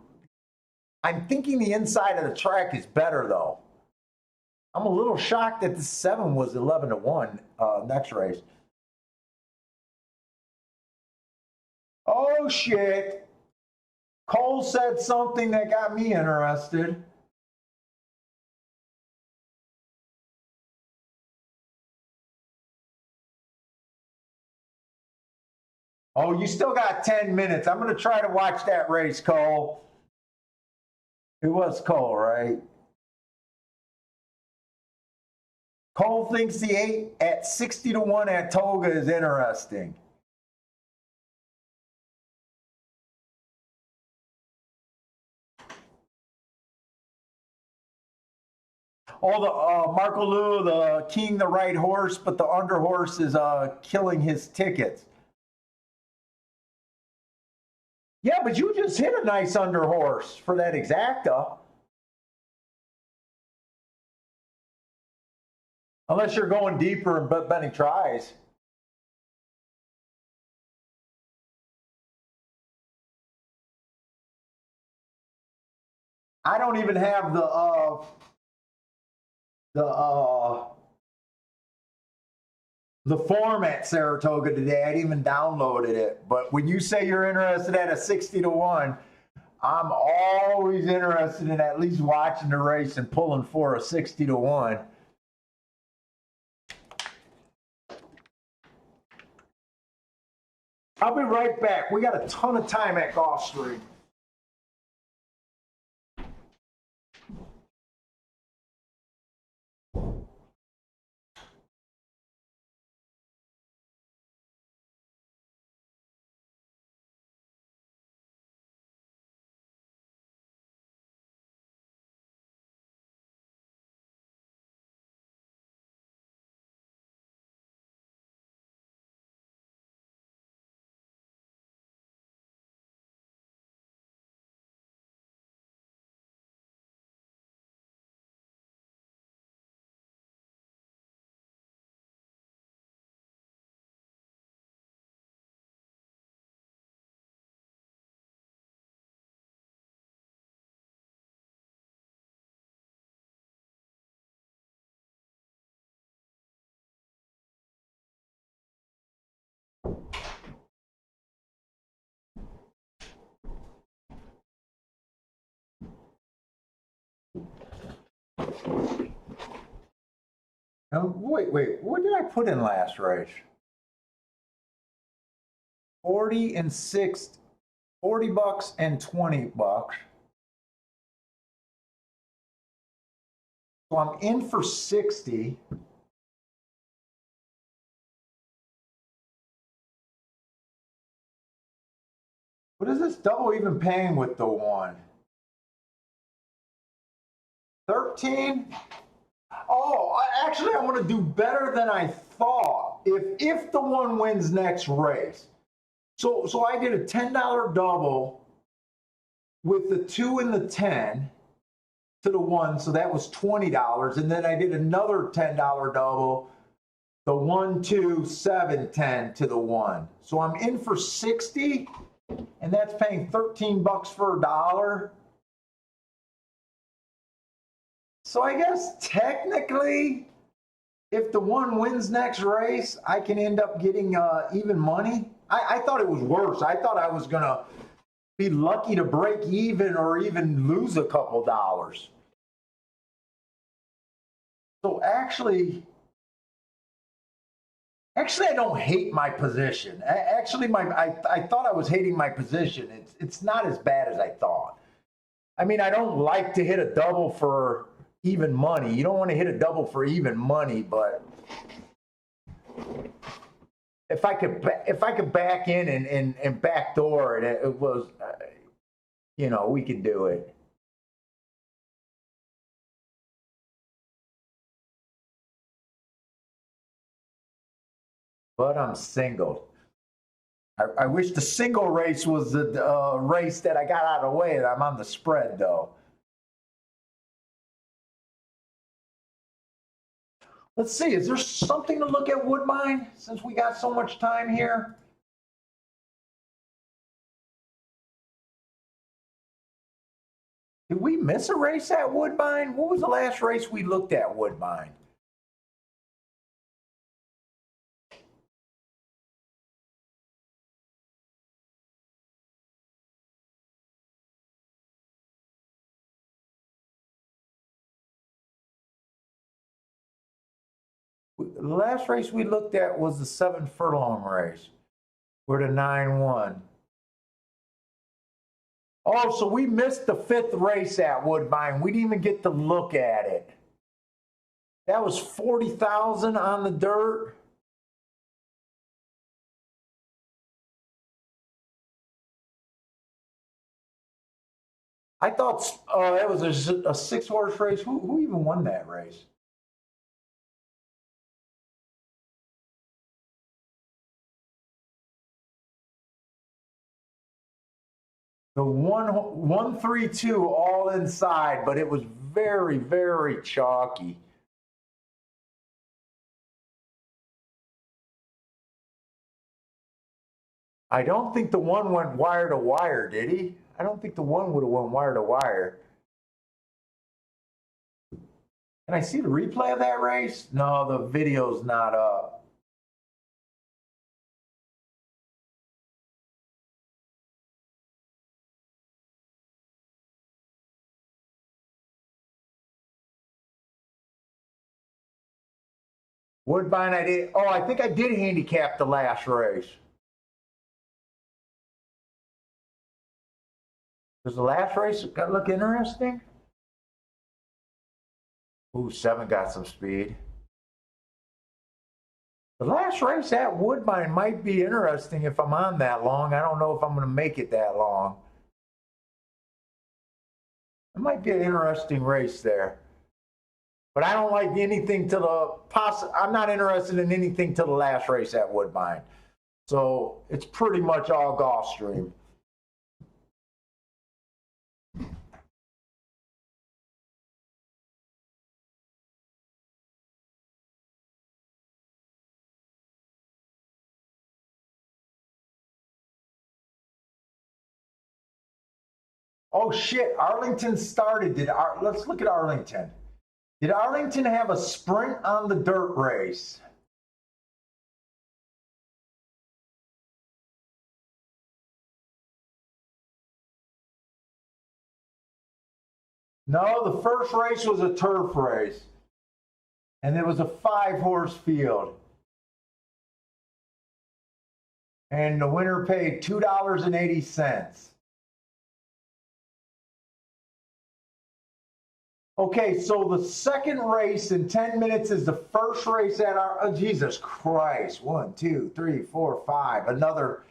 thinking the inside of the track is better though. I'm a little shocked that the 7 was 11 to 1 next race. Oh shit. Cole said something that got me interested. Oh, you still got 10 minutes. I'm going to try to watch that race, Cole. It was Cole, right? Cole thinks the 8 at 60 to 1 at Toga is interesting. Oh, the Marco Lu, the king, the right horse, but the under horse is killing his tickets. Yeah, but you just hit a nice under horse for that exacta. Unless you're going deeper and betting tries. I don't even have the the form at Saratoga today. I didn't even downloaded it. But when you say you're interested at a 60 to 1, I'm always interested in at least watching the race and pulling for a 60 to 1. I'll be right back. We got a ton of time at Gulfstream. Wait, what did I put in last race? 40 and 6, 40 bucks and 20 bucks. So I'm in for 60. What is this double even paying with the one? 13? Oh, actually, I'm going to do better than I thought if the one wins next race. So I did a $10 double with the 2 and the 10 to the 1, so that was $20. And then I did another $10 double, the 1, 2, 7, 10 to the 1. So I'm in for 60, and that's paying 13 bucks for a dollar. So I guess technically, if the one wins next race, I can end up getting even money. I thought it was worse. I thought I was going to be lucky to break even or even lose a couple dollars. So actually, I don't hate my position. Actually, I thought I was hating my position. It's not as bad as I thought. I mean, I don't like to hit a double for even money. You don't want to hit a double for even money, but if I could back in and backdoor it, it was, we could do it. But I'm single. I wish the single race was the race that I got out of the way. I'm on the spread though. Let's see, is there something to look at Woodbine since we got so much time here? Did we miss a race at Woodbine? What was the last race we looked at Woodbine? The last race we looked at was the 7 furlong race. We're the 9-1. Oh, so we missed the 5th race at Woodbine. We didn't even get to look at it. That was 40,000 on the dirt. I thought that was a 6-horse race. Who even won that race? The 132 all inside, but it was very, very chalky. I don't think the one went wire to wire, did he? I don't think the one would have went wire to wire. Can I see the replay of that race? No, the video's not up. Woodbine, I did. Oh, I think I did handicap the last race. Does the last race look interesting? Ooh, 7 got some speed. The last race at Woodbine might be interesting if I'm on that long. I don't know if I'm going to make it that long. It might be an interesting race there. But I don't like anything till I'm not interested in anything till the last race at Woodbine. So it's pretty much all Gulfstream. Oh shit, Arlington started. Let's look at Arlington. Did Arlington have a sprint on the dirt race? No, the first race was a turf race. And it was a 5-horse field. And the winner paid $2.80. Okay, so the second race in 10 minutes is the first race at our, oh, Jesus Christ. 1, 2, 3, 4, 5. Another.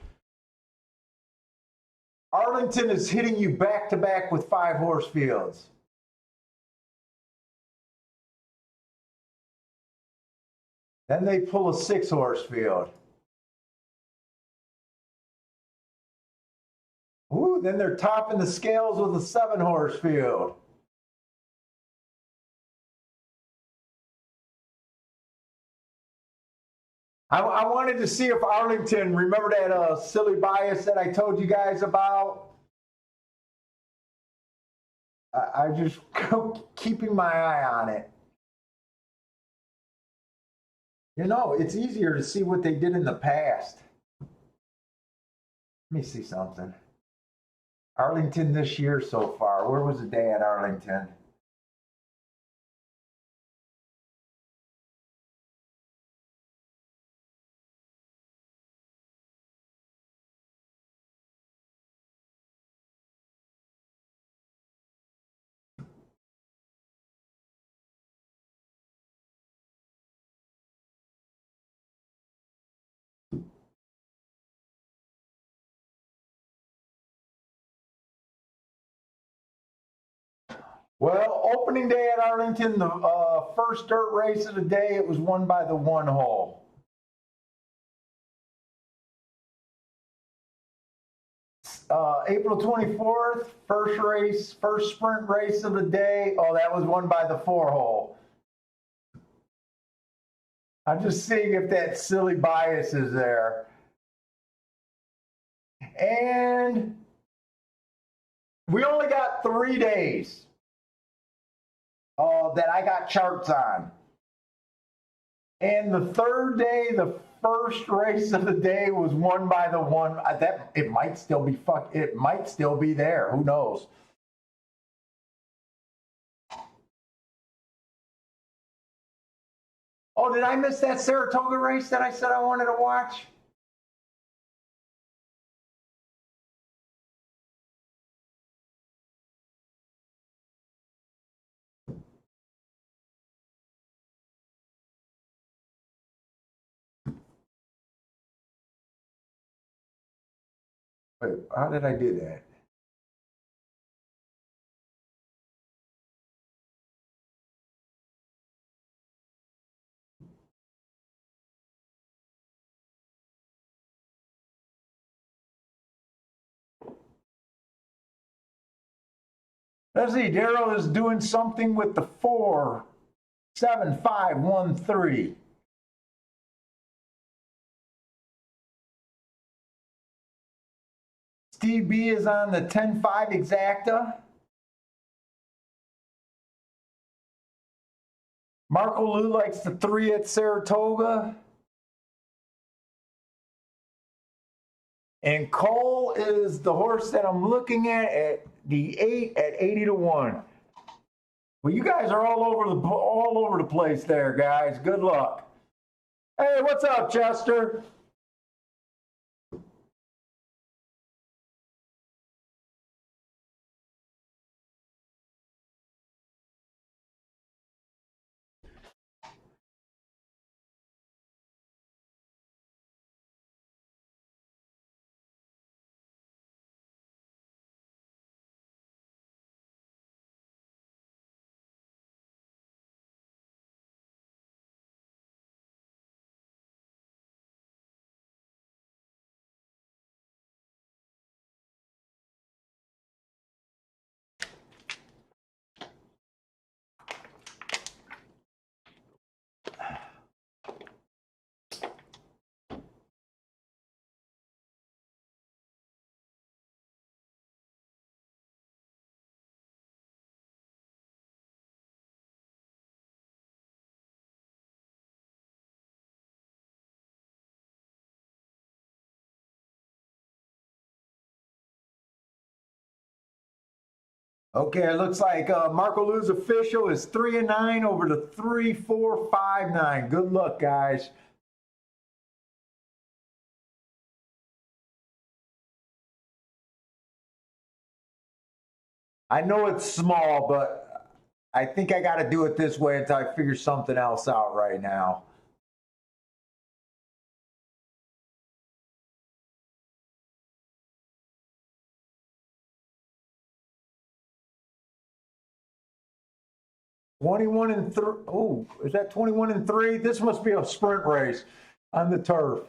Arlington is hitting you back to back with 5-horse fields. Then they pull a 6-horse field. Ooh, then they're topping the scales with a 7-horse field. I wanted to see if Arlington, remember that silly bias that I told you guys about? I just keeping my eye on it. You know, it's easier to see what they did in the past. Let me see something. Arlington this year so far. Where was the day at Arlington? Well, opening day at Arlington, the first dirt race of the day, it was won by the 1 hole. April 24th, first race, first sprint race of the day. Oh, that was won by the 4 hole. I'm just seeing if that silly bias is there. And we only got 3 days that I got charts on. And the third day, the first race of the day was won by the 1. That it might still be it might still be there. Who knows? Oh, did I miss that Saratoga race that I said I wanted to watch? Wait, how did I do that? Let's see, Daryl is doing something with the 47513. Steve B is on the 10.5 exacta. Marco Lou likes the 3 at Saratoga. And Cole is the horse that I'm looking at the 8 at 80 to 1. Well, you guys are all over the place there, guys. Good luck. Hey, what's up, Chester? Okay, it looks like Marco Luz official is 3-9 over to 3-4-5-9. Good luck, guys. I know it's small, but I think I got to do it this way until I figure something else out right now. (21-3). Oh, is that 21-3? This must be a sprint race on the turf.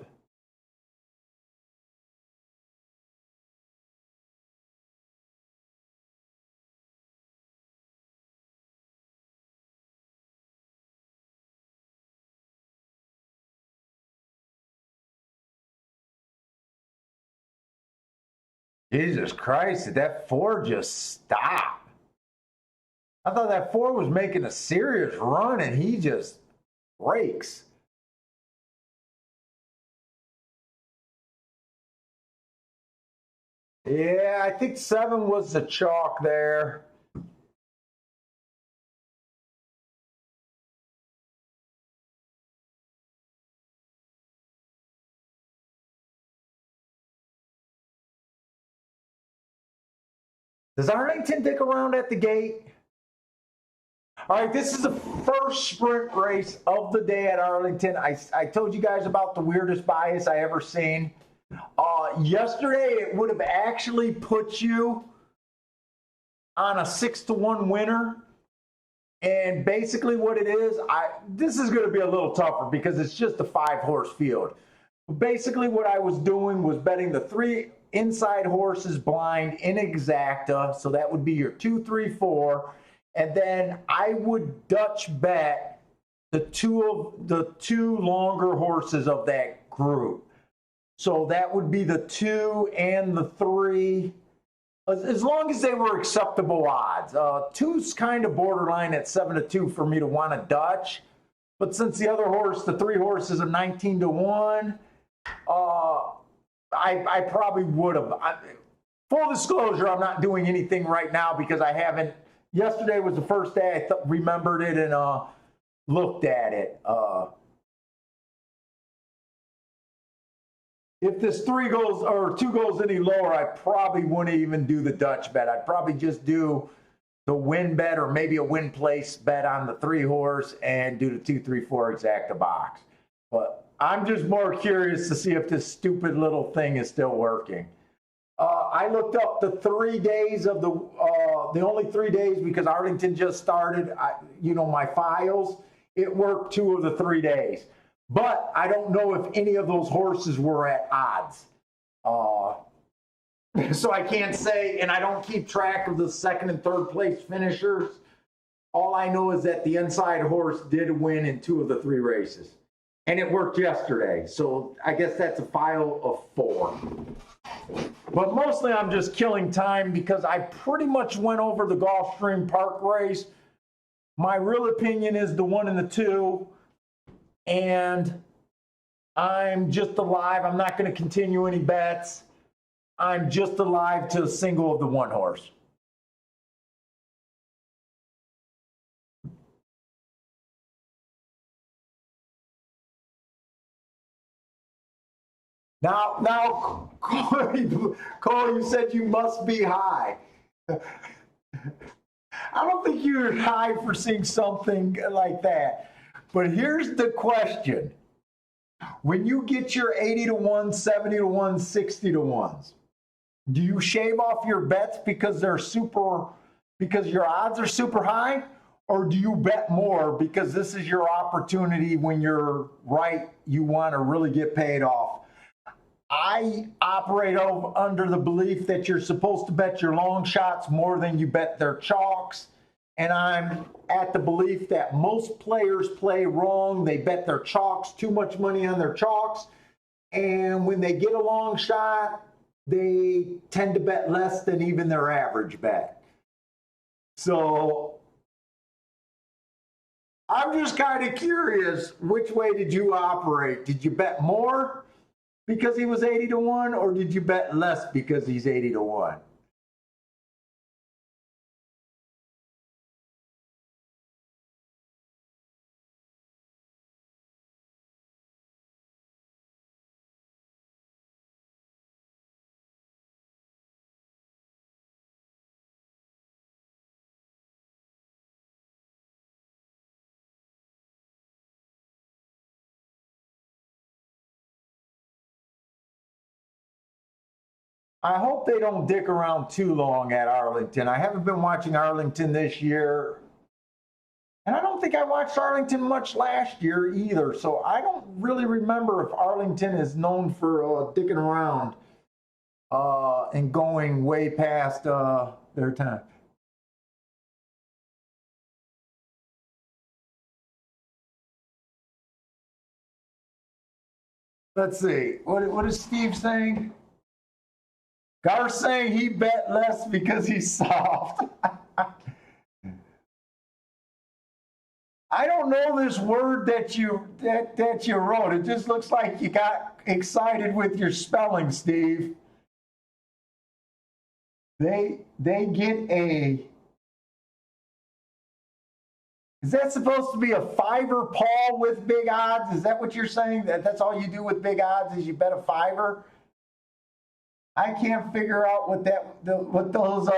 Jesus Christ, did that 4 just stop? I thought that 4 was making a serious run and he just breaks. Yeah, I think 7 was the chalk there. Does Arlington dick around at the gate? All right, this is the first sprint race of the day at Arlington. I told you guys about the weirdest bias I ever seen. Yesterday, it would have actually put you on a 6-1 winner. And basically what it is, this is going to be a little tougher because it's just a 5-horse field. Basically what I was doing was betting the 3 inside horses blind in exacta. So that would be your 2, 3, 4. And then I would Dutch bet the two longer horses of that group. So that would be the 2 and the 3, as long as they were acceptable odds. 2's kind of borderline at 7-2 for me to want a Dutch. But since the other horse, the 3 horses are 19-1, I probably would have. Full disclosure, I'm not doing anything right now because I haven't. Yesterday was the first day I remembered it and looked at it. If this 3 goes or 2 goes any lower, I probably wouldn't even do the Dutch bet. I'd probably just do the win bet or maybe a win place bet on the 3 horse and do the 2, 3, 4 exacta box. But I'm just more curious to see if this stupid little thing is still working. I looked up the 3 days of the only 3 days because Arlington just started. My files. It worked 2 of the 3 days, but I don't know if any of those horses were at odds. So I can't say, and I don't keep track of the 2nd and 3rd place finishers. All I know is that the inside horse did win in 2 of the 3 races, and it worked yesterday. So I guess that's a file of 4. But mostly I'm just killing time because I pretty much went over the Gulfstream Park race. My real opinion is the 1 and the 2. And I'm just alive. I'm not going to continue any bets. I'm just alive to a single of the 1 horse. Now, Cole, you said you must be high. I don't think you're high for seeing something like that. But here's the question. When you get your 80-1, 70-1, 60-1s, do you shave off your bets because because your odds are super high? Or do you bet more because this is your opportunity when you're right, you want to really get paid off? I operate under the belief that you're supposed to bet your long shots more than you bet their chalks. And I'm at the belief that most players play wrong. They bet their chalks, too much money on their chalks. And when they get a long shot, they tend to bet less than even their average bet. So I'm just kind of curious, which way did you operate? Did you bet more because he was 80-1, or did you bet less because he's 80-1? I hope they don't dick around too long at Arlington. I haven't been watching Arlington this year. And I don't think I watched Arlington much last year either. So I don't really remember if Arlington is known for dicking around and going way past their time. Let's see. What is Steve saying? Gar's saying he bet less because he's soft. I don't know this word that you wrote. It just looks like you got excited with your spelling, Steve. They get a. Is that supposed to be a fiver, Paul, with big odds? Is that what you're saying? That's all you do with big odds is you bet a fiver? I can't figure out what those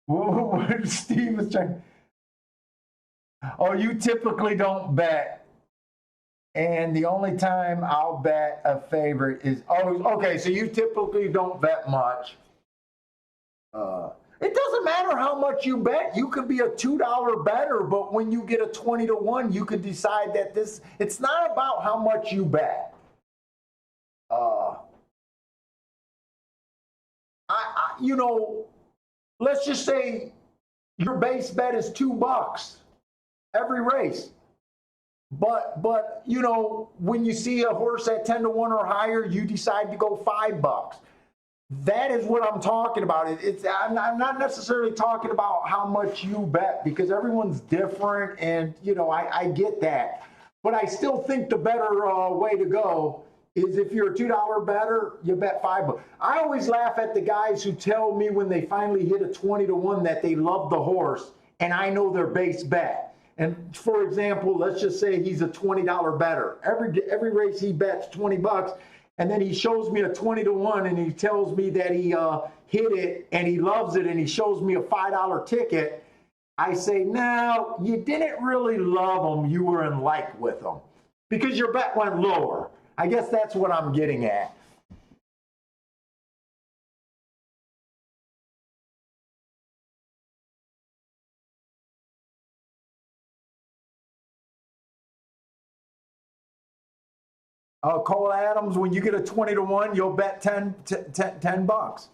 what Steve was trying. Oh, you typically don't bet. And the only time I'll bet a favorite is okay, so you typically don't bet much. It doesn't matter how much you bet. You could be a $2 better, but when you get a 20 to 1, you could decide that it's not about how much you bet. Let's just say your base bet is $2 every race. But when you see a horse at 10 to 1 or higher, you decide to go $5. That is what I'm talking about. I'm not necessarily talking about how much you bet because everyone's different, and I get that. But I still think the better way to go is if you're a $2 better, you bet $5. I always laugh at the guys who tell me when they finally hit a 20 to 1 that they love the horse, and I know their base bet. And for example, let's just say he's a $20 better. Every race he bets $20. And then he shows me a 20 to 1 and he tells me that he hit it and he loves it and he shows me a $5 ticket. I say, no, you didn't really love him. You were in like with him because your bet went lower. I guess that's what I'm getting at. Cole Adams, when you get a 20 to 1, you'll bet $10.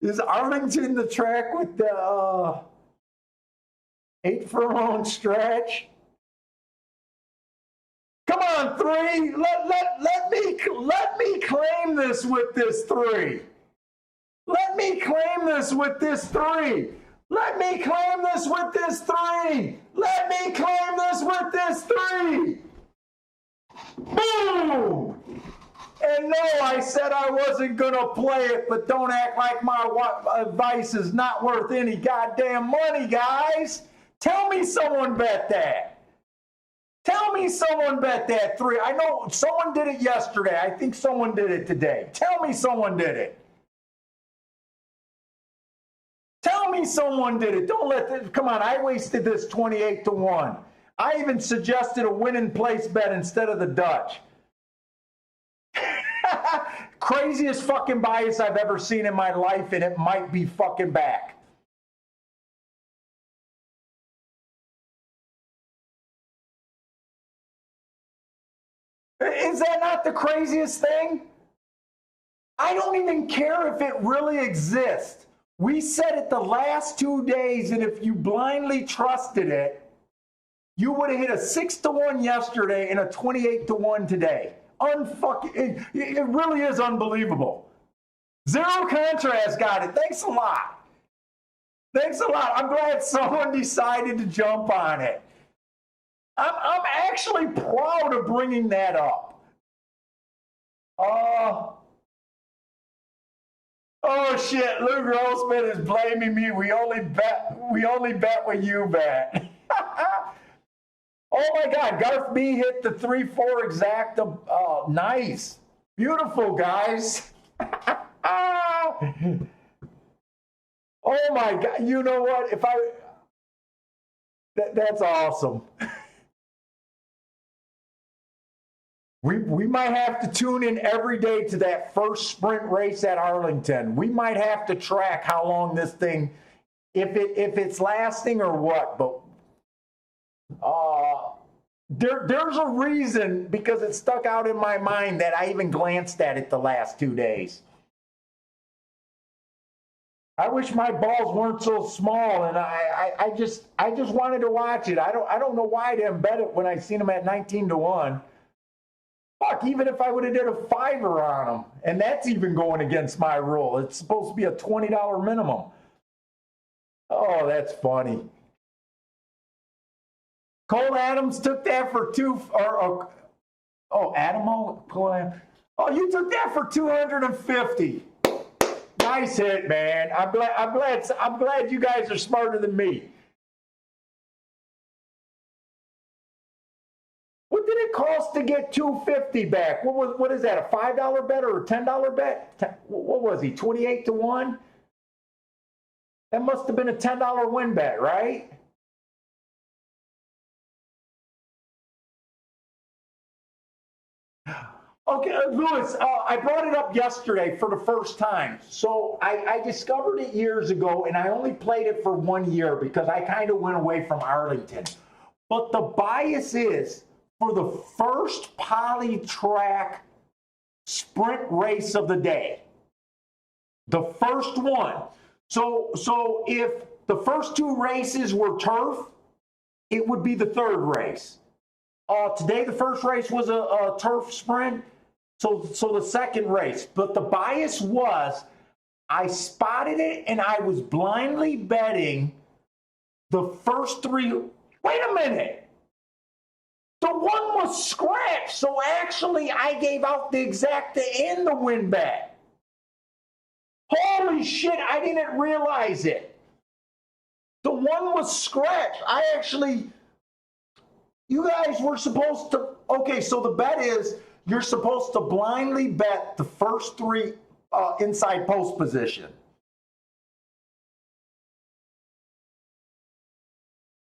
Is Arlington the track with the 8 furlong stretch? Come on, 3. Let me claim this with this 3. Let me claim this with this 3. Let me claim this with this 3. Let me claim this with this 3. Boom! And no, I said I wasn't going to play it, but don't act like my advice is not worth any goddamn money, guys. Tell me someone bet that. Tell me someone bet that 3. I know someone did it yesterday. I think someone did it today. Tell me someone did it. Tell me someone did it. Don't let this, come on, I wasted this 28 to 1. I even suggested a win in place bet instead of the Dutch. Craziest fucking bias I've ever seen in my life, and it might be fucking back. Is that not the craziest thing? I don't even care if it really exists. We said it the last 2 days, and if you blindly trusted it, you would have hit a 6 to 1 yesterday and a 28 to 1 today. It really is unbelievable. Zero Contrast got it. Thanks a lot. Thanks a lot. I'm glad someone decided to jump on it. I'm actually proud of bringing that up. Oh shit, Lou Grossman is blaming me. We only bet what you bet. Oh my God, Garth B hit the 3-4 exact. Nice. Beautiful, guys. Oh my God. You know what? That's awesome. We might have to tune in every day to that first sprint race at Arlington. We might have to track how long this thing, if it's lasting or what. But there's a reason, because it stuck out in my mind, that I even glanced at it the last 2 days. I wish my balls weren't so small, and I just wanted to watch it. I don't know why I didn't bet it when I seen them at 19-1. Fuck, even if I would have did a $5 on them, and that's even going against my rule. It's supposed to be a $20 minimum. Oh, that's funny. Cole Adams took that for Adamo? Oh, you took that for 250. Nice hit, man. I'm glad you guys are smarter than me. What did it cost to get 250 back? What is that? A $5 bet or a $10 bet? What was he? 28-1? That must have been a $10 win bet, right? Okay, Lewis, I brought it up yesterday for the first time. So I discovered it years ago, and I only played it for 1 year because I kind of went away from Arlington. But the bias is for the first Polytrack sprint race of the day. The first one. So if the first 2 races were turf, it would be the third race. Today, the first race was a turf sprint. So the second race, but the bias was I spotted it and I was blindly betting the first 3. Wait a minute. The one was scratched. So actually I gave out the exacta and the win bet. Holy shit, I didn't realize it. The one was scratched. You guys were supposed to, okay, so the bet is, you're supposed to blindly bet the first 3 inside post position.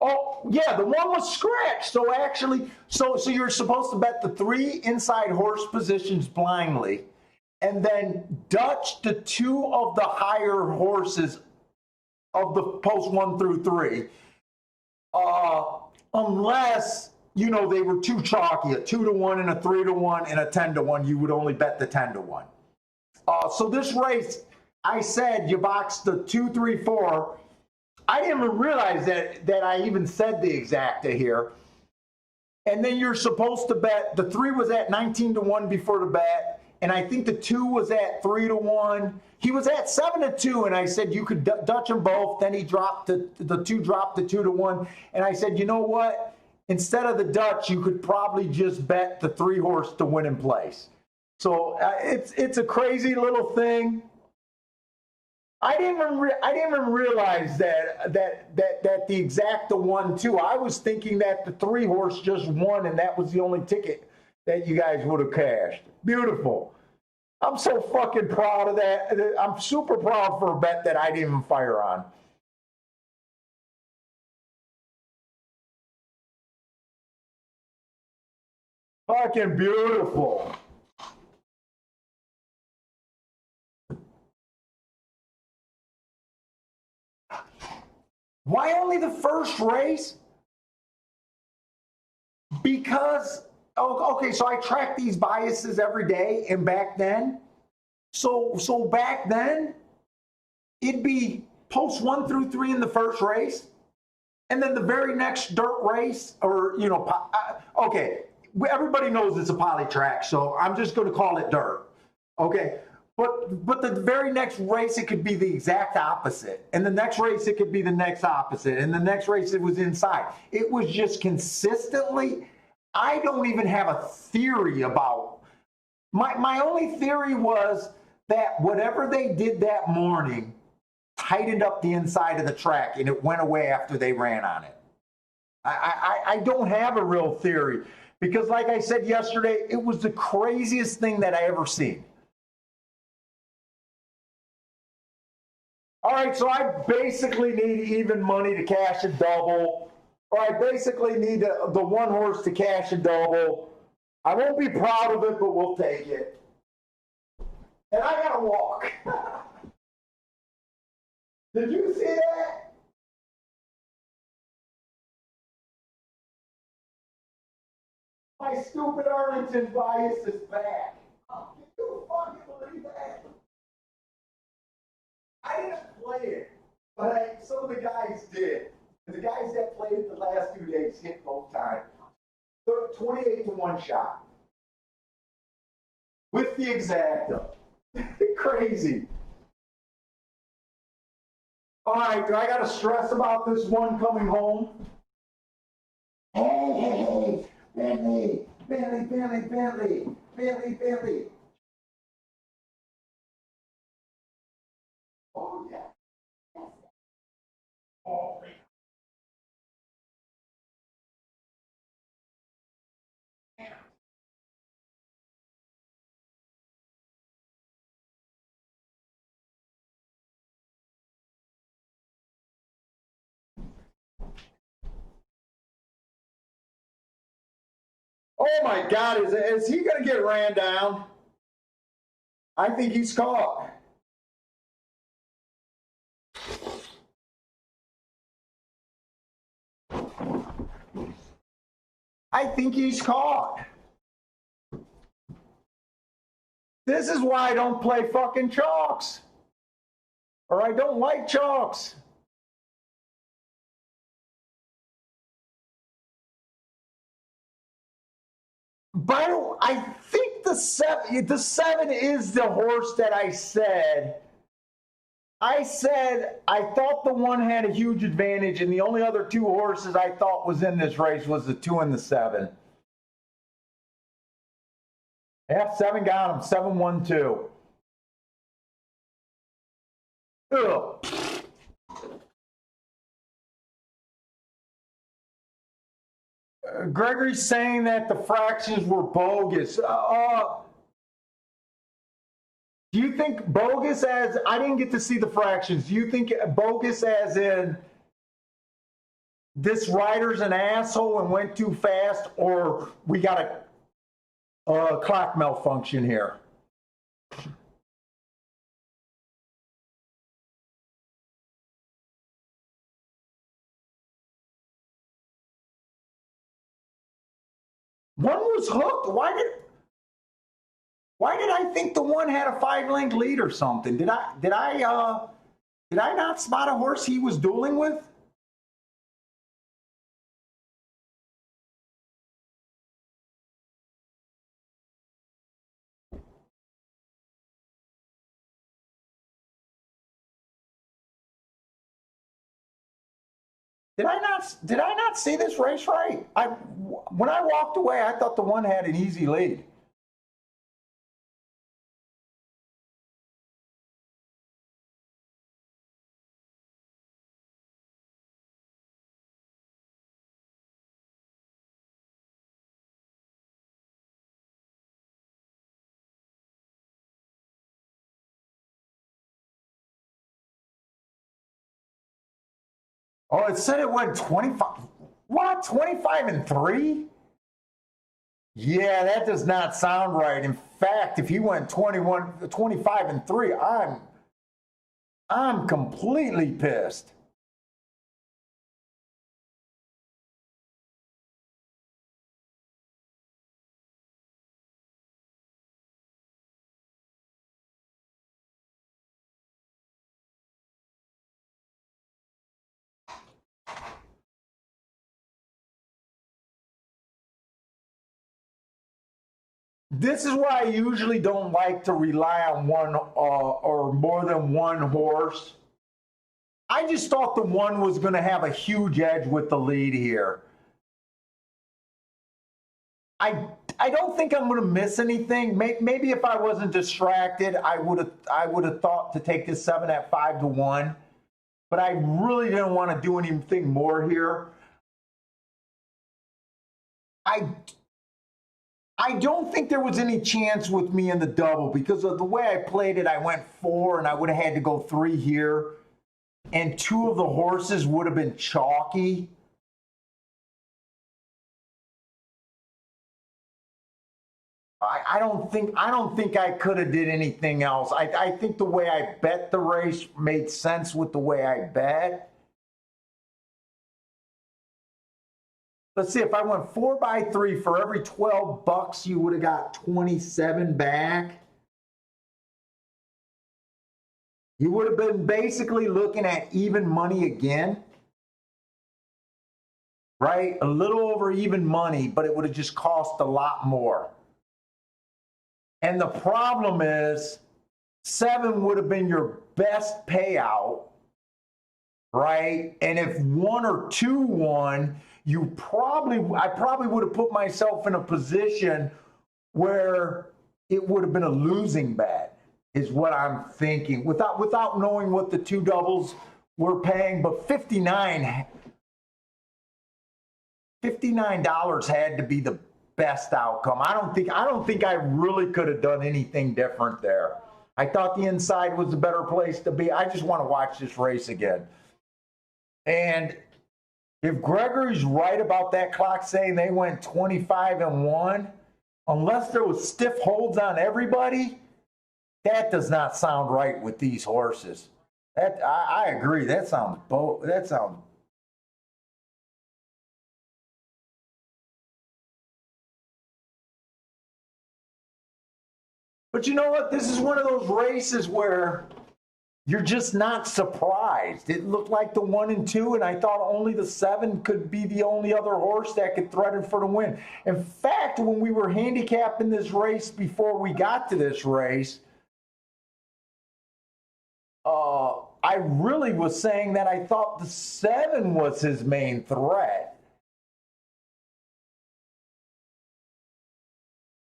Oh, yeah, the one was scratched. So actually, so you're supposed to bet the 3 inside horse positions blindly, and then Dutch the 2 of the higher horses of the post 1 through 3. Unless, they were too chalky, a 2-1 and a 3-1 and a 10-1, you would only bet the 10-1. So this race, I said you boxed the 2, 3, 4. I didn't even realize that I even said the exacta here. And then you're supposed to bet, the 3 was at 19-1 before the bet, and I think the 2 was at 3-1. He was at 7-2, and I said you could Dutch them both. Then he dropped the 2 dropped to 2-1, and I said, you know what? Instead of the Dutch, you could probably just bet the 3 horse to win in place. So it's a crazy little thing. I didn't even realize that the exacta won too. I was thinking that the 3 horse just won, and that was the only ticket that you guys would have cashed. Beautiful. I'm so fucking proud of that. I'm super proud for a bet that I didn't even fire on. Fucking beautiful. Why only the first race? Because, okay, so I track these biases every day, and back then, so back then, it'd be post 1 through 3 in the first race, and then the very next dirt race, or, okay, everybody knows it's a Polytrack, so I'm just going to call it dirt. Okay, but the very next race it could be the exact opposite, and the next race it could be the next opposite, and the next race it was inside. It was just consistently. I don't even have a theory about. My only theory was that whatever they did that morning tightened up the inside of the track, and it went away after they ran on it. I don't have a real theory. Because like I said yesterday, it was the craziest thing that I ever seen. All right, so I basically need even money to cash a double. or I basically need the one horse to cash a double. I won't be proud of it, but we'll take it. And I gotta walk. Did you see that? My stupid Arlington bias is back. Can you fucking believe that? I didn't play it, but some of the guys did. The guys that played it the last 2 days hit both times. 28 to 1 shot. With the exacta. Crazy. All right, do I got to stress about this one coming home? Hey, Bentley, Bentley. Oh, yeah. Oh, yeah. Oh my God, is he going to get ran down? I think he's caught. I think he's caught. This is why I don't play fucking chalks. Or I don't like chalks. But I think the seven is the horse that I said. I said I thought the one had a huge advantage, and the only other two horses I thought was in this race was the 2 and the 7. Yeah, 7 got him. 7-1-2. Ugh. Gregory's saying that the fractions were bogus. Do you think bogus as, I didn't get to see the fractions. Do you think bogus as in this rider's an asshole and went too fast, or we got a clock malfunction here? One was hooked. Why did I think the one had a 5-length lead or something? Did I not spot a horse he was dueling with? Did I not see this race right? When I walked away, I thought the one had an easy lead. Oh, it said it went 25. What? 25-3? Yeah, that does not sound right. In fact, if he went 25-3, I'm completely pissed. This is why I usually don't like to rely on one or more than one horse. I just thought the one was going to have a huge edge with the lead here. I don't think I'm going to miss anything. Maybe if I wasn't distracted, I would have thought to take this 7 at 5-1. But I really didn't want to do anything more here. I don't think there was any chance with me in the double because of the way I played it. I went 4 and I would have had to go 3 here. And 2 of the horses would have been chalky. I don't think I could have did anything else. I think the way I bet the race made sense with the way I bet. Let's see, if I went 4x3 for every $12, you would have got 27 back. You would have been basically looking at even money again, right? A little over even money, but it would have just cost a lot more. And the problem is 7 would have been your best payout, right? And if 1 or 2 won, I probably would have put myself in a position where it would have been a losing bet, is what I'm thinking, without knowing what the 2 doubles were paying. But $59 had to be the best outcome. I don't think I really could have done anything different there. I thought the inside was a better place to be. I just want to watch this race again. And if Gregory's right about that clock saying they went 25-1, unless there was stiff holds on everybody, that does not sound right with these horses. I agree. That sounds. But you know what? This is one of those races where you're just not surprised. It looked like the 1 and 2, and I thought only the 7 could be the only other horse that could threaten for the win. In fact, when we were handicapping this race before we got to this race, I really was saying that I thought the 7 was his main threat.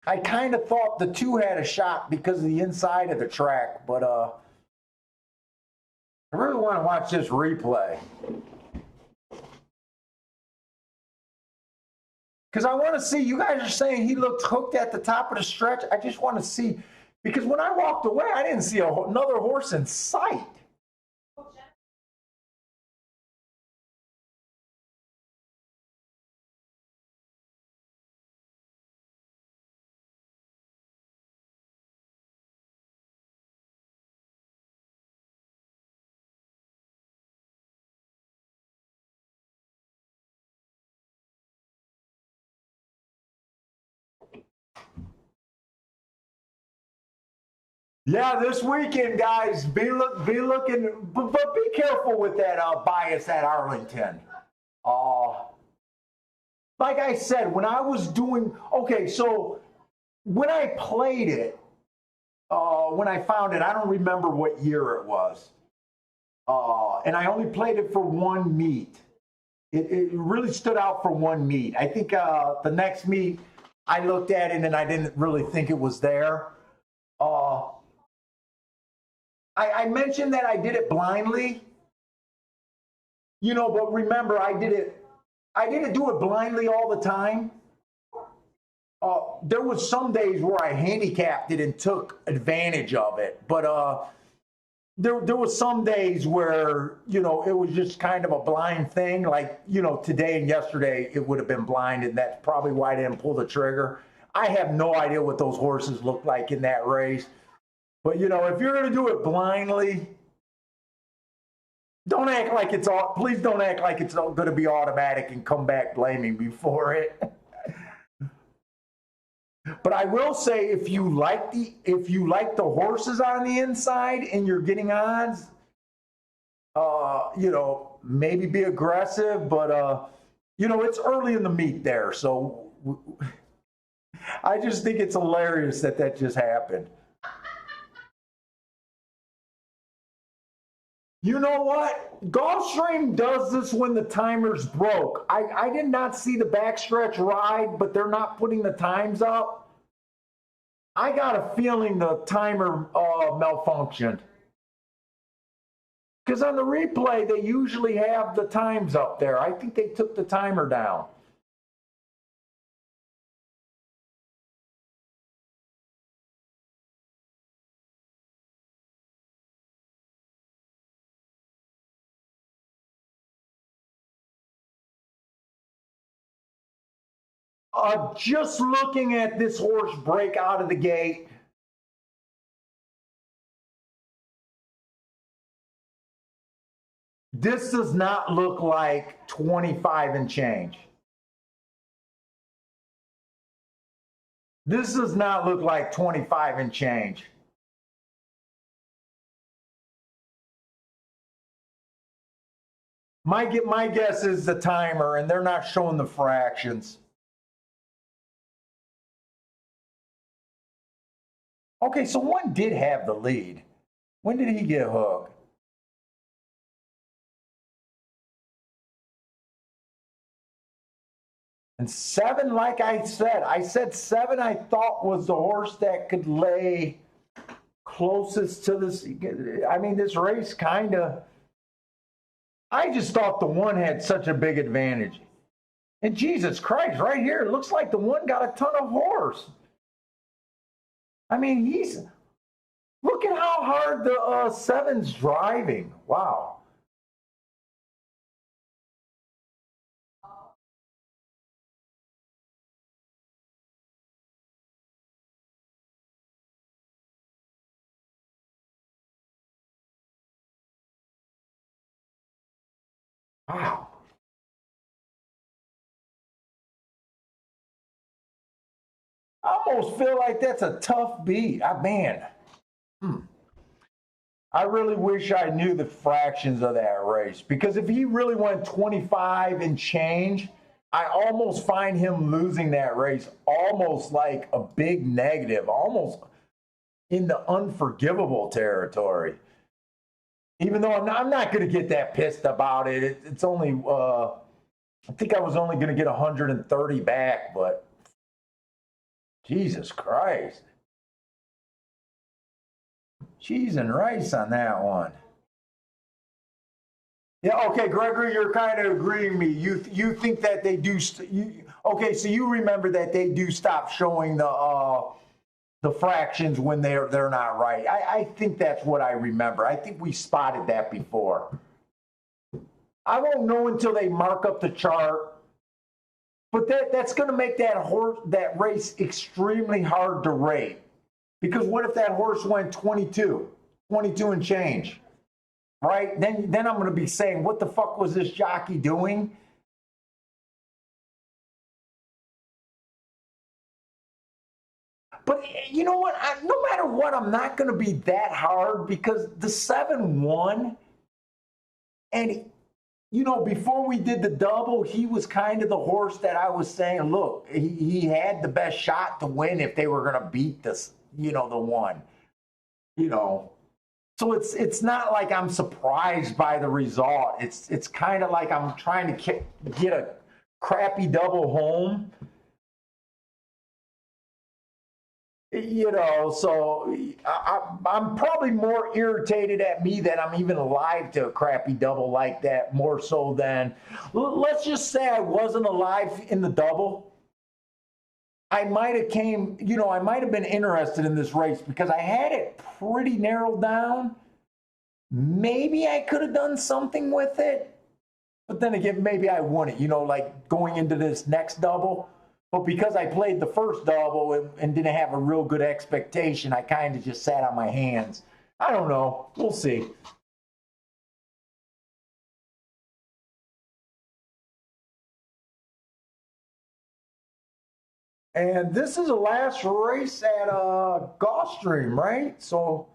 I kind of thought the 2 had a shot because of the inside of the track, but I really want to watch this replay. Because I want to see, you guys are saying he looked hooked at the top of the stretch. I just want to see, because when I walked away, I didn't see another horse in sight. Yeah, this weekend, guys, be looking, but be careful with that bias at Arlington. Like I said, when I was doing, okay, so when I played it, when I found it, I don't remember what year it was. And I only played it for one meet. It really stood out for one meet. I think the next meet, I looked at it and I didn't really think it was there. I mentioned that I did it blindly, but remember, I didn't do it blindly all the time. There was some days where I handicapped it and took advantage of it, but there was some days where it was just kind of a blind thing. Like today and yesterday, it would have been blind, and that's probably why I didn't pull the trigger. I have no idea what those horses looked like in that race. But, if you're going to do it blindly, don't act like please don't act like it's going to be automatic and come back blaming me for it. But I will say, if you like the horses on the inside and you're getting odds, maybe be aggressive, but it's early in the meet there. So I just think it's hilarious that just happened. You know what? Gulfstream does this when the timer's broke. I did not see the backstretch ride, but they're not putting the times up. I got a feeling the timer malfunctioned. Because on the replay, they usually have the times up there. I think they took the timer down. Just looking at this horse break out of the gate, this does not look like 25 and change. This does not look like 25 and change. My guess is the timer, and they're not showing the fractions. Okay, so one did have the lead. When did he get hooked? And 7, like I said 7 I thought was the horse that could lay closest to this. I mean, this race kind of, I just thought the 1 had such a big advantage. And Jesus Christ, right here, it looks like the 1 got a ton of horse. I mean, look at how hard the 7's driving. Wow. Wow. I almost feel like that's a tough beat. Man. I really wish I knew the fractions of that race, because if he really went 25 and change, I almost find him losing that race almost like a big negative, almost in the unforgivable territory. Even though I'm not going to get that pissed about it. It's only, I think I was only going to get 130 back, but Jesus Christ. Cheese and rice on that one. Yeah, okay, Gregory, you're kind of agreeing with me. You think that they do, okay, so you remember that they do stop showing the fractions when they're not right. I think that's what I remember. I think we spotted that before. I won't know until they mark up the chart, but that's going to make that race extremely hard to rate. Because what if that horse went 22 and change, right? Then I'm going to be saying, what the fuck was this jockey doing? But you know what? No matter what, I'm not going to be that hard, because the 7 won. And, you know, before we did the double, he was kind of the horse that I was saying, look, he had the best shot to win if they were going to beat this, you know, the 1. You know, so it's not like I'm surprised by the result. It's kind of like I'm trying to get a crappy double home. You know, so I'm probably more irritated at me that I'm even alive to a crappy double like that, more so than, let's just say I wasn't alive in the double. I might have been interested in this race because I had it pretty narrowed down. Maybe I could have done something with it, but then again, maybe I wouldn't, you know, like going into this next double. But because I played the first double and didn't have a real good expectation, I kind of just sat on my hands. I don't know. We'll see. And this is the last race at Gulfstream, right? So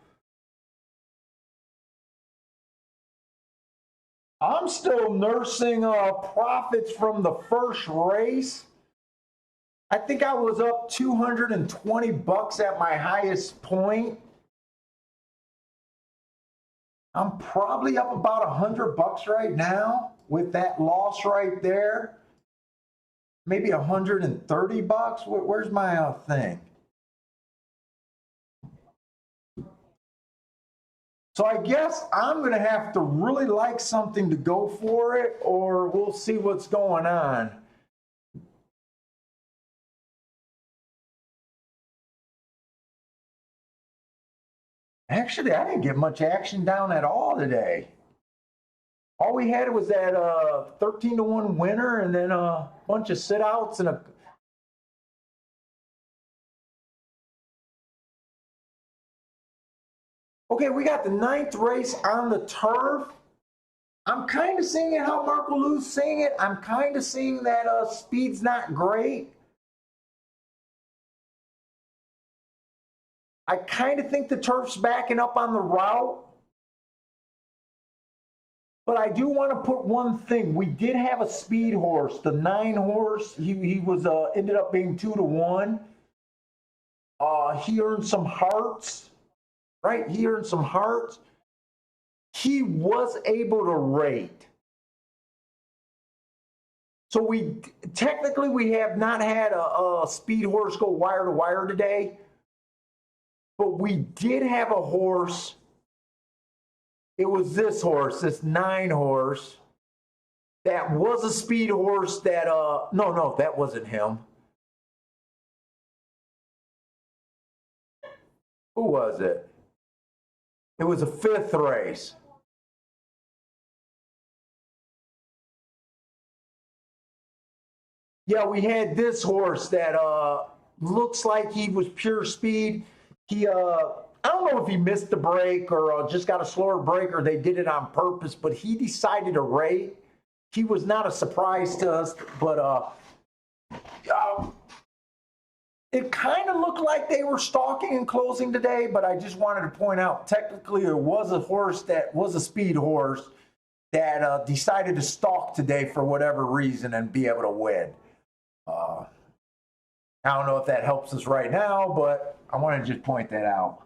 I'm still nursing profits from the first race. I think I was up $220 at my highest point. I'm probably up about $100 right now with that loss right there. Maybe $130. Where's my thing? So I guess I'm going to have to really like something to go for it, or we'll see what's going on. Actually, I didn't get much action down at all today. All we had was that 13-1 winner, and then a bunch of sit-outs and Okay, we got the 9th race on the turf. I'm kind of seeing it how Marco Lou's saying it. I'm kind of seeing that speed's not great. I kind of think the turf's backing up on the route. But I do want to put one thing. We did have a speed horse, the 9 horse. He was ended up being 2-1. He earned some hearts, right? He earned some hearts. He was able to rate. So we have not had a speed horse go wire to wire today, but we did have a horse. It was this horse, this 9 horse, that was a speed horse that, no, that wasn't him. Who was it? It was a 5th race. Yeah, we had this horse that looks like he was pure speed. He I don't know if he missed the break or just got a slower break or they did it on purpose, but he decided to rate. He was not a surprise to us, but it kind of looked like they were stalking and closing today, but I just wanted to point out, technically it was a horse that was a speed horse that decided to stalk today for whatever reason and be able to win. I don't know if that helps us right now, but I want to just point that out.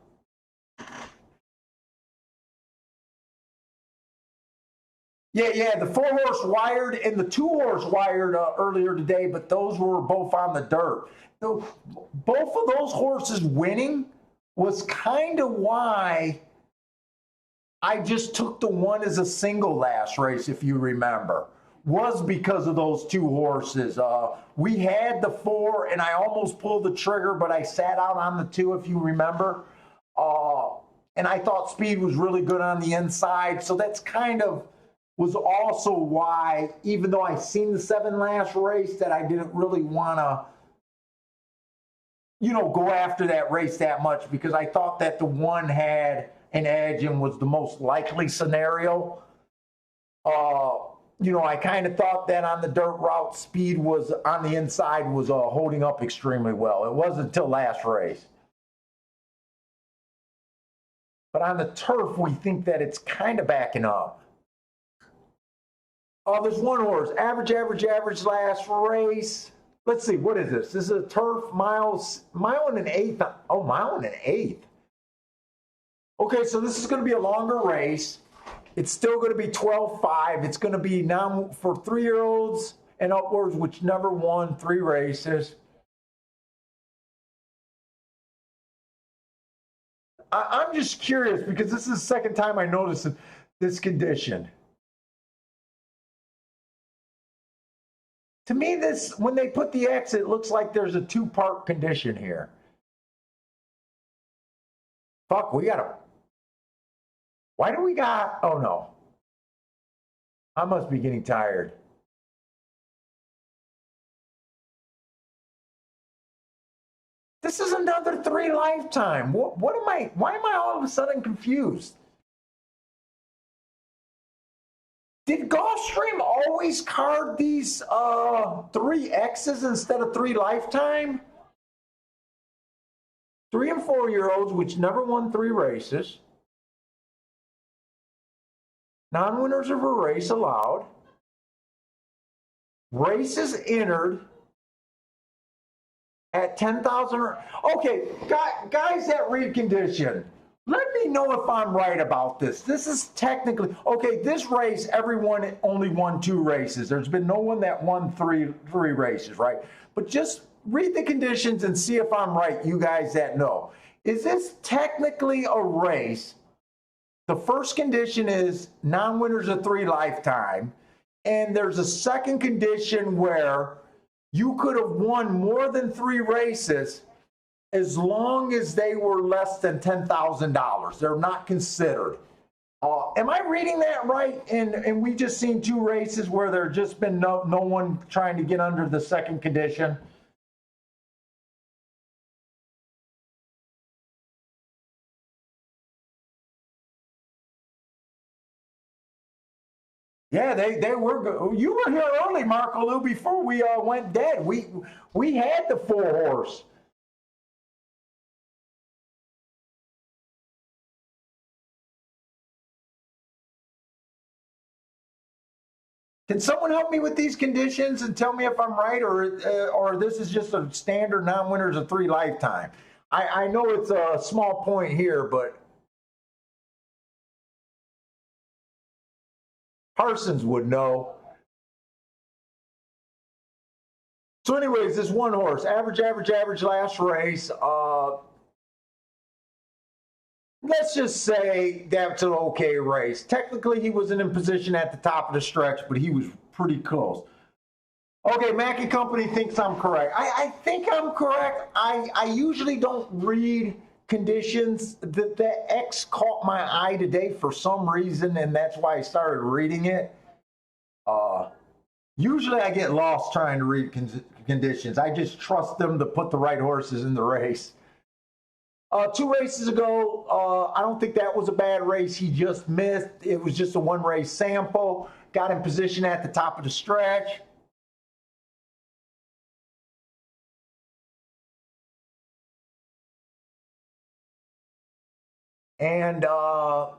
Yeah, the 4 horse wired and the 2 horse wired earlier today, but those were both on the dirt. So both of those horses winning was kind of why I just took the 1 as a single last race, if you remember, was because of those 2 horses. We had the 4 and I almost pulled the trigger, but I sat out on the 2, if you remember. And I thought speed was really good on the inside. So that's kind of was also why, even though I seen the 7 last race, that I didn't really want to, go after that race that much, because I thought that the 1 had an edge and was the most likely scenario. I kind of thought that on the dirt route, speed was on the inside was holding up extremely well. It wasn't until last race. But on the turf, we think that it's kind of backing up. There's 1 horse, average last race. Let's see, what is this? This is a turf mile and an eighth. Oh, mile and an eighth. Okay, so this is going to be a longer race. It's still going to be 12.5. It's going to be now for 3-year-olds and upwards, which never won 3 races. I'm just curious because this is the second time I noticed this condition. To me, when they put the X, it looks like there's a 2-part condition here. Fuck, why do we got, oh no. I must be getting tired. This is another 3 lifetime. Why am I all of a sudden confused? Did Gulfstream always card these 3 X's instead of 3 lifetime? 3 and 4-year-olds, which never won 3 races. Non-winners of a race allowed. Races entered at 10,000. Okay, guys that read condition, let me know if I'm right about this. This is technically, okay, this race, everyone only won 2 races. There's been no one that won three races, right? But just read the conditions and see if I'm right, you guys that know. Is this technically a race? The first condition is non-winners of 3 lifetime. And there's a second condition where you could have won more than 3 races as long as they were less than $10,000. They're not considered. Am I reading that right? And we just seen 2 races where there's just been no one trying to get under the second condition. Yeah, they were good. You were here early, Marco Lou, before we went dead. We had the 4 horse. Can someone help me with these conditions and tell me if I'm right, or this is just a standard non-winners of 3 lifetime? I know it's a small point here, but Parsons would know. So, anyways, this 1 horse, average last race. Let's just say that's an okay race. Technically, he wasn't in position at the top of the stretch, but he was pretty close. Okay, Mackey Company thinks I'm correct. I think I'm correct. I usually don't read conditions. The X caught my eye today for some reason, and that's why I started reading it. Usually I get lost trying to read conditions. I just trust them to put the right horses in the race. 2 races ago, I don't think that was a bad race. He just missed. It was just a 1 race sample. Got in position at the top of the stretch. And the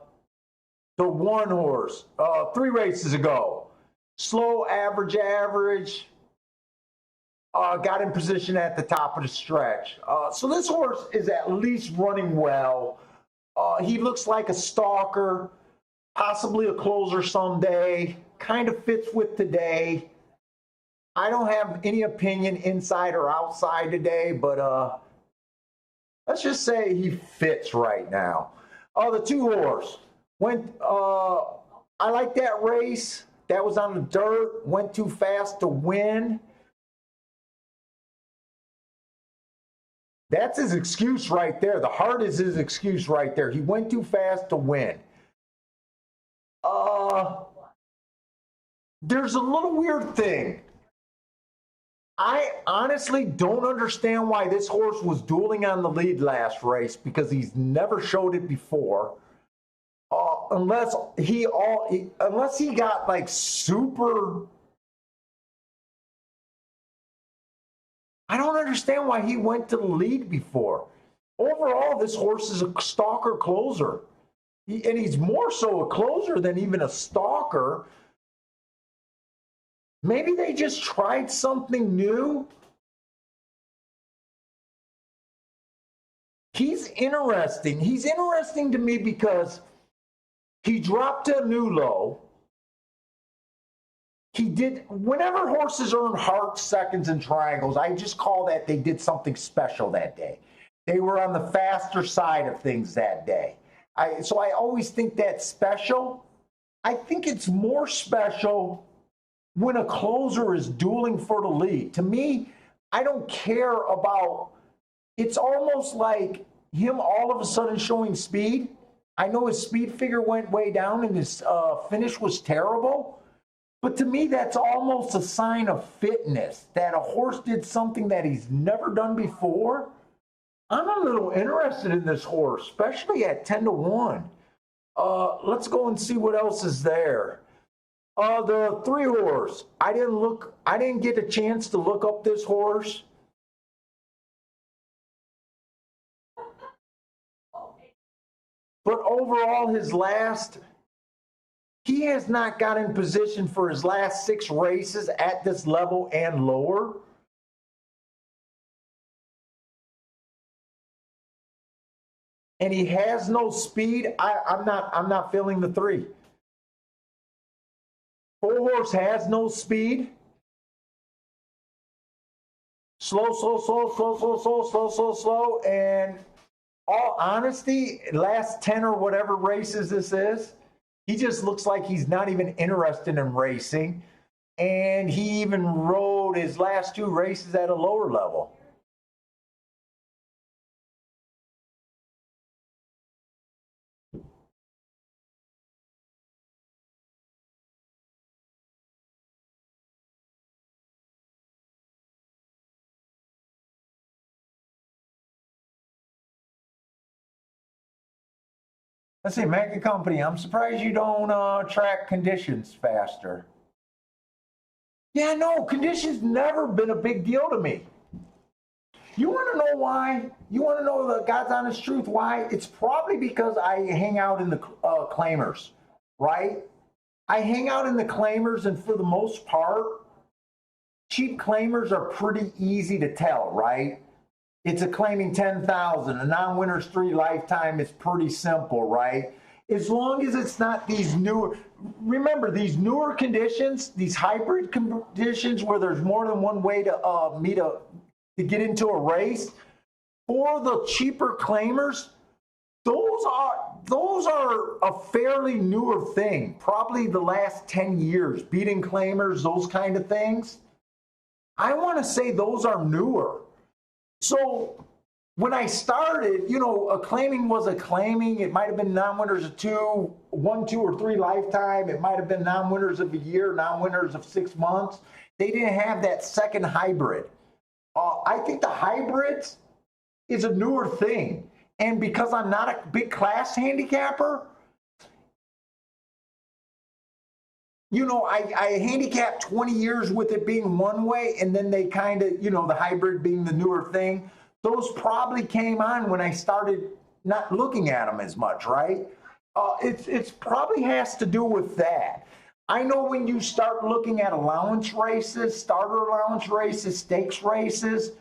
1 horse, 3 races ago, slow, average, got in position at the top of the stretch. So this horse is at least running well. He looks like a stalker, possibly a closer someday, kind of fits with today. I don't have any opinion inside or outside today, but let's just say he fits right now. The 2 horse went, I like that race. That was on the dirt, went too fast to win. That's his excuse right there. The heart is his excuse right there. He went too fast to win. There's a little weird thing. I honestly don't understand why this horse was dueling on the lead last race, because he's never showed it before. Unless he got like super. I don't understand why he went to the lead before. Overall, this horse is a stalker closer. And he's more so a closer than even a stalker. Maybe they just tried something new. He's interesting. He's interesting to me because he dropped to a new low. He did, whenever horses earn hearts, seconds, and triangles, I just call that they did something special that day. They were on the faster side of things that day. So I always think that's special. I think it's more special when a closer is dueling for the lead. To me, I don't care about, it's almost like him all of a sudden showing speed. I know his speed figure went way down and his finish was terrible. But to me, that's almost a sign of fitness, that a horse did something that he's never done before. I'm a little interested in this horse, especially at 10-1. Let's go and see what else is there. The 3 horse. I didn't get a chance to look up this horse. But overall, he has not got in position for his last 6 races at this level and lower. And he has no speed. I'm not feeling the 3. 4 horse has no speed. Slow. And all honesty, last 10 or whatever races this is, he just looks like he's not even interested in racing. And he even rode his last 2 races at a lower level. Let's see, Mega Company. I'm surprised you don't track conditions faster. Yeah, no, conditions never been a big deal to me. You want to know why? You want to know the God's honest truth why? It's probably because I hang out in the claimers, right? I hang out in the claimers, and for the most part, cheap claimers are pretty easy to tell, right? It's a claiming 10,000, a non-winners 3 lifetime is pretty simple, right? As long as it's not these newer, remember these newer conditions, these hybrid conditions where there's more than one way to get into a race. For the cheaper claimers, those are a fairly newer thing. Probably the last 10 years, beating claimers, those kind of things. I want to say those are newer. So when I started, a claiming was a claiming. It might have been non-winners of 1, 2, or 3 lifetime. It might have been non-winners of a year, non-winners of 6 months. They didn't have that second hybrid. I think the hybrids is a newer thing. And because I'm not a big class handicapper, I handicapped 20 years with it being one way, and then they kind of, the hybrid being the newer thing. Those probably came on when I started not looking at them as much, right? It's probably has to do with that. I know when you start looking at allowance races, starter allowance races, stakes races,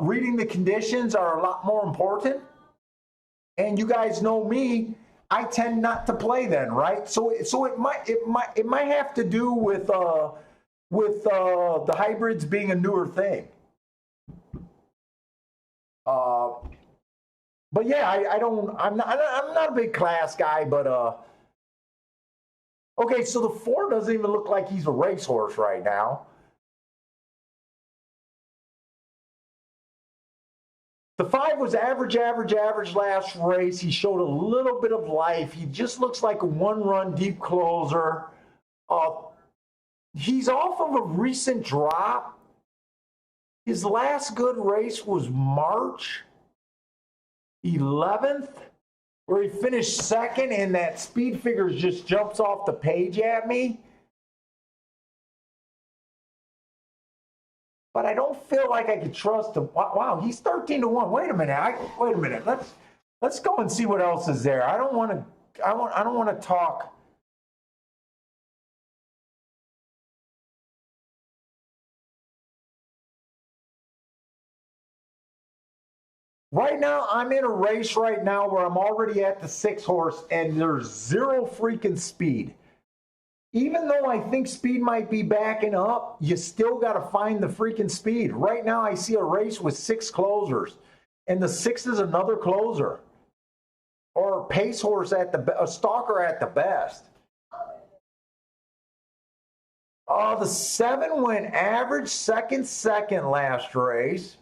reading the conditions are a lot more important. And you guys know me, I tend not to play then, right? So it might have to do with the hybrids being a newer thing. But yeah, I'm not a big class guy, but okay, so the 4 doesn't even look like he's a racehorse right now. The 5 was average last race. He showed a little bit of life. He just looks like a 1-run deep closer. He's off of a recent drop. His last good race was March 11th, where he finished 2nd, and that speed figures just jumps off the page at me. But I don't feel like I could trust him. Wow, he's 13-1. Wait a minute. Let's go and see what else is there. I don't want to talk. Right now, I'm in a race right now where I'm already at the 6 horse, and there's 0 freaking speed. Even though I think speed might be backing up, you still got to find the freaking speed. Right now, I see a race with 6 closers, and the 6 is another closer, or a pace horse a stalker at the best. The 7 went average second last race.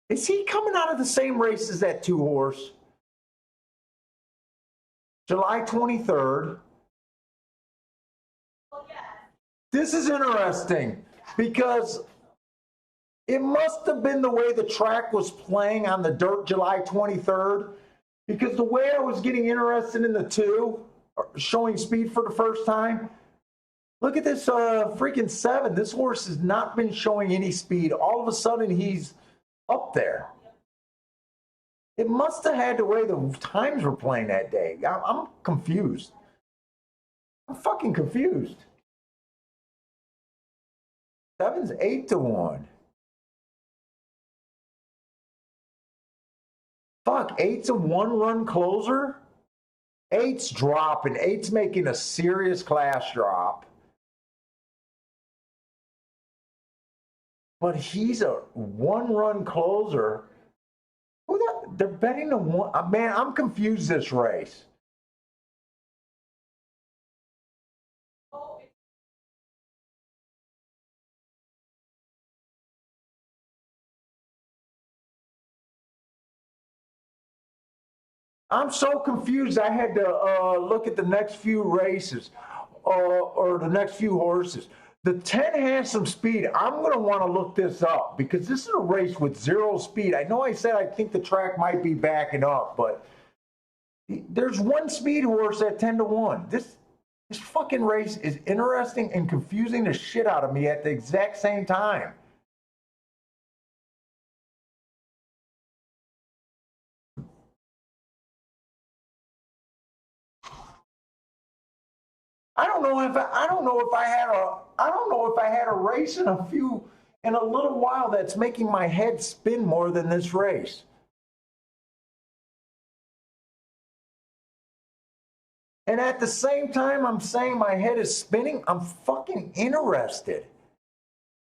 Is he coming out of the same race as that 2 horse? July 23rd. This is interesting because it must have been the way the track was playing on the dirt July 23rd, because the way I was getting interested in the 2, showing speed for the first time, look at this freaking 7. This horse has not been showing any speed. All of a sudden, he's up there. It must have had the way the times were playing that day. I'm confused. I'm fucking confused. 7's 8-1. Fuck, 8's a 1-run closer? 8's dropping. 8's making a serious class drop. But he's a 1-run closer. They're betting a 1. Man, I'm confused this race. I'm so confused. I had to look at the next few races or the next few horses. The 10 has some speed. I'm going to want to look this up because this is a race with 0 speed. I know I said I think the track might be backing up, but there's one speed horse at 10-1. This fucking race is interesting and confusing the shit out of me at the exact same time. I don't know if I had a race in a little while that's making my head spin more than this race. And at the same time I'm saying my head is spinning, I'm fucking interested.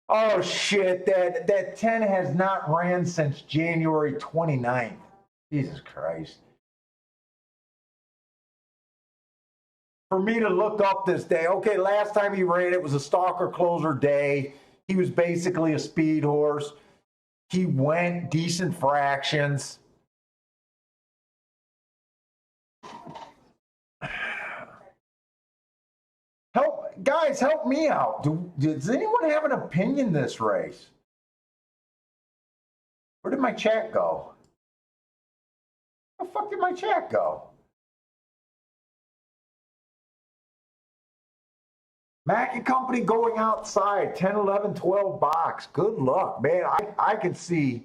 Oh shit, that 10 has not ran since January 29th. Jesus Christ. For me to look up this day, okay, last time he ran, it was a stalker closer day. He was basically a speed horse. He went decent fractions. Help me out. Does anyone have an opinion this race? Where did my chat go? Where the fuck did my chat go? Mac and Company going outside, 10, 11, 12 box. Good luck, man. I can see.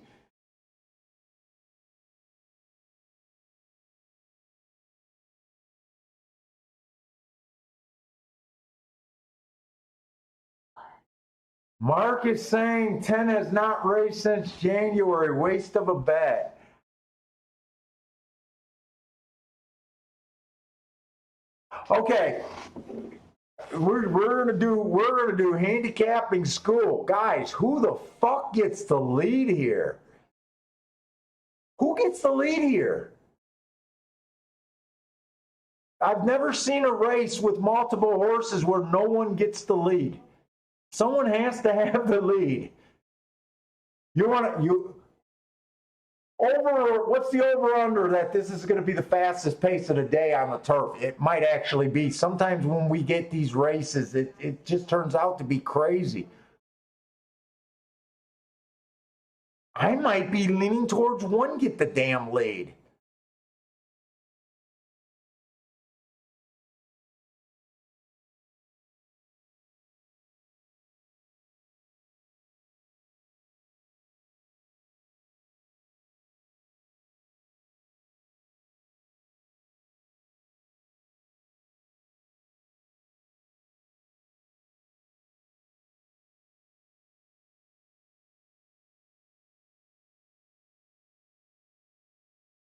Mark is saying 10 has not raced since January. Waste of a bet. Okay. We're gonna do handicapping school. Guys, who the fuck gets the lead here? Who gets the lead here? I've never seen a race with multiple horses where no one gets the lead. Someone has to have the lead. What's the over-under that this is going to be the fastest pace of the day on the turf? It might actually be. Sometimes when we get these races, it just turns out to be crazy. I might be leaning towards one get the damn lead.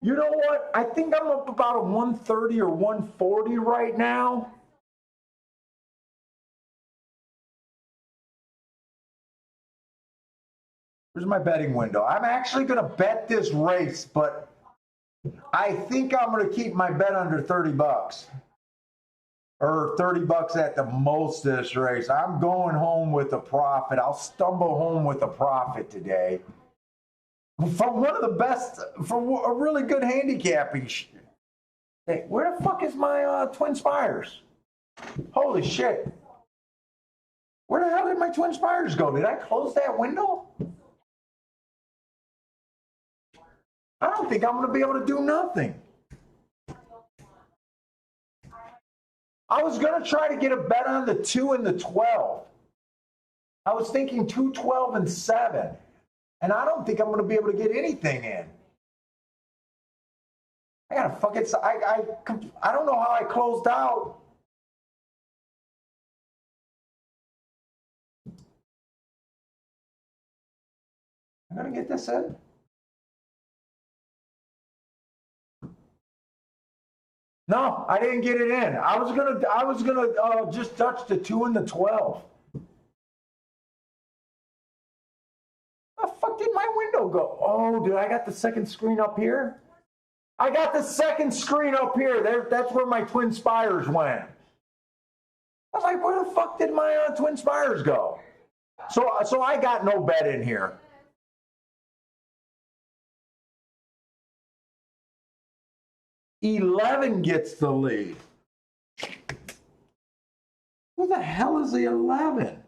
You know what? I think I'm up about a 130 or 140 right now. Here's my betting window. I'm actually going to bet this race, but I think I'm going to keep my bet under 30 bucks. Or 30 bucks at the most this race. I'm going home with a profit. I'll stumble home with a profit today. For one of the best, for a really good handicapping. Hey, where the fuck is my Twin Spires? Holy shit. Where the hell did my Twin Spires go? Did I close that window? I don't think I'm going to be able to do nothing. I was going to try to get a bet on the 2 and the 12. I was thinking 2, 12, and 7. And I don't think I'm going to be able to get anything in. I got to fuck it. I don't know how I closed out. I'm going to get this in. No, I didn't get it in. I was gonna just touch the 2 and the 12. The fuck did my window go? Oh, dude, I got the second screen up here. I got the second screen up here. That's where my Twin Spires went. I was like, where the fuck did my Twin Spires go? So I got no bet in here. $11 gets the lead. Who the hell is the 11?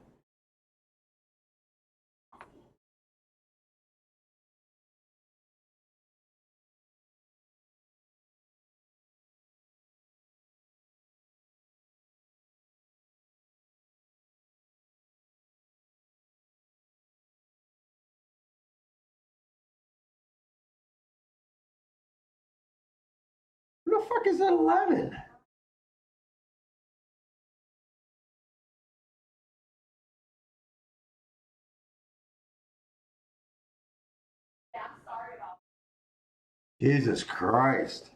the fuck is 11? Jesus Christ.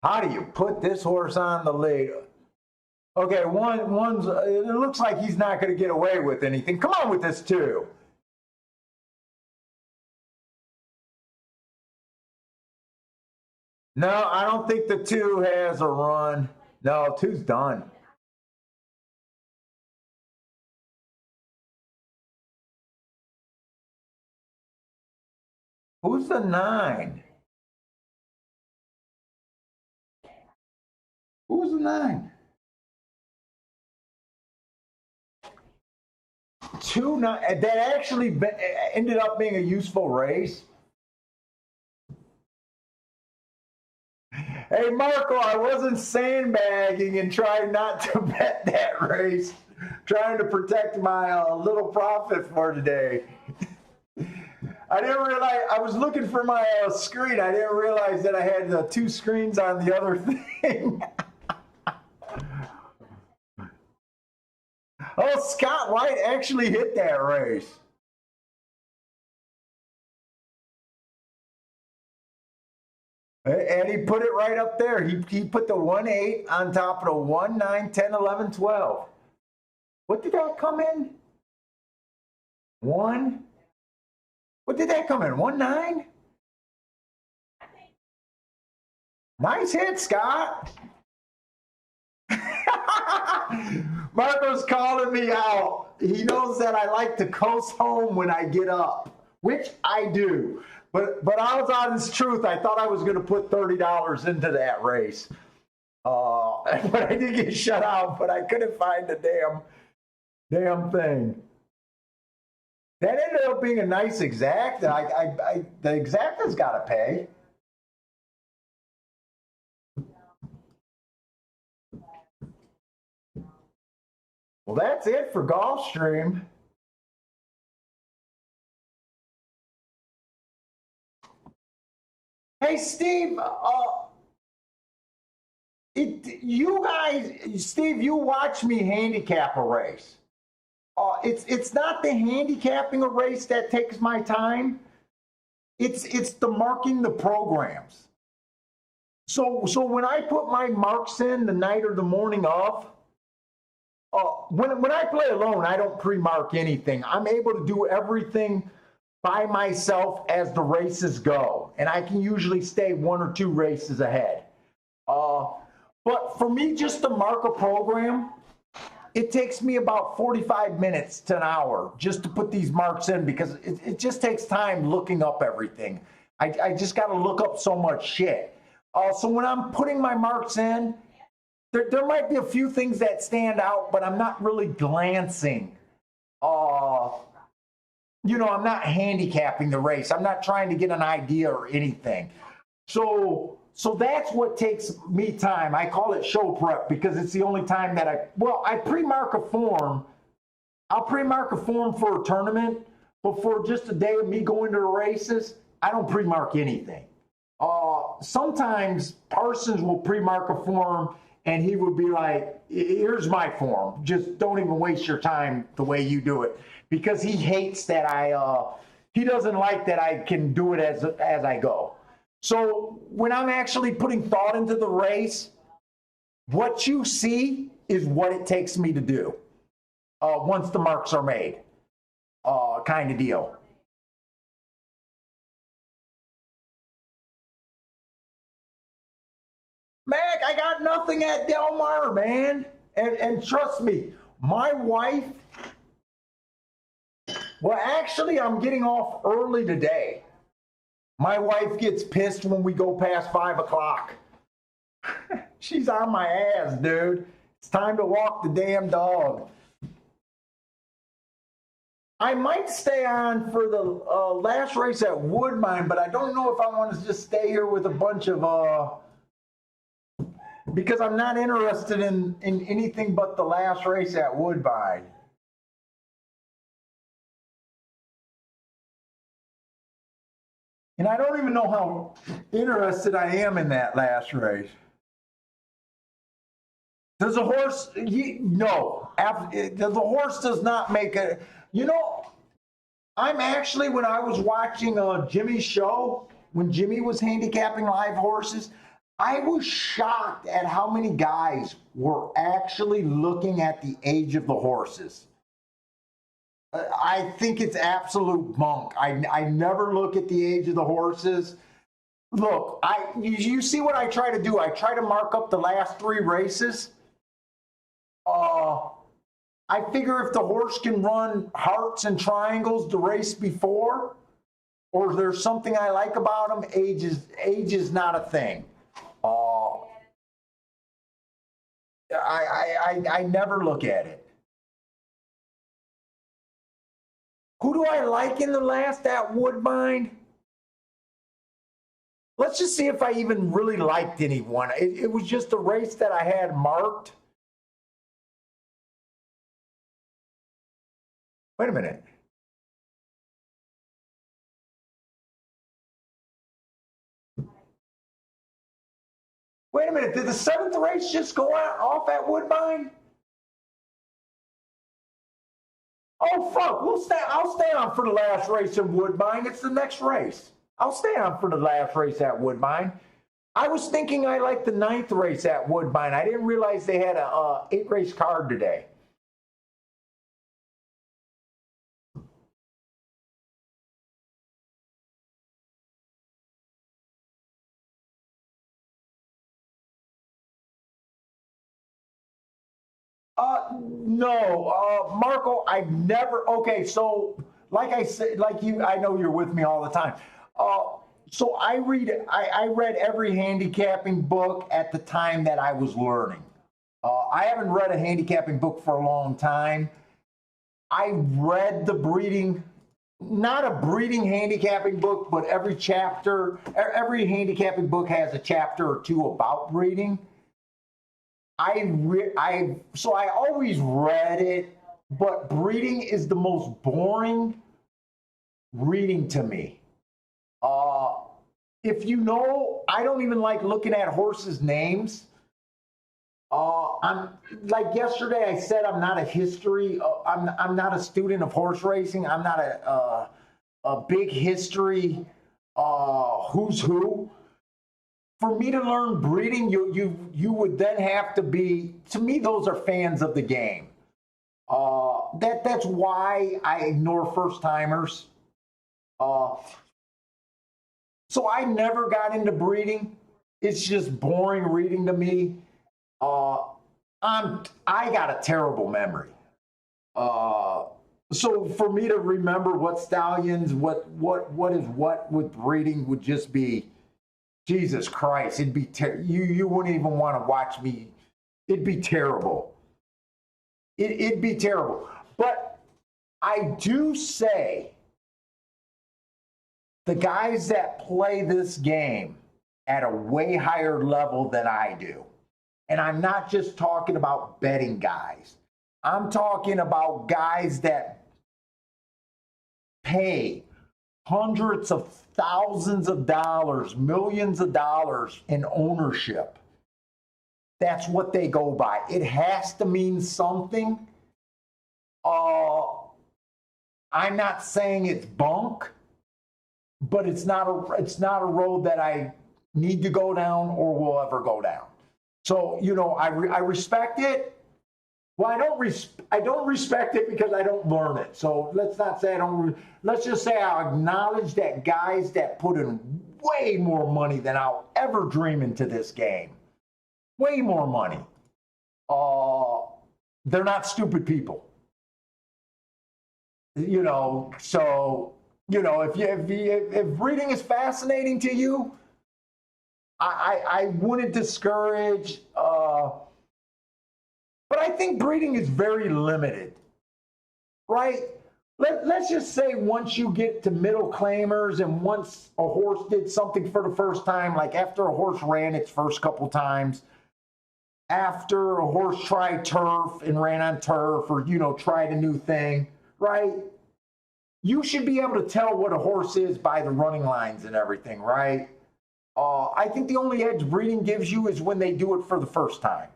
How do you put this horse on the lead? Okay, one's, it looks like he's not going to get away with anything. Come on with this two. No, I don't think the two has a run. No, two's done. Who's the 9? Who's the 9? 2-9. That actually ended up being a useful race. Hey, Marco, I wasn't sandbagging and trying not to bet that race. Trying to protect my little profit for today. I didn't realize, I was looking for my screen. I didn't realize that I had 2 screens on the other thing. Oh, Scott White actually hit that race. And he put it right up there. He put the 1-8 on top of the 1, 9, 10, 11, 12. What did that come in? 1? What did that come in? 1, 9? Nice hit, Scott. Marco's calling me out. He knows that I like to coast home when I get up, which I do. But I was honest truth. I thought I was going to put $30 into that race. But I did get shut out, but I couldn't find the damn thing. That ended up being a nice exact. The exact has got to pay. Well, that's it for Gulfstream. Hey, Steve, you guys, Steve, you watch me handicap a race. It's not the handicapping a race that takes my time. It's the marking the programs. So when I put my marks in the night or the morning of, when I play alone, I don't pre-mark anything. I'm able to do everything by myself as the races go, and I can usually stay 1 or 2 races ahead. But for me, just to mark a program, it takes me about 45 minutes to an hour just to put these marks in, because it just takes time looking up everything. I just got to look up so much shit. So when I'm putting my marks in, there might be a few things that stand out, but I'm not really glancing. I'm not handicapping the race. I'm not trying to get an idea or anything. So that's what takes me time. I call it show prep because it's the only time that I pre-mark a form. I'll pre-mark a form for a tournament, but for just a day of me going to the races, I don't pre-mark anything. Sometimes Parsons will pre-mark a form and he would be like, here's my form. Just don't even waste your time the way you do it. Because he hates that he doesn't like that I can do it as I go. So when I'm actually putting thought into the race, what you see is what it takes me to do once the marks are made, kind of deal. Mac, I got nothing at Del Mar, man. And trust me, my wife, well, actually, I'm getting off early today. My wife gets pissed when we go past 5 o'clock. She's on my ass, dude. It's time to walk the damn dog. I might stay on for the last race at Woodbine, but I don't know if I want to just stay here with a bunch of because I'm not interested in anything but the last race at Woodbine. And I don't even know how interested I am in that last race. Does a horse? No. The horse does not make a. You know, I'm actually, when I was watching Jimmy's show, when Jimmy was handicapping live horses, I was shocked at how many guys were actually looking at the age of the horses. I think it's absolute bunk. I never look at the age of the horses. Look, you see what I try to do? I try to mark up the last 3 races. I figure if the horse can run hearts and triangles the race before, or there's something I like about him, age is not a thing. I never look at it. Who do I like in the last at Woodbine? Let's just see if I even really liked anyone. It was just a race that I had marked. Wait a minute. Wait a minute. Did the 7th race just go off at Woodbine? Oh, fuck. I'll stay on for the last race in Woodbine. It's the next race. I'll stay on for the last race at Woodbine. I was thinking I liked the 9th race at Woodbine. I didn't realize they had a 8-race card today. No, Marco, I've never, okay, so like I said, like you, I know you're with me all the time. So I read every handicapping book at the time that I was learning. I haven't read a handicapping book for a long time. I read the breeding, not a breeding handicapping book, but every handicapping book has a chapter or 2 about breeding. So I always read it, but breeding is the most boring reading to me. If you know, I don't even like looking at horses' names. I'm like yesterday I said I'm not a history. I'm not a student of horse racing. I'm not a big history who's who. For me to learn breeding, you would then have to be, to me, those are fans of the game. That's why I ignore first timers. So I never got into breeding. It's just boring reading to me. I got a terrible memory. So for me to remember what stallions, what is what with breeding would just be, Jesus Christ, it'd be you wouldn't even want to watch me. It'd be terrible. It'd be terrible. But I do say the guys that play this game at a way higher level than I do, and I'm not just talking about betting guys. I'm talking about guys that pay hundreds of thousands of dollars, millions of dollars in ownership. That's what they go by. It has to mean something. I'm not saying it's bunk, but it's not a road that I need to go down or will ever go down. So, you know, I respect it. Well, I don't respect it because I don't learn it. So let's not say I don't. Let's just say I acknowledge that guys that put in way more money than I'll ever dream into this game, way more money. They're not stupid people. You know, so you know if breeding is fascinating to you, I wouldn't discourage. But I think breeding is very limited, right? Let's just say once you get to middle claimers and once a horse did something for the first time, like after a horse ran its first couple times, after a horse tried turf and ran on turf or, you know, tried a new thing, right? you should be able to tell what a horse is by the running lines and everything, right? I think the only edge breeding gives you is when they do it for the first time.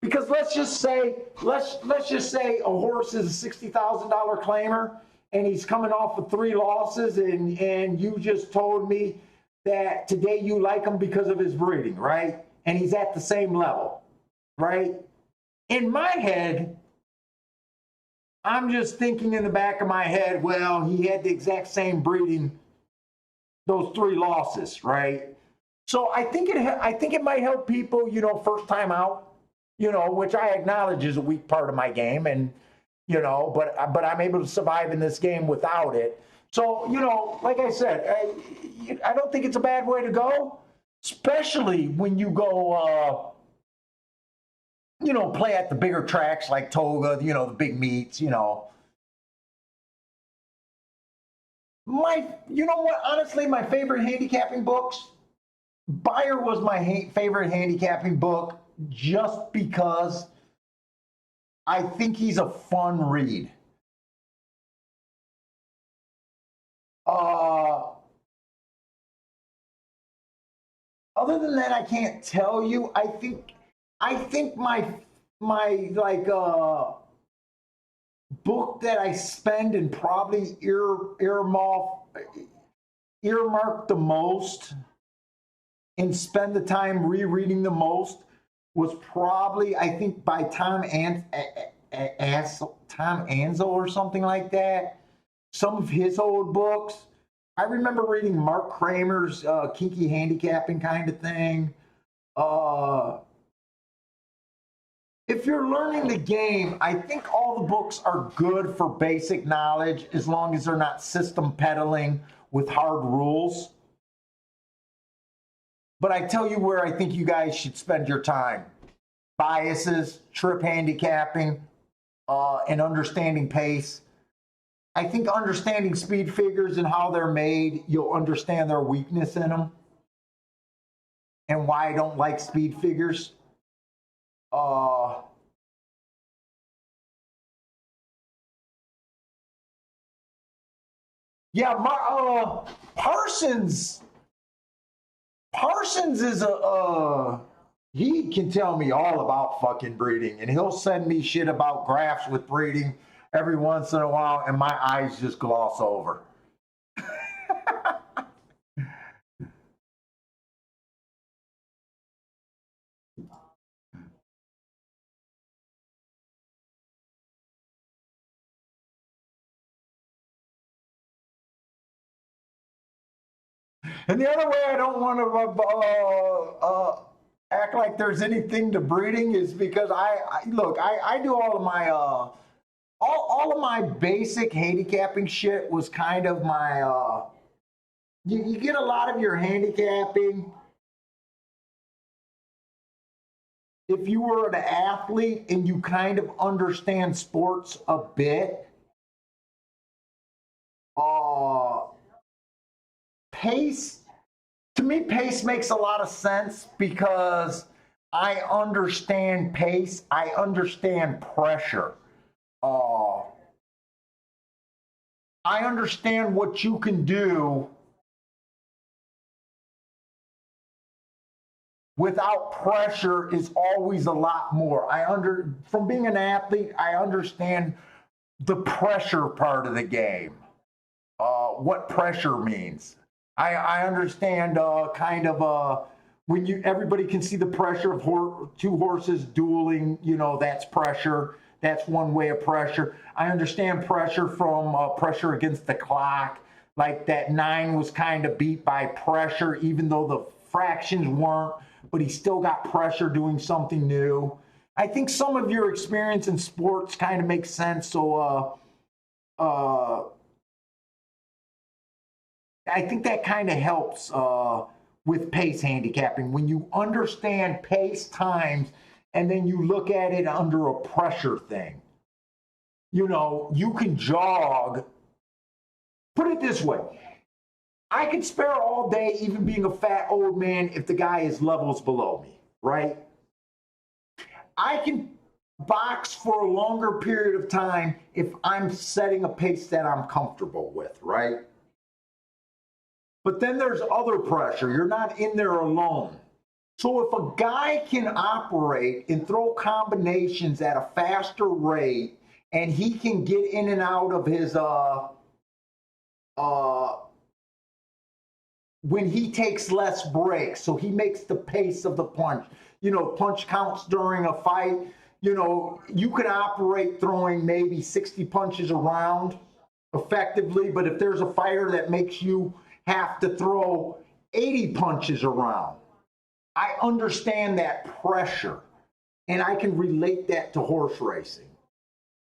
Because let's just say a horse is a $60,000 claimer and he's coming off of 3 losses, and you just told me that today you like him because of his breeding, right? And he's at the same level, right? In my head, I'm just thinking in the back of my head, well, he had the exact same breeding, those 3 losses, right? So I think it might help people, first time out, which I acknowledge is a weak part of my game, and but I'm able to survive in this game without it. So like I said, I don't think it's a bad way to go, especially when you go, play at the bigger tracks like Toga, the big meets, Honestly, my favorite handicapping books, Beyer was my favorite handicapping book just because I think he's a fun read. Other than that, I can't tell you. I think my book that I spend and probably earmark the most and spend the time rereading the most was probably, I think, by Tom Ansel or something like that. Some of his old books. I remember reading Mark Kramer's Kinky Handicapping kind of thing. If you're learning the game, I think all the books are good for basic knowledge as long as they're not system peddling with hard rules. But I tell you where I think you guys should spend your time. Biases, trip handicapping, and understanding pace. I think understanding speed figures and how they're made, you'll understand their weakness in them and why I don't like speed figures. Parsons is he can tell me all about fucking breeding, and he'll send me shit about graphs with breeding every once in a while, and my eyes just gloss over. And the other way I don't want to act like there's anything to breeding is because I do all of my all of my basic handicapping shit was kind of my you get a lot of your handicapping if you were an athlete and you kind of understand sports a bit. Pace, to me, pace makes a lot of sense because I understand pace. I understand pressure. I understand what you can do without pressure is always a lot more. From being an athlete, I understand the pressure part of the game. What pressure means. I understand when everybody can see the pressure of 2 horses dueling, that's pressure. That's one way of pressure. I understand pressure from pressure against the clock. Like that 9 was kind of beat by pressure, even though the fractions weren't, but he still got pressure doing something new. I think some of your experience in sports kind of makes sense. So, I think that kind of helps with pace handicapping. When you understand pace times and then you look at it under a pressure thing, you can jog. Put it this way. I could spare all day, even being a fat old man, if the guy is levels below me, right? I can box for a longer period of time if I'm setting a pace that I'm comfortable with, right? But then there's other pressure. You're not in there alone. So if a guy can operate and throw combinations at a faster rate, and he can get in and out of his when he takes less breaks, so he makes the pace of the punch. You know, punch counts during a fight. You know, you can operate throwing maybe 60 punches around effectively, but if there's a fighter that makes you have to throw 80 punches around, I understand that pressure, and I can relate that to horse racing.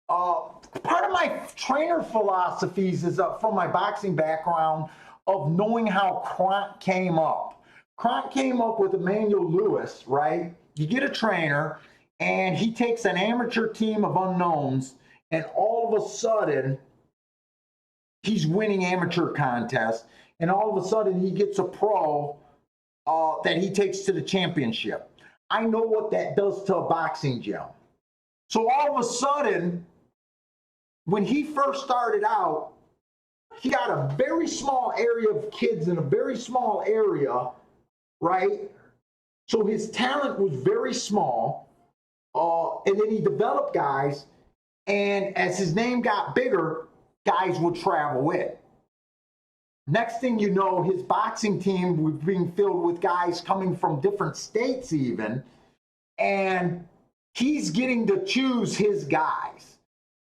Part of my trainer philosophies is from my boxing background of knowing how Kronk came up. Kronk came up with Emmanuel Lewis, right? You get a trainer, and he takes an amateur team of unknowns, and all of a sudden, he's winning amateur contests, and all of a sudden, he gets a pro that he takes to the championship. I know what that does to a boxing gym. So all of a sudden, when he first started out, he got a very small area of kids in a very small area, right? So his talent was very small. And then he developed guys. And as his name got bigger, guys would travel in. Next thing you know, his boxing team was being filled with guys coming from different states even. And he's getting to choose his guys.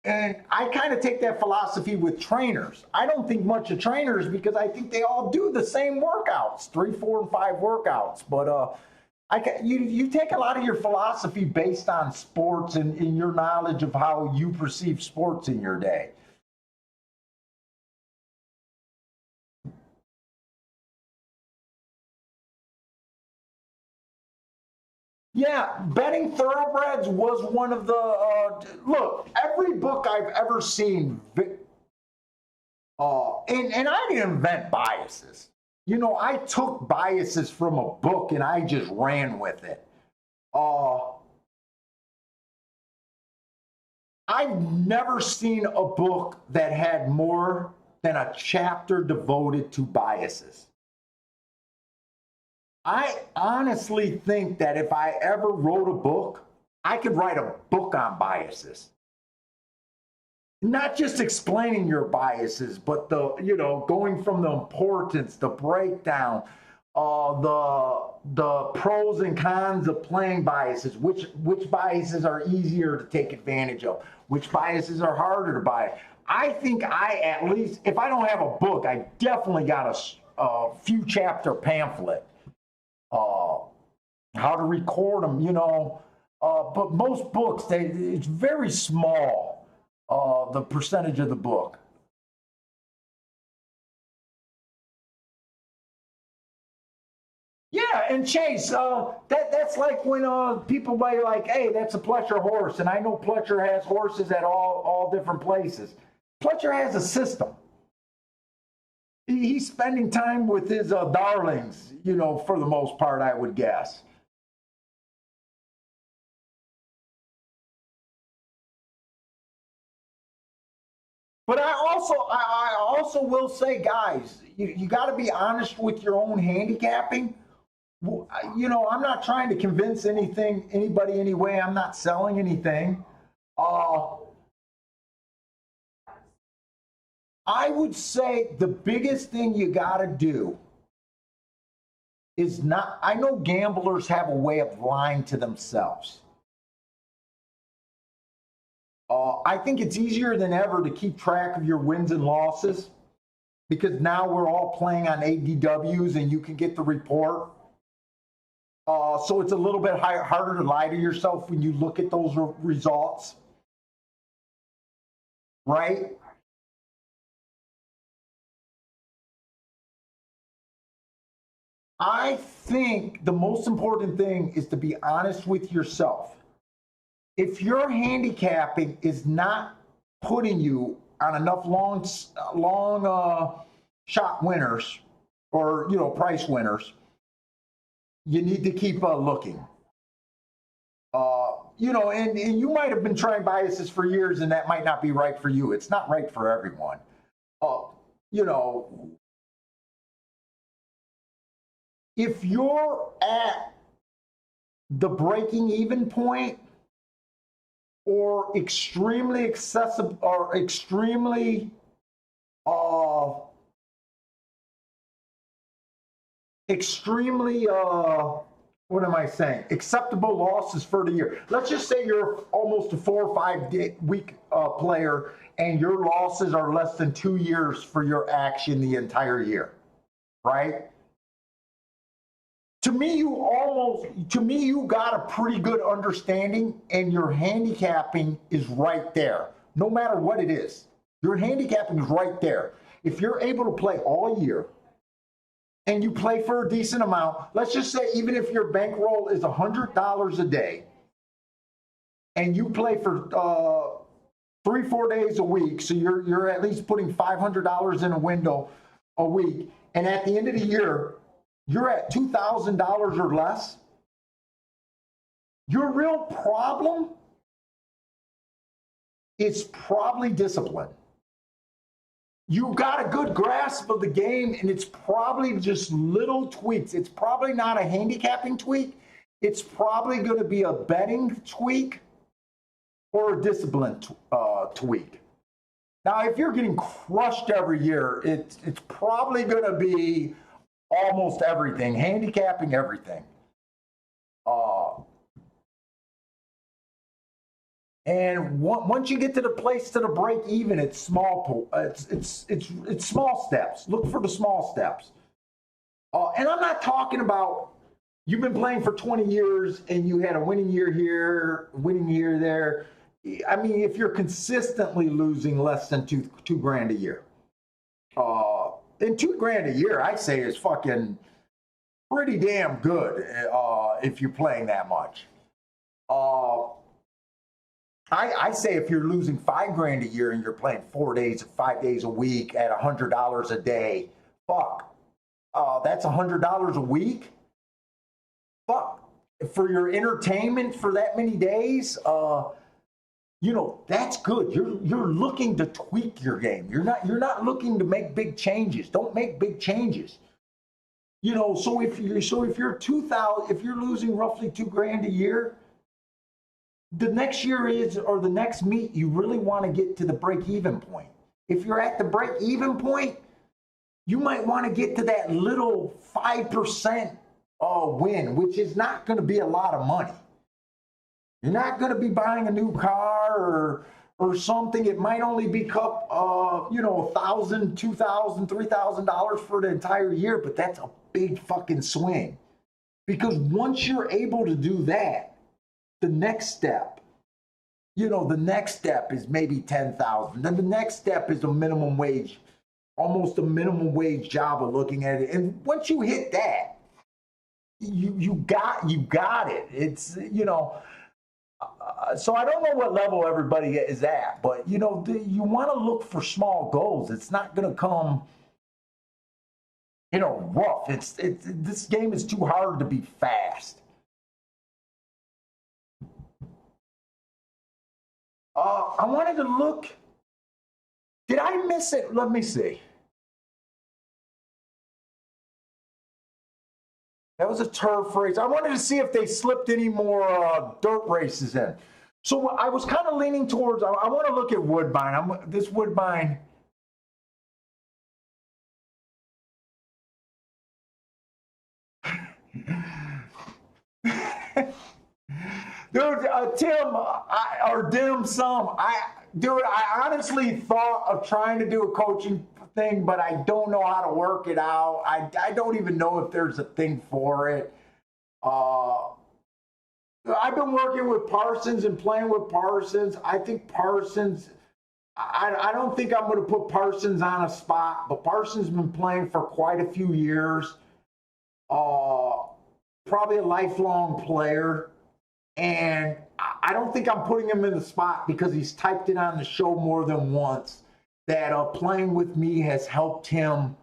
And I kind of take that philosophy with trainers. I don't think much of trainers because I think they all do the same workouts, 3, 4, and 5 workouts. But you take a lot of your philosophy based on sports and in your knowledge of how you perceive sports in your day. Yeah, betting thoroughbreds was one of the look. Every book I've ever seen, and I didn't invent biases. You know, I took biases from a book and I just ran with it. I've never seen a book that had more than a chapter devoted to biases. I honestly think that if I ever wrote a book, I could write a book on biases. Not just explaining your biases, but going from the importance, the breakdown, the pros and cons of playing biases, which biases are easier to take advantage of, which biases are harder to buy. I think at least, if I don't have a book, I definitely got a few chapter pamphlet. How to record them, but most books, it's very small, the percentage of the book. Yeah, and Chase, that's like when people buy like, hey, that's a Pletcher horse, and I know Pletcher has horses at all different places. Pletcher has a system. He's spending time with his darlings, for the most part, I would guess. But I also will say, guys, you got to be honest with your own handicapping. I'm not trying to convince anybody anyway. I'm not selling anything. I would say the biggest thing you got to do is not, I know gamblers have a way of lying to themselves. I think it's easier than ever to keep track of your wins and losses because now we're all playing on ADWs and you can get the report. So it's a little bit harder to lie to yourself when you look at those results, right? I think the most important thing is to be honest with yourself. If your handicapping is not putting you on enough long shot winners or price winners, you need to keep looking. and you might have been trying biases for years, and that might not be right for you. It's not right for everyone. You know, if you're at the breaking even point or extremely accessible or extremely what am I saying? Acceptable losses for the year. Let's just say you're almost a 4 or 5 week player and your losses are less than 2 years for your action the entire year, right? To me, you got a pretty good understanding, and your handicapping is right there. No matter what it is, your handicapping is right there. If you're able to play all year, and you play for a decent amount, let's just say even if your bankroll is $100 a day, and you play for 3-4 days a week, so you're at least putting $500 in a window a week, and at the end of the year, you're at $2,000 or less, your real problem is probably discipline. You got a good grasp of the game, and it's probably just little tweaks. It's probably not a handicapping tweak. It's probably going to be a betting tweak or a discipline tweak. Now, if you're getting crushed every year, it's probably going to be almost everything, handicapping everything. And once you get to the place to the break even, it's small. It's small steps. Look for the small steps. And I'm not talking about you've been playing for 20 years and you had a winning year here, winning year there. I mean, if you're consistently losing less than two grand a year, and $2,000 a year, I say is fucking pretty damn good if you're playing that much. I say if you're losing $5,000 a year and you're playing 5 days a week at $100 a day, fuck, that's $100 a week. Fuck, for your entertainment for that many days, that's good. You're looking to tweak your game. You're not looking to make big changes. Don't make big changes. So if you're 2,000, if you're losing roughly $2,000 a year, the next year or the next meet, you really want to get to the break-even point. If you're at the break-even point, you might want to get to that little 5% win, which is not going to be a lot of money. You're not going to be buying a new car or something. It might only be $1,000, $2,000, $3,000 for the entire year, but that's a big fucking swing. Because once you're able to do that, the next step is maybe 10,000. Then the next step is a minimum wage, almost a minimum wage job of looking at it. And once you hit that, you got it. It's, so I don't know what level everybody is at, but you want to look for small goals. It's not going to come, rough. This game is too hard to be fast. I wanted to look. Did I miss it? Let me see. That was a turf race. I wanted to see if they slipped any more dirt races in. So I was kind of leaning towards, I want to look at Woodbine. This Woodbine. Dude, Tim, or Dim Sum, I honestly thought of trying to do a coaching thing, but I don't know how to work it out. I don't even know if there's a thing for it. I've been working with Parsons and playing with Parsons. I think Parsons, I don't think I'm going to put Parsons on a spot, but Parsons has been playing for quite a few years. Probably a lifelong player. And I don't think I'm putting him in the spot because he's typed it on the show more than once that playing with me has helped him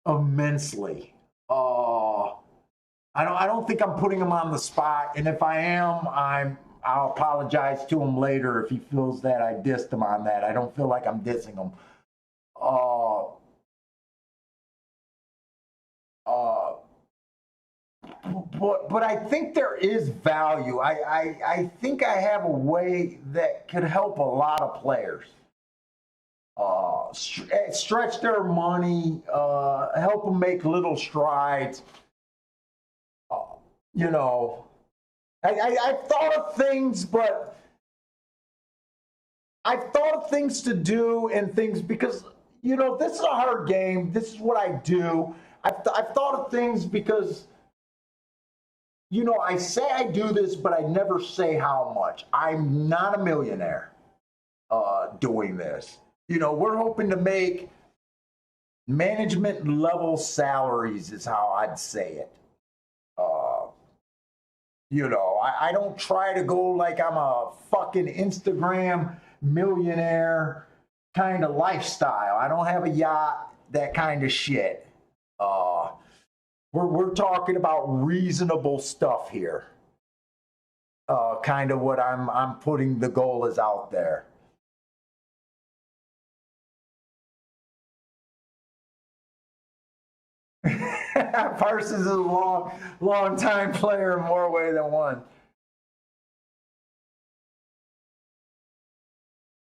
immensely. I don't think I'm putting him on the spot. And if I am, I'll apologize to him later if he feels that I dissed him on that. I don't feel like I'm dissing him. Uh, uh, but I think there is value. I think I have a way that could help a lot of players. Stretch their money, help them make little strides. You know, I've thought of things, but I've thought of things to do and things because, you know, this is a hard game. This is what I do. I've thought of things because, you know, I say I do this, but I never say how much. I'm not a millionaire doing this. You know, we're hoping to make management level salaries is how I'd say it. You know, I don't try to go like I'm a fucking Instagram millionaire kind of lifestyle. I don't have a yacht, that kind of shit. We're talking about reasonable stuff here. Kind of what I'm putting the goal is out there. Parsons is a long time player in more way than one.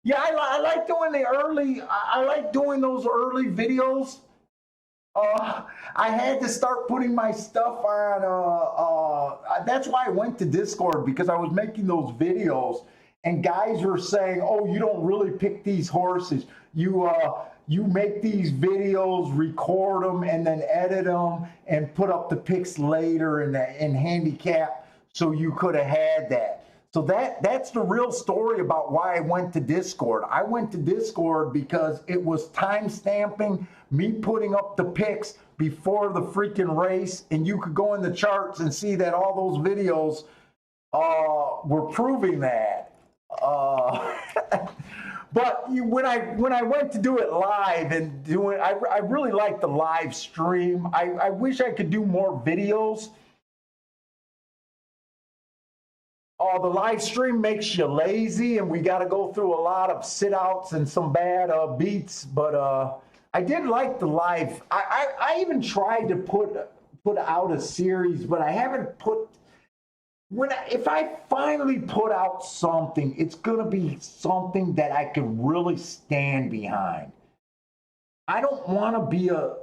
Yeah, I like doing the early. I like doing those early videos. I had to start putting my stuff on. That's why I went to Discord because I was making those videos, and guys were saying, "Oh, you don't really pick these horses. You make these videos, record them, and then edit them and put up the picks later in handicap, so you could have had that." So that's the real story about why I went to Discord. I went to Discord because it was time stamping me putting up the picks before the freaking race, and you could go in the charts and see that all those videos were proving that. But when I went to do it live and do it, I really like the live stream. I wish I could do more videos. The live stream makes you lazy, and we got to go through a lot of sit outs and some bad beats. But I did like the live. I even tried to put out a series, but I haven't put. If I finally put out something, it's gonna be something that I could really stand behind. I don't want to be a.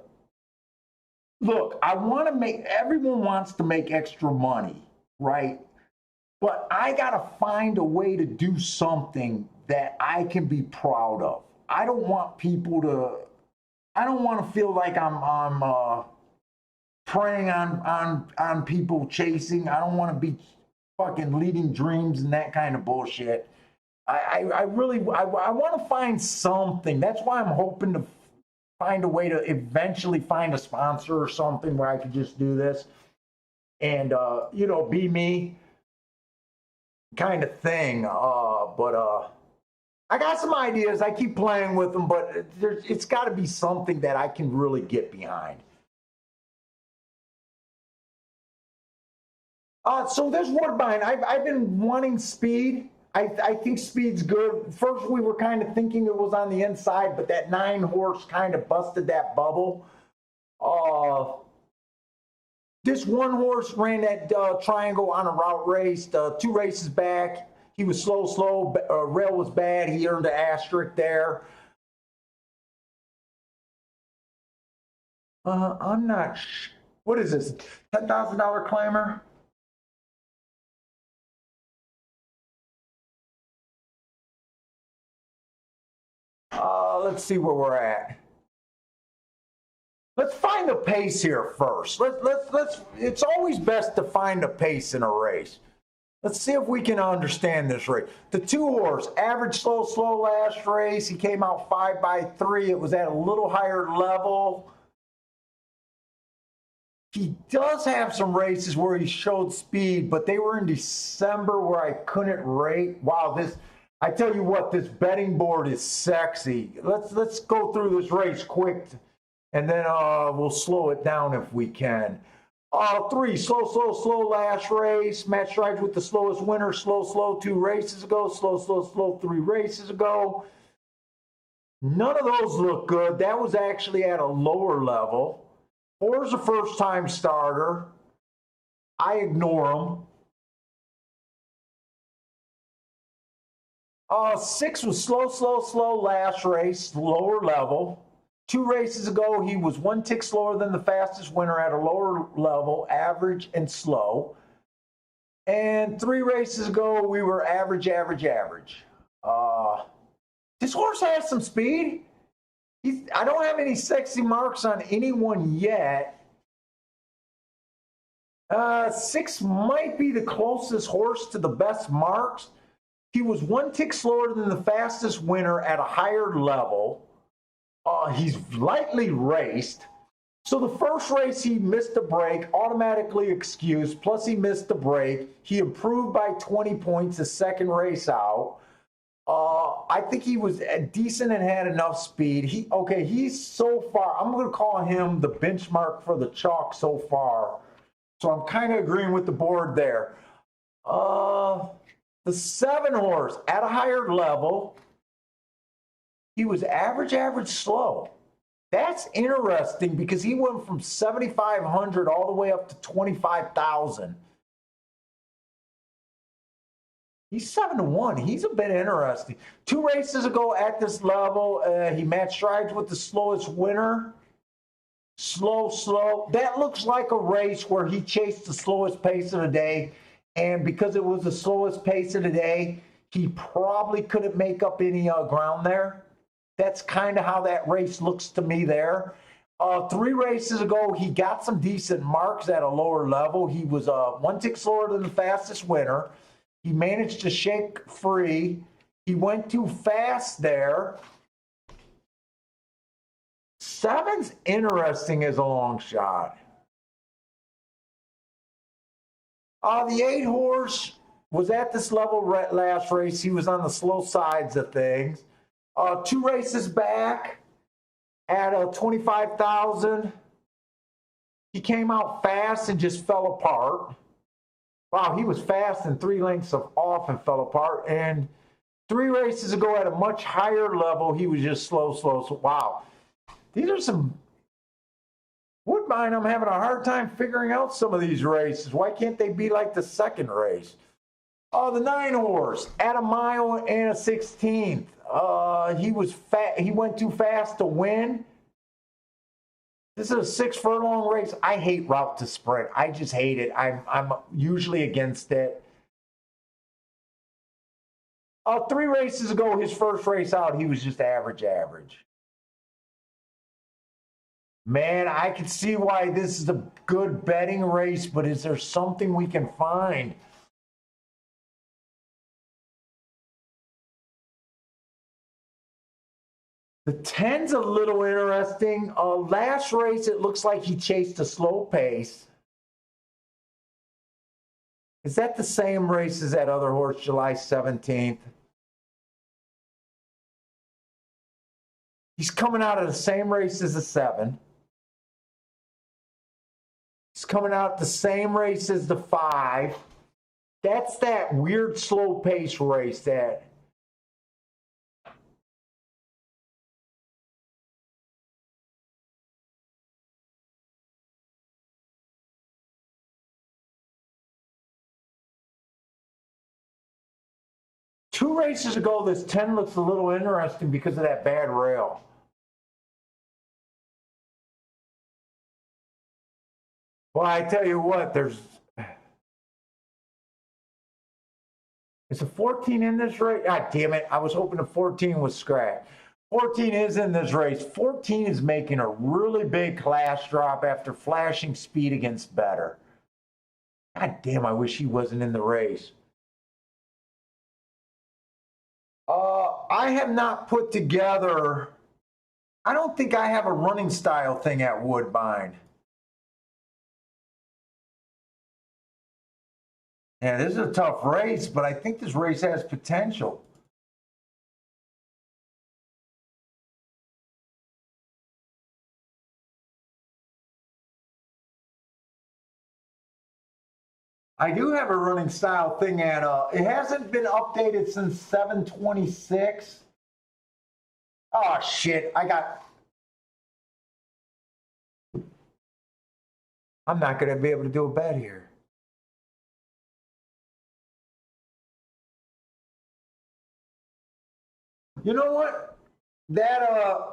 Look, I want to make. Everyone wants to make extra money, right? But I got to find a way to do something that I can be proud of. I don't want people to, I don't want to feel like I'm preying on people chasing. I don't want to be fucking leading dreams and that kind of bullshit. I really want to find something. That's why I'm hoping to find a way to eventually find a sponsor or something where I could just do this and, you know, be me. Kind of thing, but I got some ideas. I keep playing with them, but it's got to be something that I can really get behind. So there's Woodbine. I've been wanting speed. I think speed's good. First, we were kind of thinking it was on the inside, but that 9 horse kind of busted that bubble. This 1 horse ran that triangle on a route race, 2 races back. He was slow. Rail was bad. He earned an asterisk there. I'm not. What is this? $10,000 claimer? Let's see where we're at. Let's find the pace here first. Let's. It's always best to find a pace in a race. Let's see if we can understand this race. The 2 horse, average slow last race. He came out 5x3. It was at a little higher level. He does have some races where he showed speed, but they were in December where I couldn't rate. Wow, this. I tell you what, this betting board is sexy. Let's go through this race quick. And then we'll slow it down if we can. Three, slow, slow, slow last race. Matt strides with the slowest winner. Slow, slow 2 races ago. Slow, slow, slow 3 races ago. None of those look good. That was actually at a lower level. 4 is a first-time starter. I ignore him. 6 was slow, slow, slow last race, lower level. 2 races ago, he was 1 tick slower than the fastest winner at a lower level, average and slow. And 3 races ago, we were average, average, average. This horse has some speed. I don't have any sexy marks on anyone yet. 6 might be the closest horse to the best marks. He was 1 tick slower than the fastest winner at a higher level. He's lightly raced. So the first race he missed a break, automatically excused, plus he missed a break. He improved by 20 points the second race out. I think he was decent and had enough speed. He's so far, I'm going to call him the benchmark for the chalk so far. So I'm kind of agreeing with the board there. The 7 horse at a higher level, he was average, average, slow. That's interesting because he went from 7,500 all the way up to 25,000. He's 7-1. He's a bit interesting. 2 races ago at this level, he matched strides with the slowest winner. Slow, slow. That looks like a race where he chased the slowest pace of the day. And because it was the slowest pace of the day, he probably couldn't make up any ground there. That's kind of how that race looks to me there. 3 races ago, he got some decent marks at a lower level. He was 1 tick slower than the fastest winner. He managed to shake free. He went too fast there. 7's interesting as a long shot. The 8 horse was at this level last race. He was on the slow sides of things. 2 races back at 25,000. He came out fast and just fell apart. Wow, he was fast and 3 lengths off and fell apart. And 3 races ago at a much higher level, he was just slow, slow. So, wow. These are some Woodbine. I'm having a hard time figuring out some of these races. Why can't they be like the second race? The 9 horse at a mile and a 16th. He was fat. He went too fast to win. This is a 6 furlong race. I hate route to sprint. I just hate it. I'm usually against it. 3 races ago, his first race out, he was just average, average. Man, I can see why this is a good betting race, but is there something we can find? The 10's a little interesting. Last race, it looks like he chased a slow pace. Is that the same race as that other horse, July 17th? He's coming out of the same race as the 7. He's coming out the same race as the 5. That's that weird slow pace race that. Two races ago, this 10 looks a little interesting because of that bad rail. Well, I tell you what, is a 14 in this race? God damn it. I was hoping the 14 was scratched. 14 is in this race. 14 is making a really big class drop after flashing speed against better. God damn, I wish he wasn't in the race. I have not put together, I don't think I have a running style thing at Woodbine. Yeah, this is a tough race, but I think this race has potential. I do have a running style thing at it hasn't been updated since 726. Oh shit, I'm not gonna be able to do a bet here. You know what? That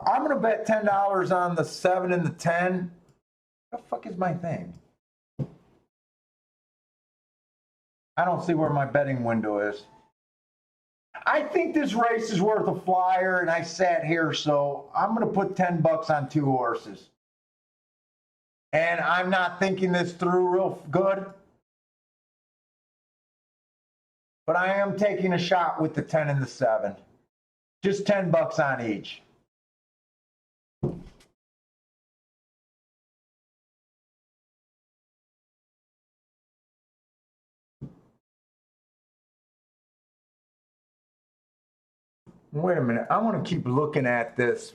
I'm gonna bet $10 on the 7 and the 10. What the fuck is my thing? I don't see where my betting window is. I think this race is worth a flyer, and I sat here, so I'm gonna put $10 on 2 horses. And I'm not thinking this through real good, but I am taking a shot with the 10 and the 7. Just $10 on each. Wait a minute. I want to keep looking at this.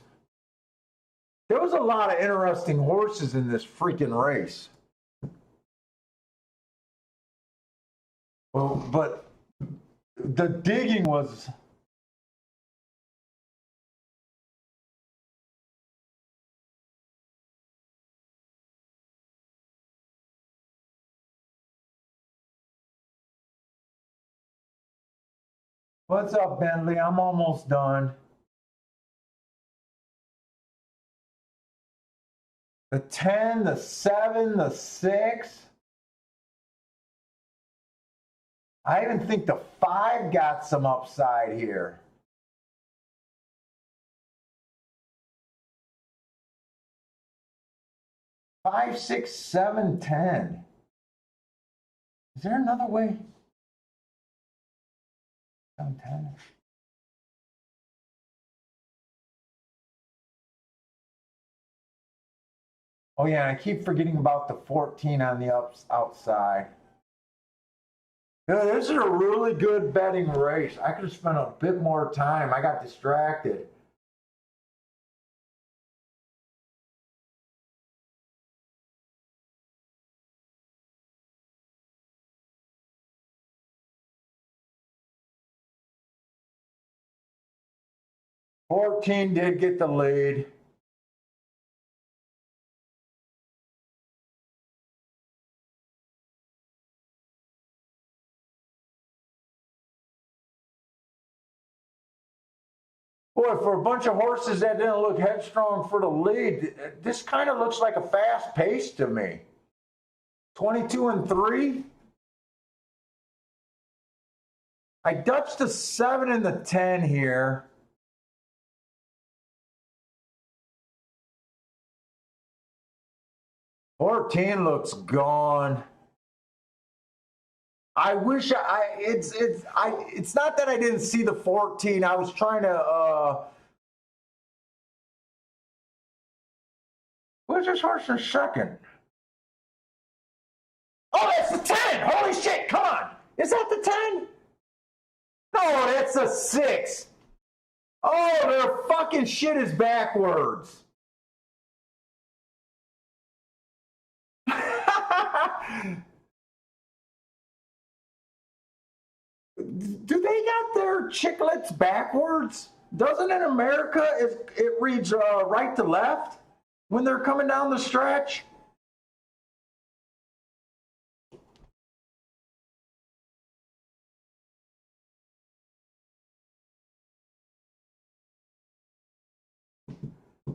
There was a lot of interesting horses in this freaking race. Well, but the digging was... What's up, Bentley? I'm almost done. The 10, the 7, the 6. I even think the 5 got some upside here. Five, 6, 7, 10. Is there another way? 7, 10. Oh yeah, I keep forgetting about the 14 on the outside. Yeah, this is a really good betting race. I could have spent a bit more time. I got distracted. $14 did get the lead. Boy, for a bunch of horses that didn't look headstrong for the lead, this kind of looks like a fast pace to me. 22 and 3. I dutched the 7 and the 10 here. $14 looks gone. I wish it's not that I didn't see the 14. I was trying to where's this horse in second? Oh, that's the 10. Holy shit, come on. Is that the 10? No, that's a 6. Oh, their fucking shit is backwards. Do they got their chiclets backwards? Doesn't in America it reads right to left when they're coming down the stretch?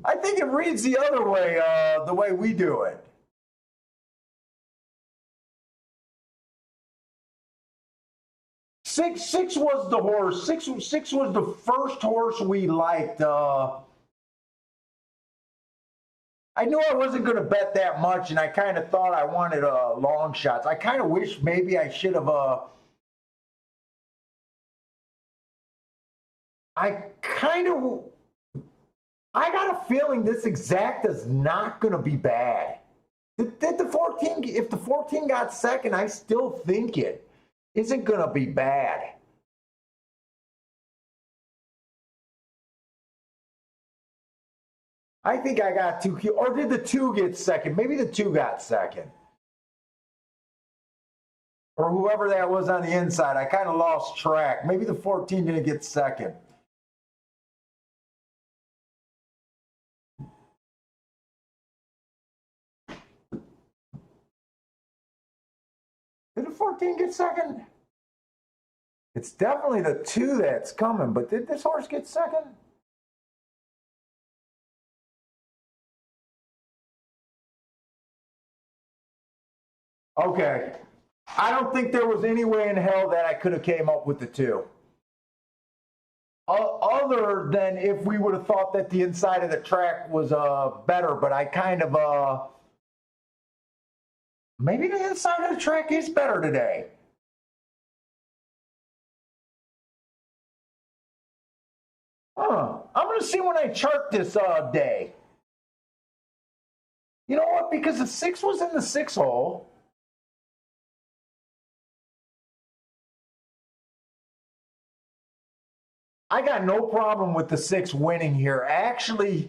I think it reads the other way, the way we do it. Six was the horse. Six was the first horse we liked. I knew I wasn't going to bet that much, and I kind of thought I wanted long shots. I kind of wish maybe I should have. I got a feeling this exact is not going to be bad. Did the 14? If the 14 got second, I still think it isn't going to be bad. I think I got 2, or did the 2 get second? Maybe the 2 got second. or whoever that was on the inside. I kind of lost track. Maybe the 14 didn't get second. Did the 14 get second? It's definitely the 2 that's coming, but did this horse get second? Okay. I don't think there was any way in hell that I could have came up with the 2. Other than if we would have thought that the inside of the track was better, but I kind of maybe the inside of the track is better today. I'm going to see when I chart this day. You know what? Because the 6 was in the 6 hole. I got no problem with the 6 winning here. Actually,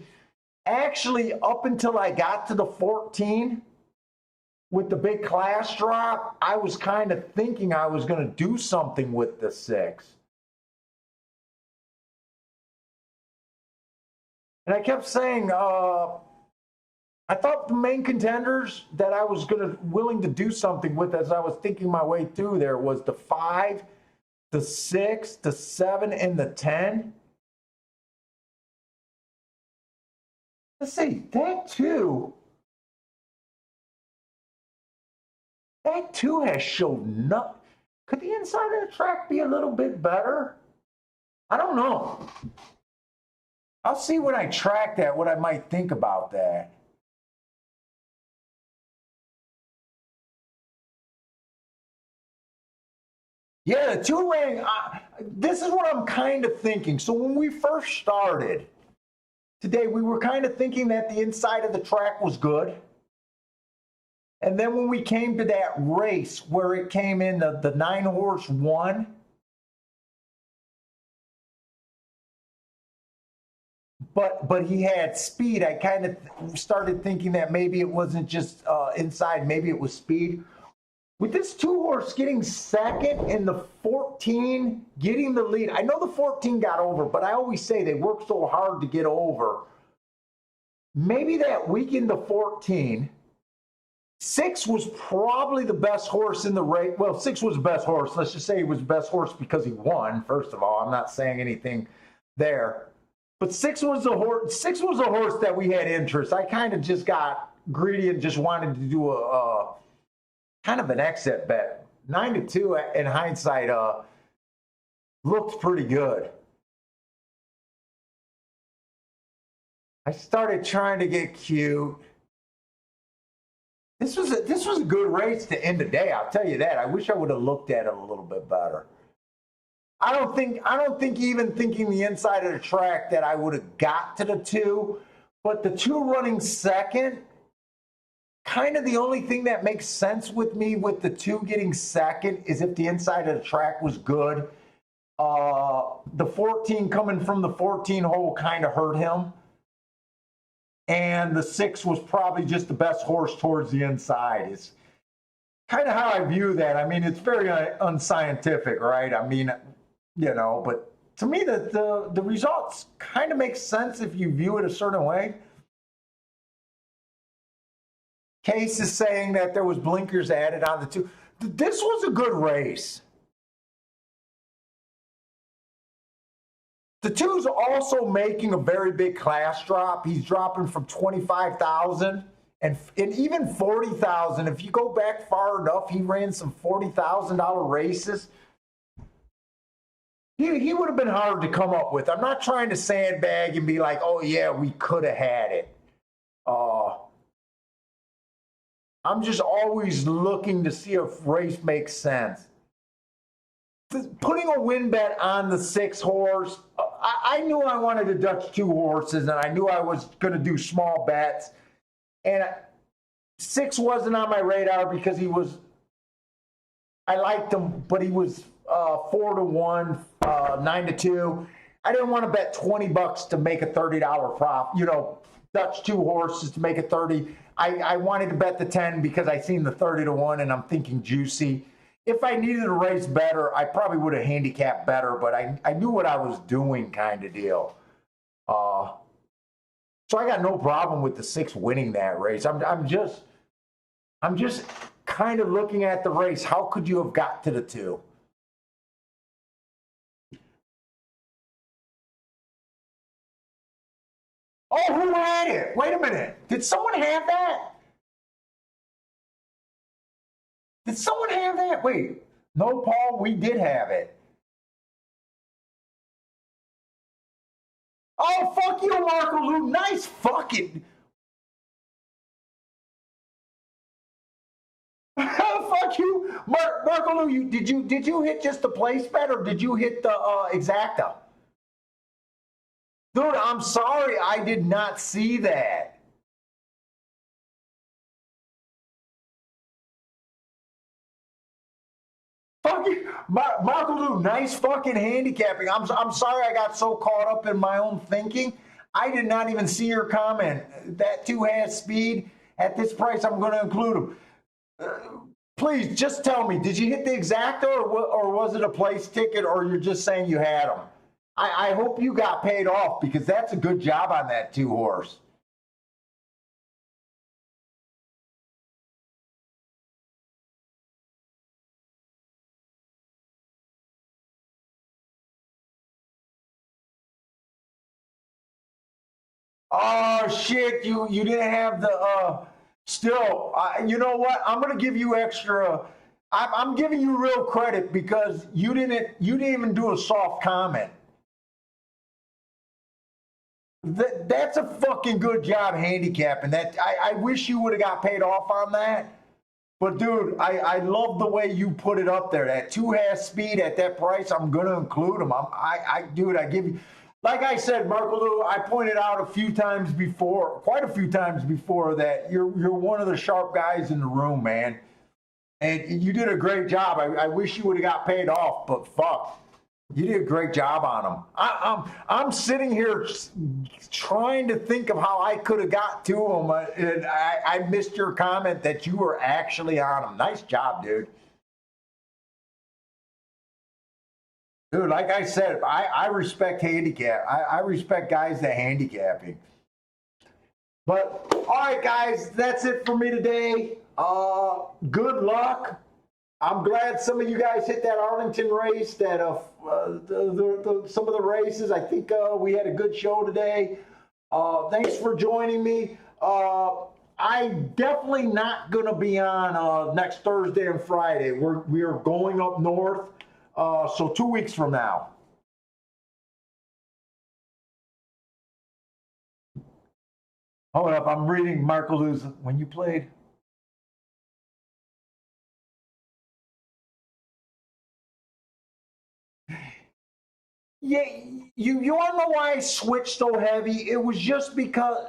up until I got to the 14 with the big class drop, I was kind of thinking I was going to do something with the 6. And I kept saying, I thought the main contenders that I was willing to do something with as I was thinking my way through there was the 5, the 6, the 7, and the 10. Let's see, that 2 has showed nothing. Could the inside of the track be a little bit better? I don't know. I'll see when I track that what I might think about that. Yeah, the 2 ring, this is what I'm kind of thinking. So when we first started today, we were kind of thinking that the inside of the track was good. And then when we came to that race where it came in, the 9 horse won. But he had speed. I kind of started thinking that maybe it wasn't just inside, maybe it was speed. With this 2 horse getting second and the 14 getting the lead, I know the 14 got over, but I always say they work so hard to get over. Maybe that weakened the 14. 6 was probably the best horse in the race. Well, 6 was the best horse. Let's just say he was the best horse because he won, first of all. I'm not saying anything there. But 6 was a horse. 6 was a horse that we had interest. I kind of just got greedy and just wanted to do a kind of an exit bet. 9-2 in hindsight looked pretty good. I started trying to get cute. This was a good race to end the day. I'll tell you that. I wish I would have looked at it a little bit better. I don't think even thinking the inside of the track that I would have got to the 2, but the 2 running second, kind of the only thing that makes sense with me with the 2 getting second is if the inside of the track was good. The 14 coming from the 14 hole kind of hurt him. And the 6 was probably just the best horse towards the inside. It's kind of how I view that. I mean, it's very unscientific, right? I mean, you know, but to me, the results kind of make sense if you view it a certain way. Case is saying that there was blinkers added on the 2. This was a good race. The 2's also making a very big class drop. He's dropping from 25,000 and even 40,000. If you go back far enough, he ran some $40,000 races. He would have been hard to come up with. I'm not trying to sandbag and be like, oh yeah, we could have had it. I'm just always looking to see if race makes sense. Putting a win bet on the 6 horse, I knew I wanted to Dutch 2 horses, and I knew I was going to do small bets. And 6 wasn't on my radar because I liked him, but he was 4-1, 9-2. I didn't want to bet $20 to make a $30 profit. You know, Dutch 2 horses to make it 30. I wanted to bet the 10 because I seen the 30-1, and I'm thinking juicy. if I needed to race better, I probably would have handicapped better, but I knew what I was doing kind of deal. So I got no problem with the 6 winning that race. I'm just kind of looking at the race. How could you have got to the 2? Oh, who had it? Wait a minute. Did someone have that? Did someone have that? Wait. No, Paul, we did have it. Oh, fuck you, Marco Lou. Nice fucking. Fuck you, Marco Lou. Did you hit just the place bet or did you hit the exacta? Dude, I'm sorry, I did not see that. Fuck you, Marco Lou. Nice fucking handicapping. I'm sorry I got so caught up in my own thinking. I did not even see your comment. That 2 has speed. At this price, I'm going to include them. Please just tell me, did you hit the exacta or was it a place ticket or you're just saying you had them? I hope you got paid off because that's a good job on that 2 horse. Oh shit! You didn't have the still. You know what? I'm gonna give you extra. I'm giving you real credit because you didn't even do a soft comment. That's a fucking good job handicapping that. I wish you would have got paid off on that. But dude, I love the way you put it up there. That 2 has speed at that price. I'm gonna include them. Dude, I give you. Like I said, Marco Lou, I pointed out quite a few times before, that you're one of the sharp guys in the room, man. And you did a great job. I wish you would have got paid off, but fuck, you did a great job on them. I'm sitting here trying to think of how I could have got to them, and I missed your comment that you were actually on them. Nice job, dude. Dude, like I said, I respect handicap. I respect guys that handicapping. But all right, guys, that's it for me today. Good luck. I'm glad some of you guys hit that Arlington race. That some of the races. I think we had a good show today. Thanks for joining me. I'm definitely not going to be on next Thursday and Friday. We are going up north. So 2 weeks from now. Hold up, I'm reading Marco Lou's when you played. Yeah, you want to know why I switched so heavy? It was just because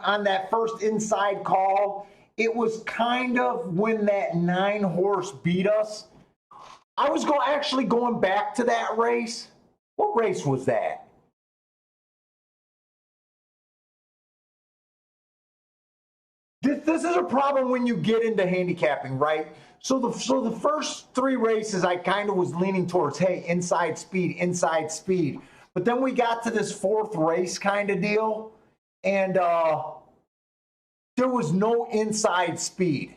on that first inside call, it was kind of when that 9 horse beat us. I was actually going back to that race. What race was that? This is a problem when you get into handicapping, right? So the first 3 races, I kind of was leaning towards, hey, inside speed, inside speed. But then we got to this 4th race kind of deal, and there was no inside speed.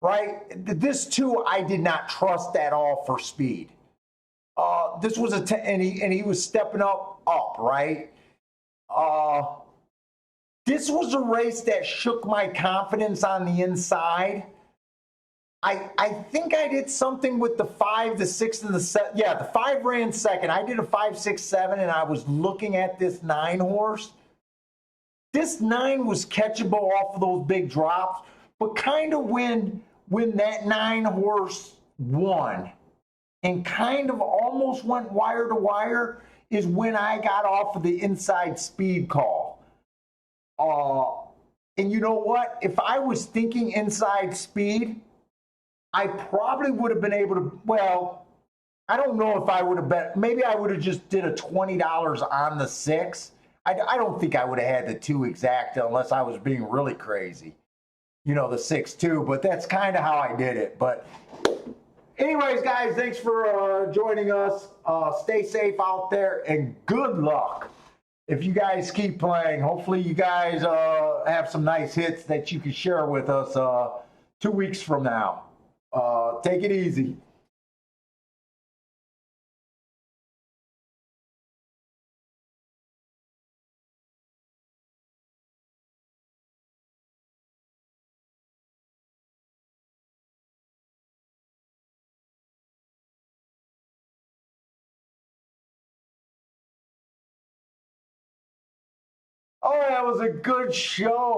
Right? This too, I did not trust at all for speed. This was and he was stepping up, right? This was a race that shook my confidence on the inside. I think I did something with the 5, the 6, and the 7. Yeah, the 5 ran second. I did a 5, 6, 7, and I was looking at this 9 horse. This 9 was catchable off of those big drops, but kind of when that 9 horse won and kind of almost went wire to wire is when I got off of the inside speed call. And you know what? If I was thinking inside speed, I probably would have been able to, well, I don't know if I would have bet. Maybe I would have just did a $20 on the 6. I don't think I would have had the 2 exacta unless I was being really crazy. You know, the 6 too, but that's kind of how I did it. But Anyways, guys, thanks for joining us. Stay safe out there and good luck. If you guys keep playing, hopefully you guys have some nice hits that you can share with us 2 weeks from now. Take it easy. Oh, that was a good show.